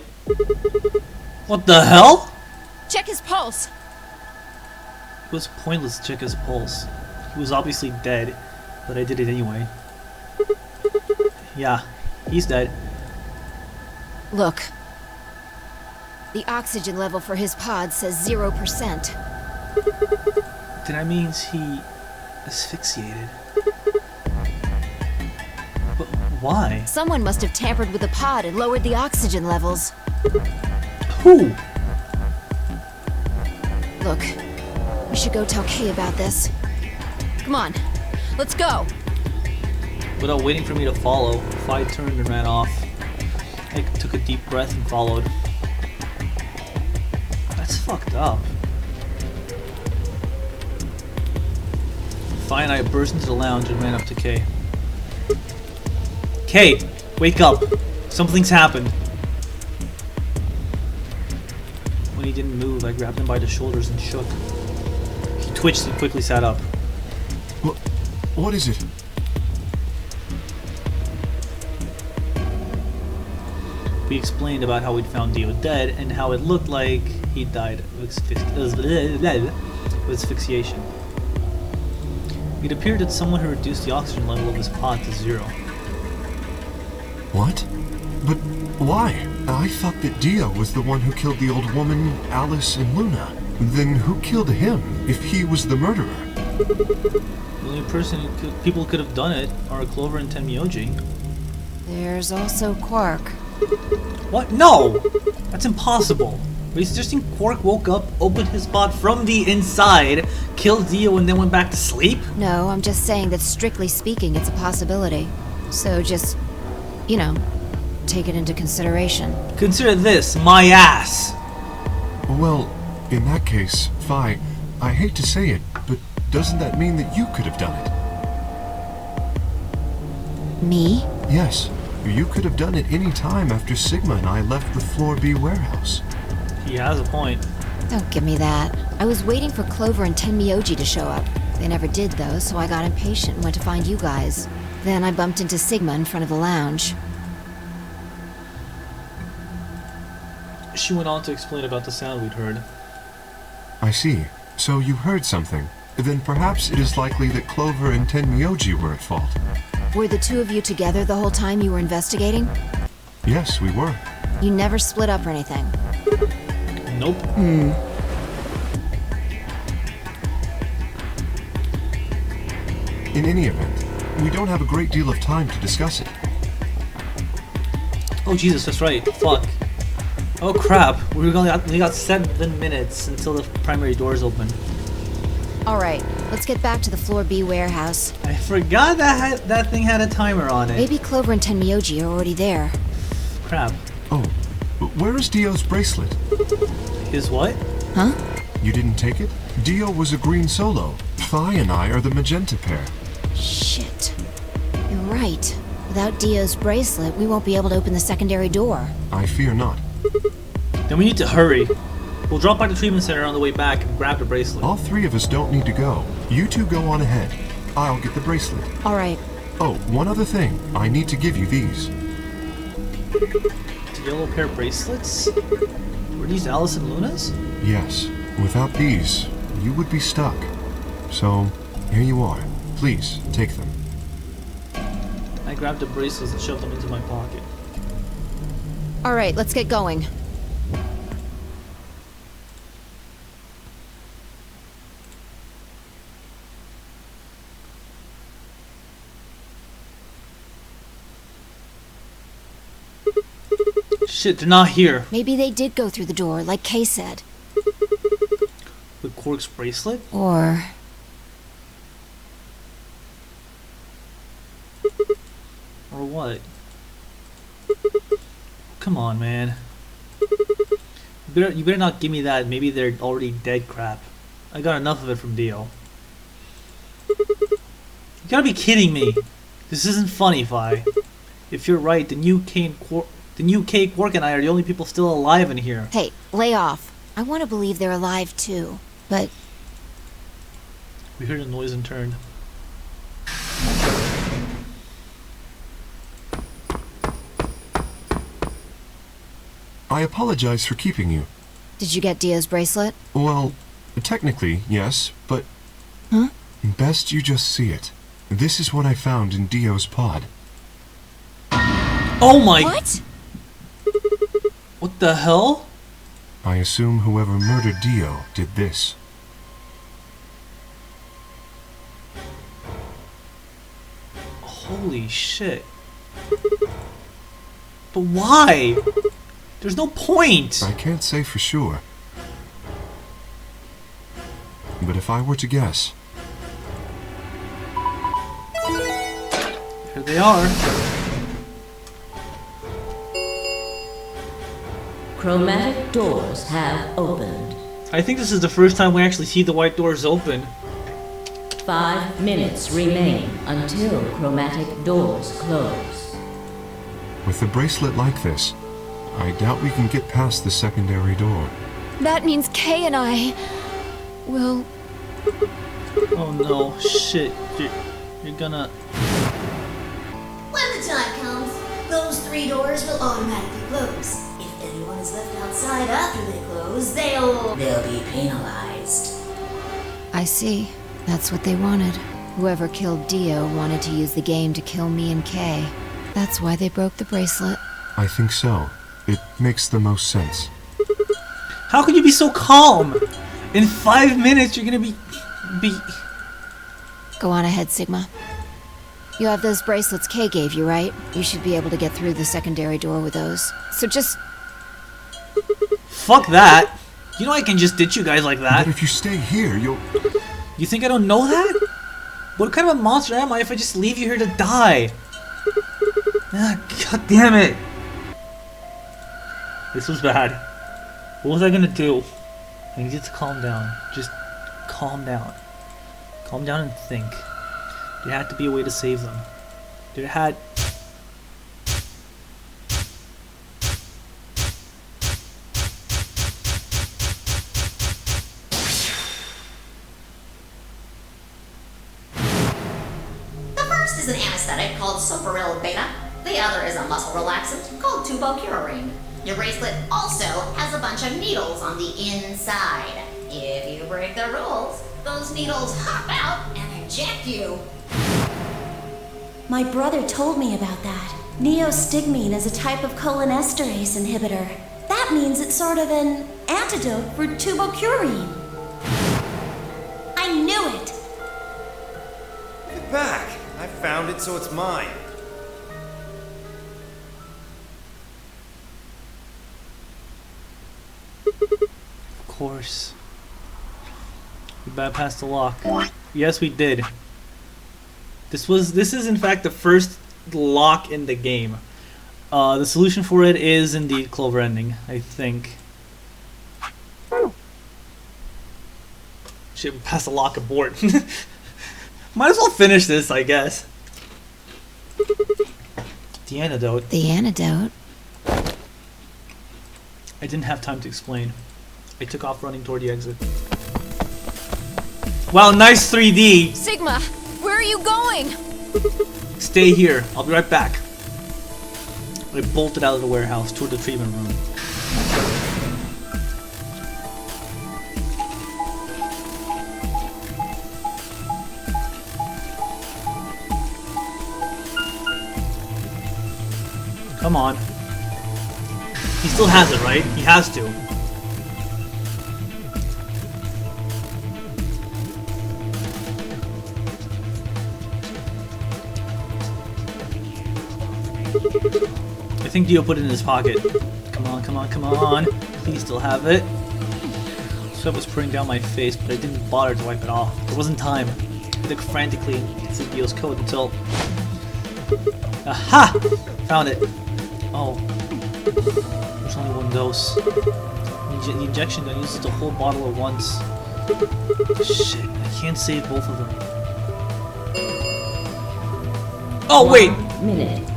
What the hell? Check his pulse. It was pointless to check his pulse. He was obviously dead, but I did it anyway. Yeah, he's dead. Look. The oxygen level for his pod says 0%. Then that means he asphyxiated. But why? Someone must have tampered with the pod and lowered the oxygen levels. Who? Look, we should go tell Kay about this. Come on, let's go. Without waiting for me to follow, Phi turned and ran off. I took a deep breath and followed. That's fucked up. Phi and I burst into the lounge and ran up to Kay. Kay, wake up! Something's happened. When he didn't move, I grabbed him by the shoulders and shook. He twitched and quickly sat up. What is it? We explained about how we'd found Dio dead and how it looked like he died of asphyxiation. It appeared that someone had reduced the oxygen level of his pod to 0. What? But why? I thought that Dio was the one who killed the old woman, Alice, and Luna. Then who killed him, if he was the murderer? The only person people could have done it are Clover and Tenmyoji. There's also Quark. What? No! That's impossible. Are you suggesting Quark woke up, opened his pod from the inside, killed Dio, and then went back to sleep? No, I'm just saying that strictly speaking, it's a possibility. So just, you know, take it into consideration. Consider this, my ass! Well, in that case, Phi, I hate to say it, but doesn't that mean that you could have done it? Me? Yes. You could have done it any time after Sigma and I left the Floor B warehouse. He has a point. Don't give me that. I was waiting for Clover and Tenmyoji to show up. They never did, though, so I got impatient and went to find you guys. Then I bumped into Sigma in front of the lounge. She went on to explain about the sound we'd heard. I see. So you heard something. Then perhaps it is likely that Clover and Tenmyoji were at fault. Were the two of you together the whole time you were investigating? Yes, we were. You never split up or anything? Nope. In any event, we don't have a great deal of time to discuss it. Oh Jesus, that's right. Fuck. Oh crap, we got 7 minutes until the primary doors open. Alright, let's get back to the Floor B warehouse. I forgot that thing had a timer on it. Maybe Clover and Tenmyoji are already there. Crap. Oh, where is Dio's bracelet? His what? Huh? You didn't take it? Dio was a green solo. Thai and I are the magenta pair. Shit. You're right. Without Dio's bracelet, we won't be able to open the secondary door. I fear not. Then we need to hurry. We'll drop by the treatment center on the way back and grab the bracelet. All three of us don't need to go. You two go on ahead. I'll get the bracelet. Alright. Oh, one other thing. I need to give you these. The yellow pair of bracelets? Were these Alice and Luna's? Yes. Without these, you would be stuck. So, here you are. Please, take them. I grabbed the bracelets and shoved them into my pocket. Alright, let's get going. Shit, they're not here. Maybe they did go through the door, like Kay said. With Quark's bracelet? Or... Or what? Come on, man. You better not give me that maybe they're already dead crap. I got enough of it from Dio. You gotta be kidding me. This isn't funny, Vi. If you're right, the new Kay, Quark and I are the only people still alive in here. Hey, lay off. I want to believe they're alive too, but... We heard a noise and turned. I apologize for keeping you. Did you get Dio's bracelet? Well, technically, yes, but... Huh? Best you just see it. This is what I found in Dio's pod. Oh my... What? What the hell? I assume whoever murdered Dio did this. Holy shit. But why? There's no point. I can't say for sure. But if I were to guess... Here they are. Chromatic doors have opened. I think this is the first time we actually see the white doors open. 5 minutes remain until chromatic doors close. With a bracelet like this, I doubt we can get past the secondary door. That means Kay and I... will... Oh no, shit. You're gonna... When the time comes, those 3 doors will automatically close. If anyone is left outside after they close, they'll be penalized. I see. That's what they wanted. Whoever killed Dio wanted to use the game to kill me and Kay. That's why they broke the bracelet. I think so. It makes the most sense. How can you be so calm? In 5 minutes, you're gonna be... Go on ahead, Sigma. You have those bracelets Kay gave you, right? You should be able to get through the secondary door with those. So just... Fuck that! You know I can just ditch you guys like that. But if you stay here, you'll... You think I don't know that? What kind of a monster am I if I just leave you here to die? Ah, God damn it! This was bad. What was I gonna do? I needed to calm down. Just calm down. Calm down and think. There had to be a way to save them. There had... The first is an anesthetic called Soparil Beta. The other is a muscle relaxant called Tubocurarine. Your bracelet also has a bunch of needles on the inside. If you break the rules, those needles hop out and inject you. My brother told me about that. Neostigmine is a type of cholinesterase inhibitor. That means it's sort of an antidote for tubocurine. I knew it! Give it back. I found it, so it's mine. course. We bypassed the lock. Yes, we did. This is in fact the first lock in the game. The solution for it is indeed Clover ending, I think. Shit, we passed the lock aboard. Might as well finish this, I guess. The antidote. The antidote? I didn't have time to explain. I took off running toward the exit. Wow, nice 3D! Sigma, where are you going? Stay here. I'll be right back. I bolted out of the warehouse toward the treatment room. Come on. He still has it, right? He has to. I think Dio put it in his pocket. Come on, come on, come on. Please still have it. Sweat was pouring down my face, but I didn't bother to wipe it off. There wasn't time. I looked frantically into Dio's coat until... Aha! Found it. Oh. There's only one dose. The injection gun uses the whole bottle at once. Shit, I can't save both of them. Oh, wait! 1 minute.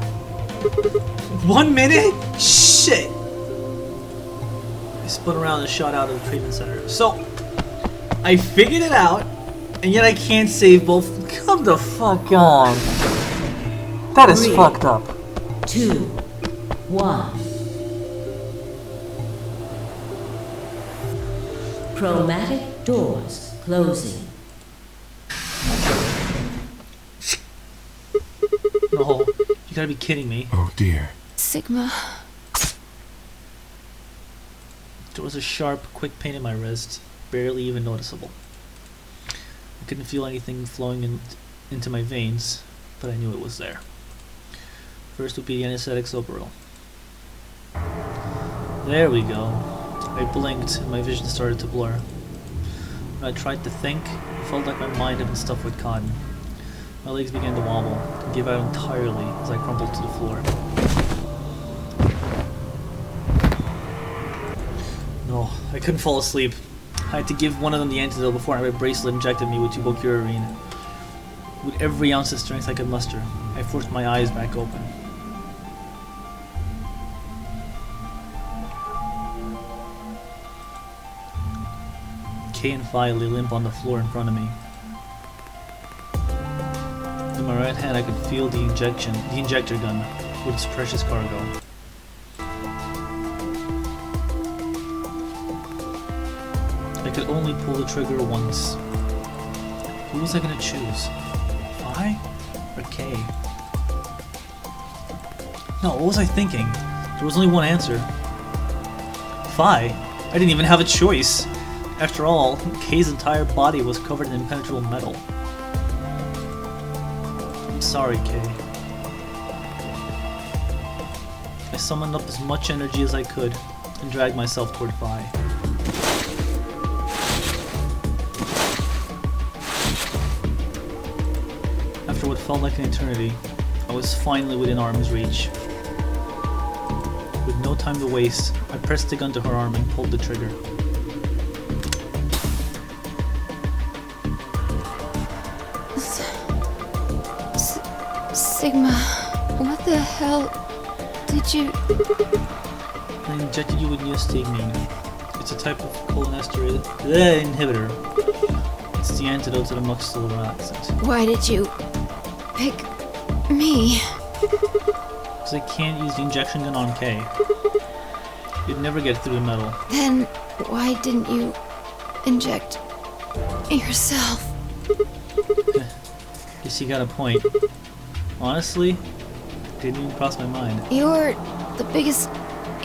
1 minute? Shit! I spun around and shot out of the treatment center. So, I figured it out, and yet I can't save both. Come the fuck on. That is 3, fucked up. 2, 1. Chromatic doors closing. No, you gotta be kidding me. Oh dear. Sigma. There was a sharp, quick pain in my wrist, barely even noticeable. I couldn't feel anything flowing into my veins, but I knew it was there. First would be the anesthetic Soberil. There we go. I blinked and my vision started to blur. When I tried to think, it felt like my mind had been stuffed with cotton. My legs began to wobble and give out entirely as I crumpled to the floor. No, I couldn't fall asleep. I had to give one of them the antidote before my bracelet injected me with tubocurarine. With every ounce of strength I could muster, I forced my eyes back open. Kay and Phi lay limp on the floor in front of me. In my right hand I could feel the injector gun with its precious cargo. I could only pull the trigger once. Who was I gonna choose? Phi or Kay? No, what was I thinking? There was only one answer. Phi? I didn't even have a choice. After all, Kay's entire body was covered in impenetrable metal. I'm sorry, Kay. I summoned up as much energy as I could and dragged myself toward Phi. After what felt like an eternity, I was finally within arm's reach. With no time to waste, I pressed the gun to her arm and pulled the trigger. Sigma, what the hell did you... I injected you with neostigmine. It's a type of cholinesterase inhibitor. It's the antidote to the muxillary accent. Why did you pick me? Because I can't use the injection gun on Kay. You'd never get through the metal. Then why didn't you inject yourself? Guess you got a point. Honestly, didn't even cross my mind. You're the biggest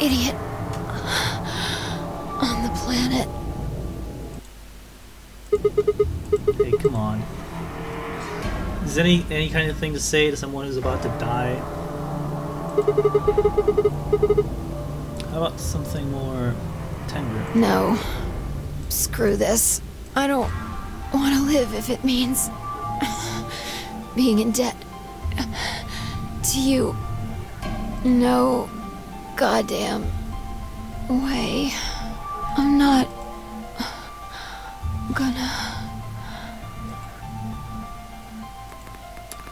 idiot on the planet. Hey, come on. Is there any kind of thing to say to someone who's about to die? How about something more tender? No. Screw this. I don't want to live if it means being in debt to you. No goddamn way. I'm not gonna...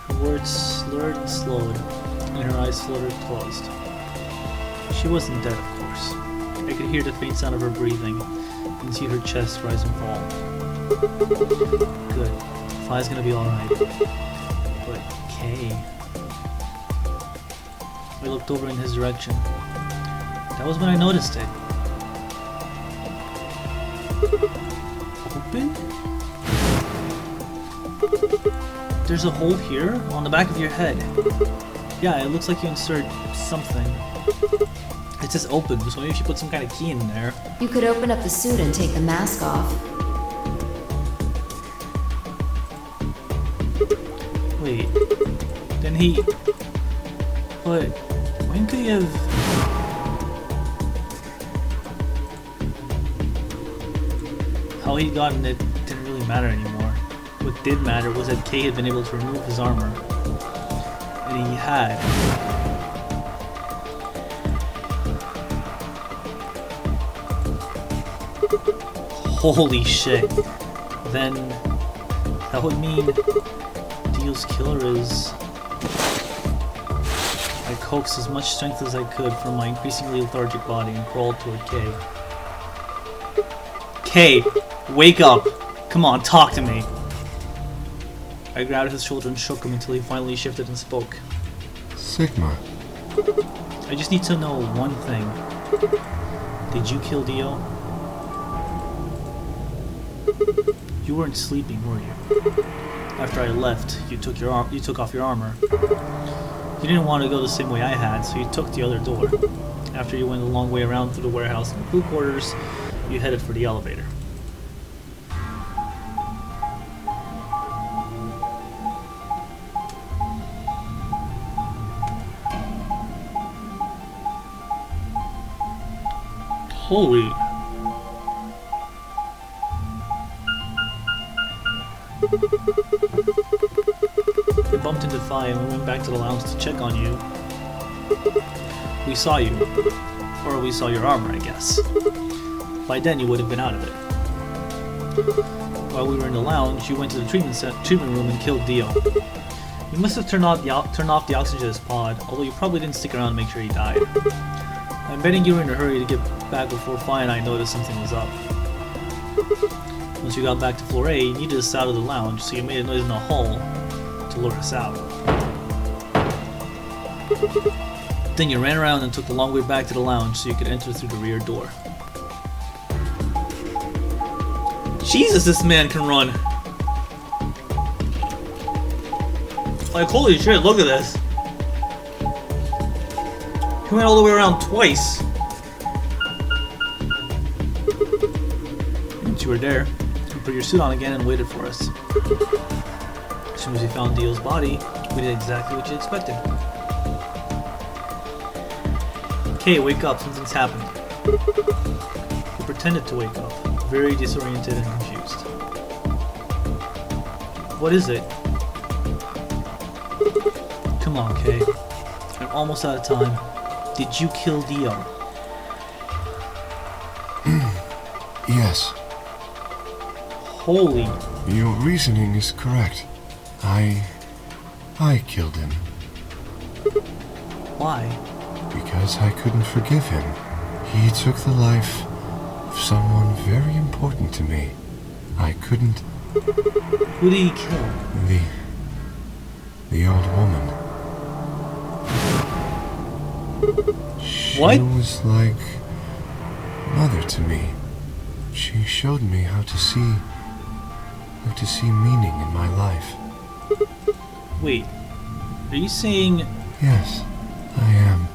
Her words slurred and slowed, and her eyes fluttered closed. She wasn't dead, of course. I could hear the faint sound of her breathing, and see her chest rise and fall. Good. Fi's gonna be alright. But Kay... I looked over in his direction. That was when I noticed it. Open? There's a hole here on the back of your head. Yeah, it looks like you insert something. It says open, so maybe if you put some kind of key in there. You could open up the suit and take the mask off. Wait. Then he... But... When could he have... How he'd gotten it didn't really matter anymore. What did matter was that Kay had been able to remove his armor. And he had. Holy shit. Then that would mean Dio's killer is... I coaxed as much strength as I could from my increasingly lethargic body and crawled toward Kay. Kay, wake up! Come on, talk to me! I grabbed his shoulder and shook him until he finally shifted and spoke. Sigma. I just need to know one thing. Did you kill Dio? You weren't sleeping, were you? After I left, you took off your armor. You didn't want to go the same way I had, so you took the other door. After you went a long way around through the warehouse and the crew quarters, you headed for the elevator. Holy... We bumped into Fi and we went back to the lounge to check on you. We saw you. Or we saw your armor, I guess. By then you would have been out of it. While we were in the lounge, you went to the treatment room and killed Dio. You must have turned off the oxygen to his pod, although you probably didn't stick around to make sure he died. I'm betting you were in a hurry to get back before Fi and I noticed something was up. Once you got back to floor A, you needed us out of the lounge, so you made a noise in the hall to lure us out. Then you ran around and took the long way back to the lounge so you could enter through the rear door. Jesus, this man can run! Like, holy shit, look at this! He went all the way around twice! Once you were there, you put your suit on again and waited for us. As soon as we found Dio's body, we did exactly what you expected. Okay, wake up, something's happened. You pretended to wake up, very disoriented and confused. What is it? Come on, Kay. I'm almost out of time. Did you kill Dio? Yes. Holy... Your reasoning is correct. I killed him. Why? Because I couldn't forgive him. He took the life of someone very important to me. I couldn't... Who did he kill? The old woman. She What? was like mother to me. She showed me how to see meaning in my life. Wait, are you saying... Yes, I am.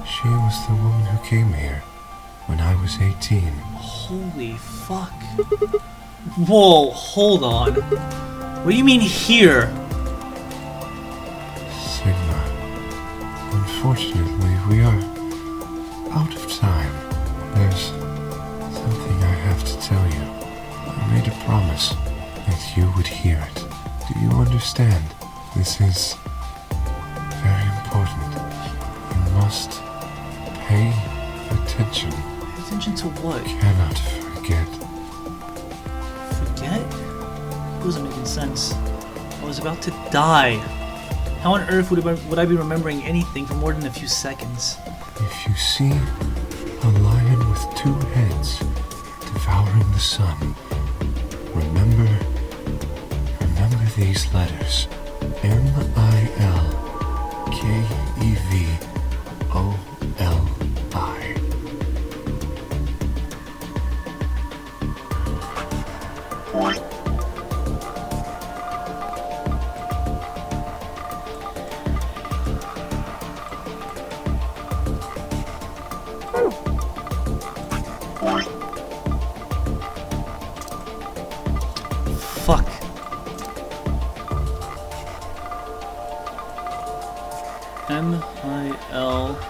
She was the woman who came here when I was 18. Holy fuck. Whoa, hold on. What do you mean here? Sigma, unfortunately we are out of time. There's tell you. I made a promise that you would hear it. Do you understand? This is very important. You must pay attention. Pay attention to what? Cannot forget. Forget? It wasn't making sense. I was about to die. How on earth would I be remembering anything for more than a few seconds? If you see a lion with two heads devouring the sun, remember these letters. MILKEVOLI. Fuck. MILKEV.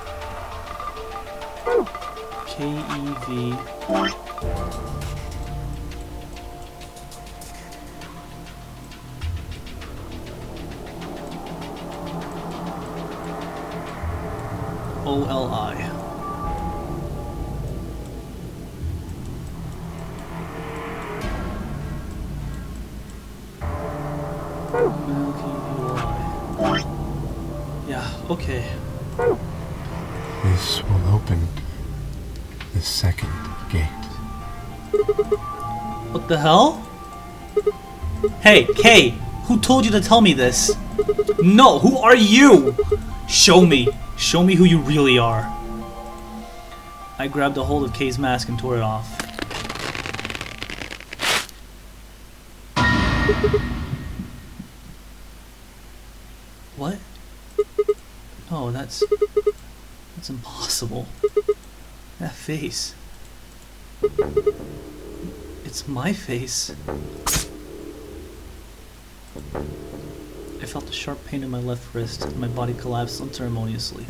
OLI. Yeah, okay. This will open the second gate. What the hell? Hey, Kay, who told you to tell me this? No, who are you? Show me. Show me who you really are. I grabbed a hold of Kay's mask and tore it off. What? Oh, that's impossible. That face. It's my face. I felt a sharp pain in my left wrist and my body collapsed unceremoniously.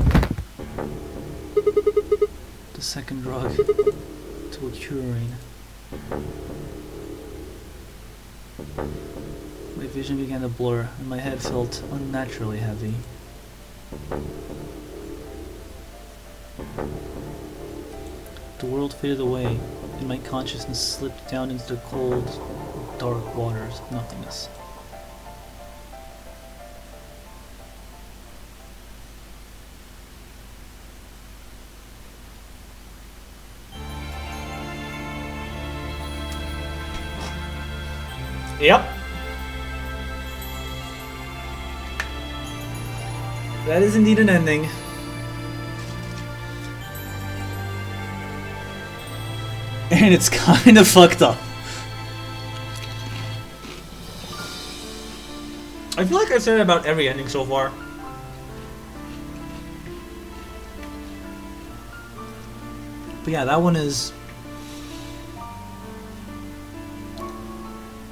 The second drug to a curine. My vision began to blur and my head felt unnaturally heavy. The world faded away and my consciousness slipped down into the cold, dark waters of nothingness. Yep. That is indeed an ending. And it's kind of fucked up. I feel like I've said about every ending so far. But yeah, that one is...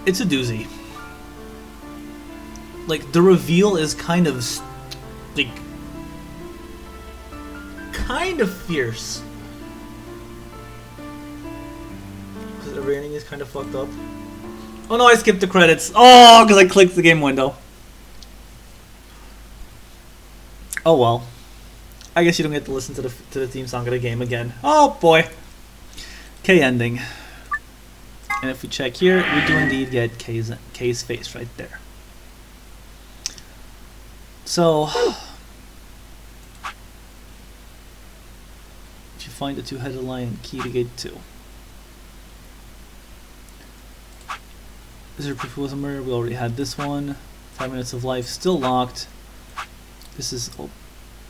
It's a doozy. Like, the reveal is kind of... like... kind of fierce. Because every ending is kind of fucked up. Oh no, I skipped the credits. Oh, because I clicked the game window. Oh well. I guess you don't get to listen to the theme song of the game again. Oh boy. K ending. And if we check here, we do indeed get K's face right there. So, if you find the two-headed lion, key to gate 2. Is there proof it was a murder? We already had this one. 5 minutes of life, still locked. This is,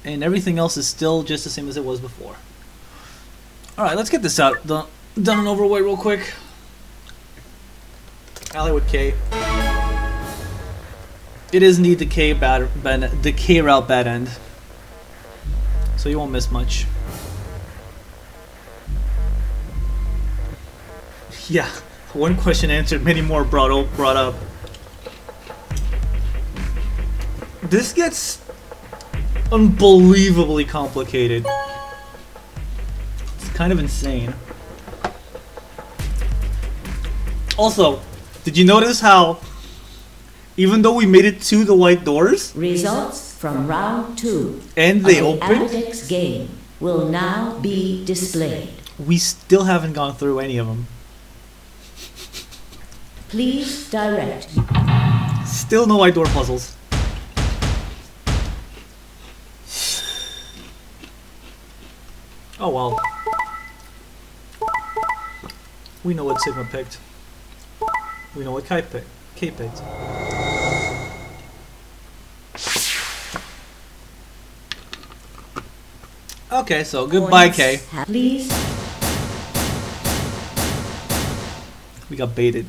and everything else is still just the same as it was before. Alright, let's get this out, done and over with real quick. Alley with K. It is indeed the K route bad end, so you won't miss much. Yeah, one question answered, many more brought up. This gets unbelievably complicated. It's kind of insane. Also, did you notice how, even though we made it to the white doors, Results from round 2 and they of the opened, Ambidex game will now be displayed. we still haven't gone through any of them. Please direct. Still no white door puzzles. Oh well. We know what Sigma picked. We know what Kai picked. Okay, so goodbye, Kay. Please. We got baited.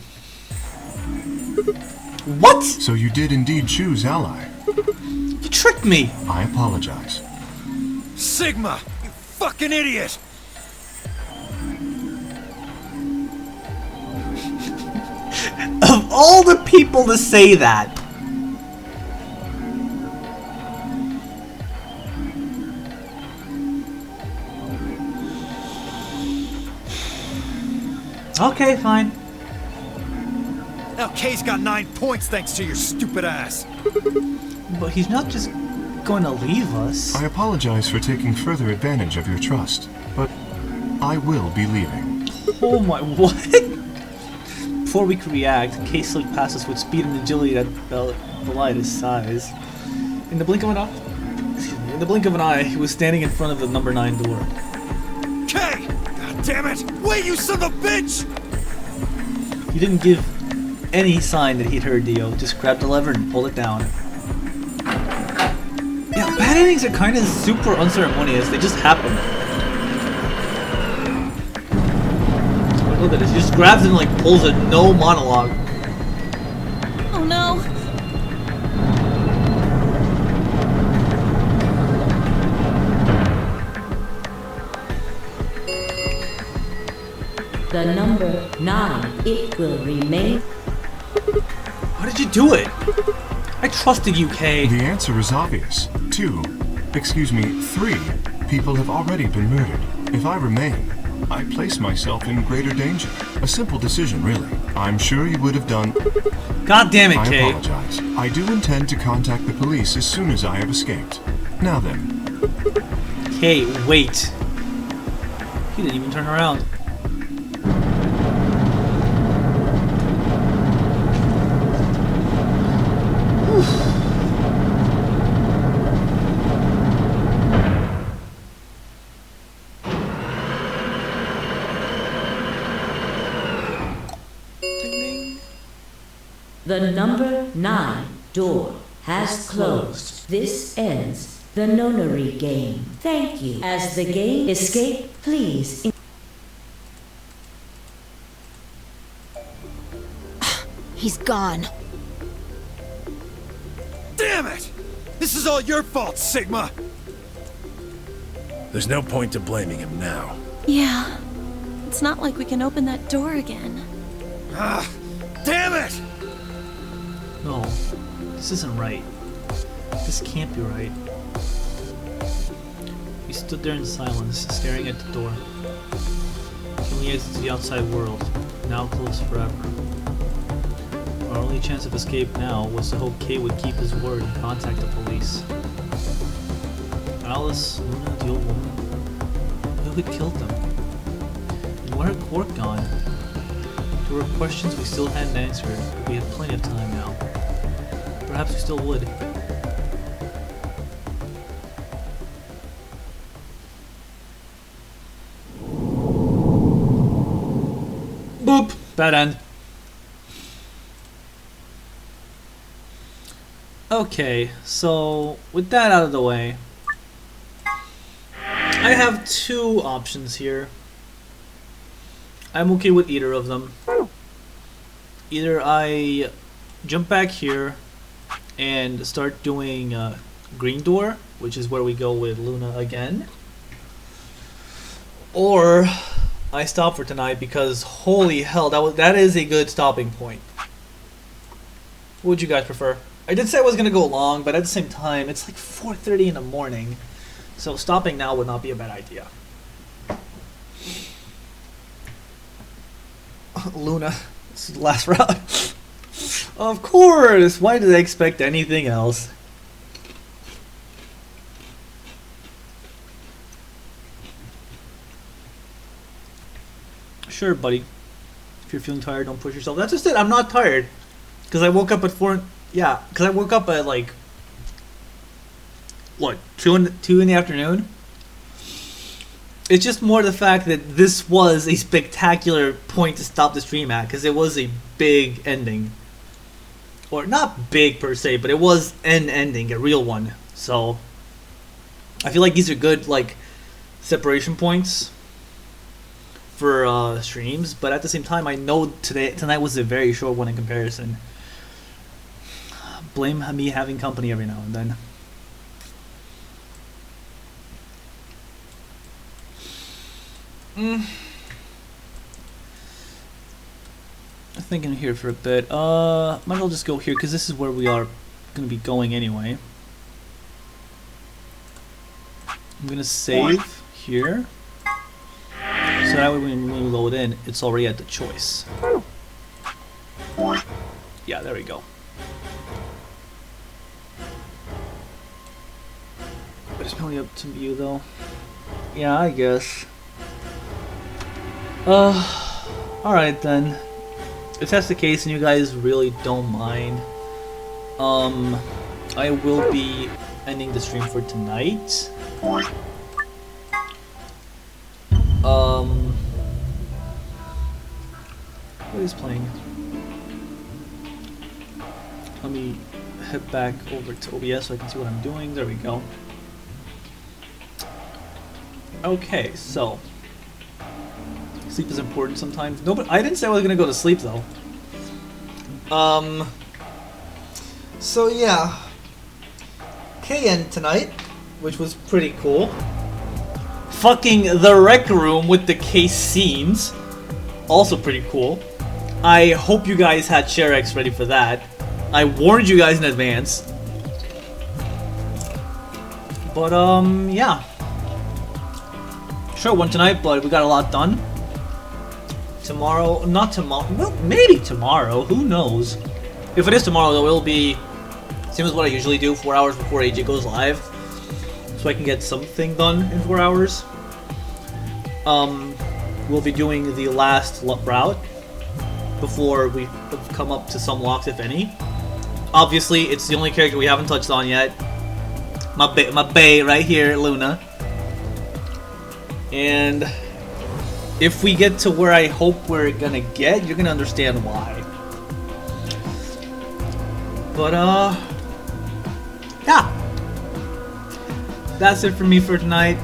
What? So you did indeed choose Ally. You tricked me! I apologize. Sigma! You fucking idiot! Of all the people to say that. Okay, fine. Now Kay's got 9 points thanks to your stupid ass. But he's not just going to leave us. I apologize for taking further advantage of your trust, but I will be leaving. Oh my, what? Before we could react, Kay slipped past us with speed and agility that belied his size. In the blink of an eye, he was standing in front of the number 9 door. Kay! God damn it! Wait, you son of a bitch! He didn't give any sign that he'd heard Dio, just grabbed the lever and pulled it down. Yeah, bad endings are kind of super unceremonious, they just happen. Look at this, he just grabs it and like pulls it, no monologue. Oh no. The number 9, it will remain. Why did you do it? I trusted you, Kay. The answer is obvious. 3 people have already been murdered. If I remain, I place myself in greater danger. A simple decision, really. I'm sure you would have done... God damn it, Kay. I apologize. I do intend to contact the police as soon as I have escaped. Now then. Kay, wait. He didn't even turn around. The number 9 door has closed. This ends the nonary game. Thank you. As the game escape, please. He's gone. Damn it! This is all your fault, Sigma! There's no point to blaming him now. Yeah. It's not like we can open that door again. Ah, damn it! No, this isn't right. This can't be right. We stood there in silence, staring at the door. Can we exit to the outside world, now closed forever? Our only chance of escape now was to hope Kay would keep his word and contact the police. Alice, Luna, the old woman, who had killed them? And where had Quark gone? There were questions we still hadn't answered, but we had plenty of time now. Perhaps we still would. Boop! Bad end. Okay, so with that out of the way, I have 2 options here. I'm okay with either of them. Either I jump back here and start doing Green Door, which is where we go with Luna again, or I stop for tonight because holy hell, that is a good stopping point. What would you guys prefer? I did say I was gonna go long, but at the same time, it's like 4:30 in the morning, so stopping now would not be a bad idea. Luna, This is the last round. Of course! Why did I expect anything else? Sure, buddy. If you're feeling tired, don't push yourself. That's just it. I'm not tired. Because I woke up at 4... Yeah, because I woke up at like... What? 2 in the afternoon? It's just more the fact that this was a spectacular point to stop the stream at. Because it was a big ending. Or not big per se, but it was an ending. A real one. So... I feel like these are good, like... separation points for streams, but at the same time, I know tonight was a very short one in comparison. Blame me having company every now and then. I'm thinking here for a bit. Might as well just go here because this is where we are going to be going anyway. I'm going to save here. So that way when we load in, it's already at the choice. Yeah, there we go. But it's probably up to you though. Yeah, I guess. Alright then. If that's the case and you guys really don't mind, I will be ending the stream for tonight. What is playing? Let me head back over to OBS so I can see what I'm doing. There we go. Okay, so sleep is important sometimes. No, but I didn't say I was gonna go to sleep though. So yeah, KN tonight, which was pretty cool. Fucking the rec room with the case scenes, also pretty cool. I hope you guys had ShareX ready for that. I warned you guys in advance. But yeah. Short one tonight, but we got a lot done. Tomorrow, not tomorrow, well, maybe tomorrow, who knows. If it is tomorrow though, it'll be same as what I usually do, 4 hours before AJ goes live. So I can get something done in 4 hours. We'll be doing the last route before we come up to some locks, if any. Obviously, it's the only character we haven't touched on yet. My bae right here, Luna. And if we get to where I hope we're gonna get, you're gonna understand why. But yeah. That's it for me for tonight.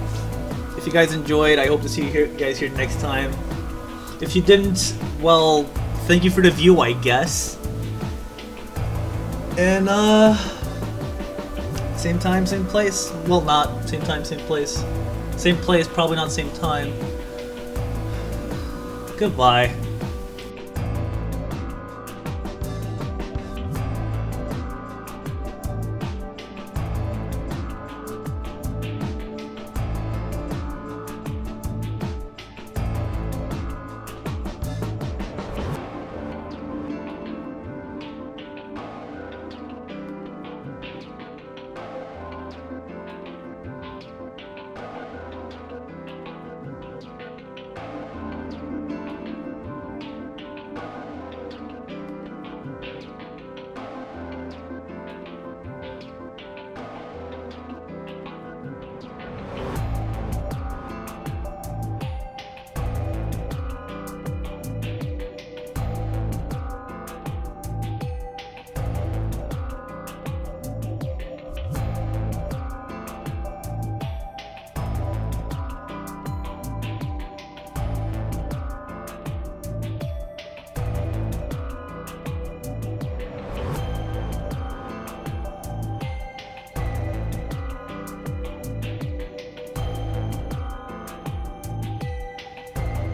If you guys enjoyed, I hope to see you guys here next time. If you didn't, well, thank you for the view, I guess. And same time, same place. Well, not same time, same place. Same place, probably not same time. Goodbye.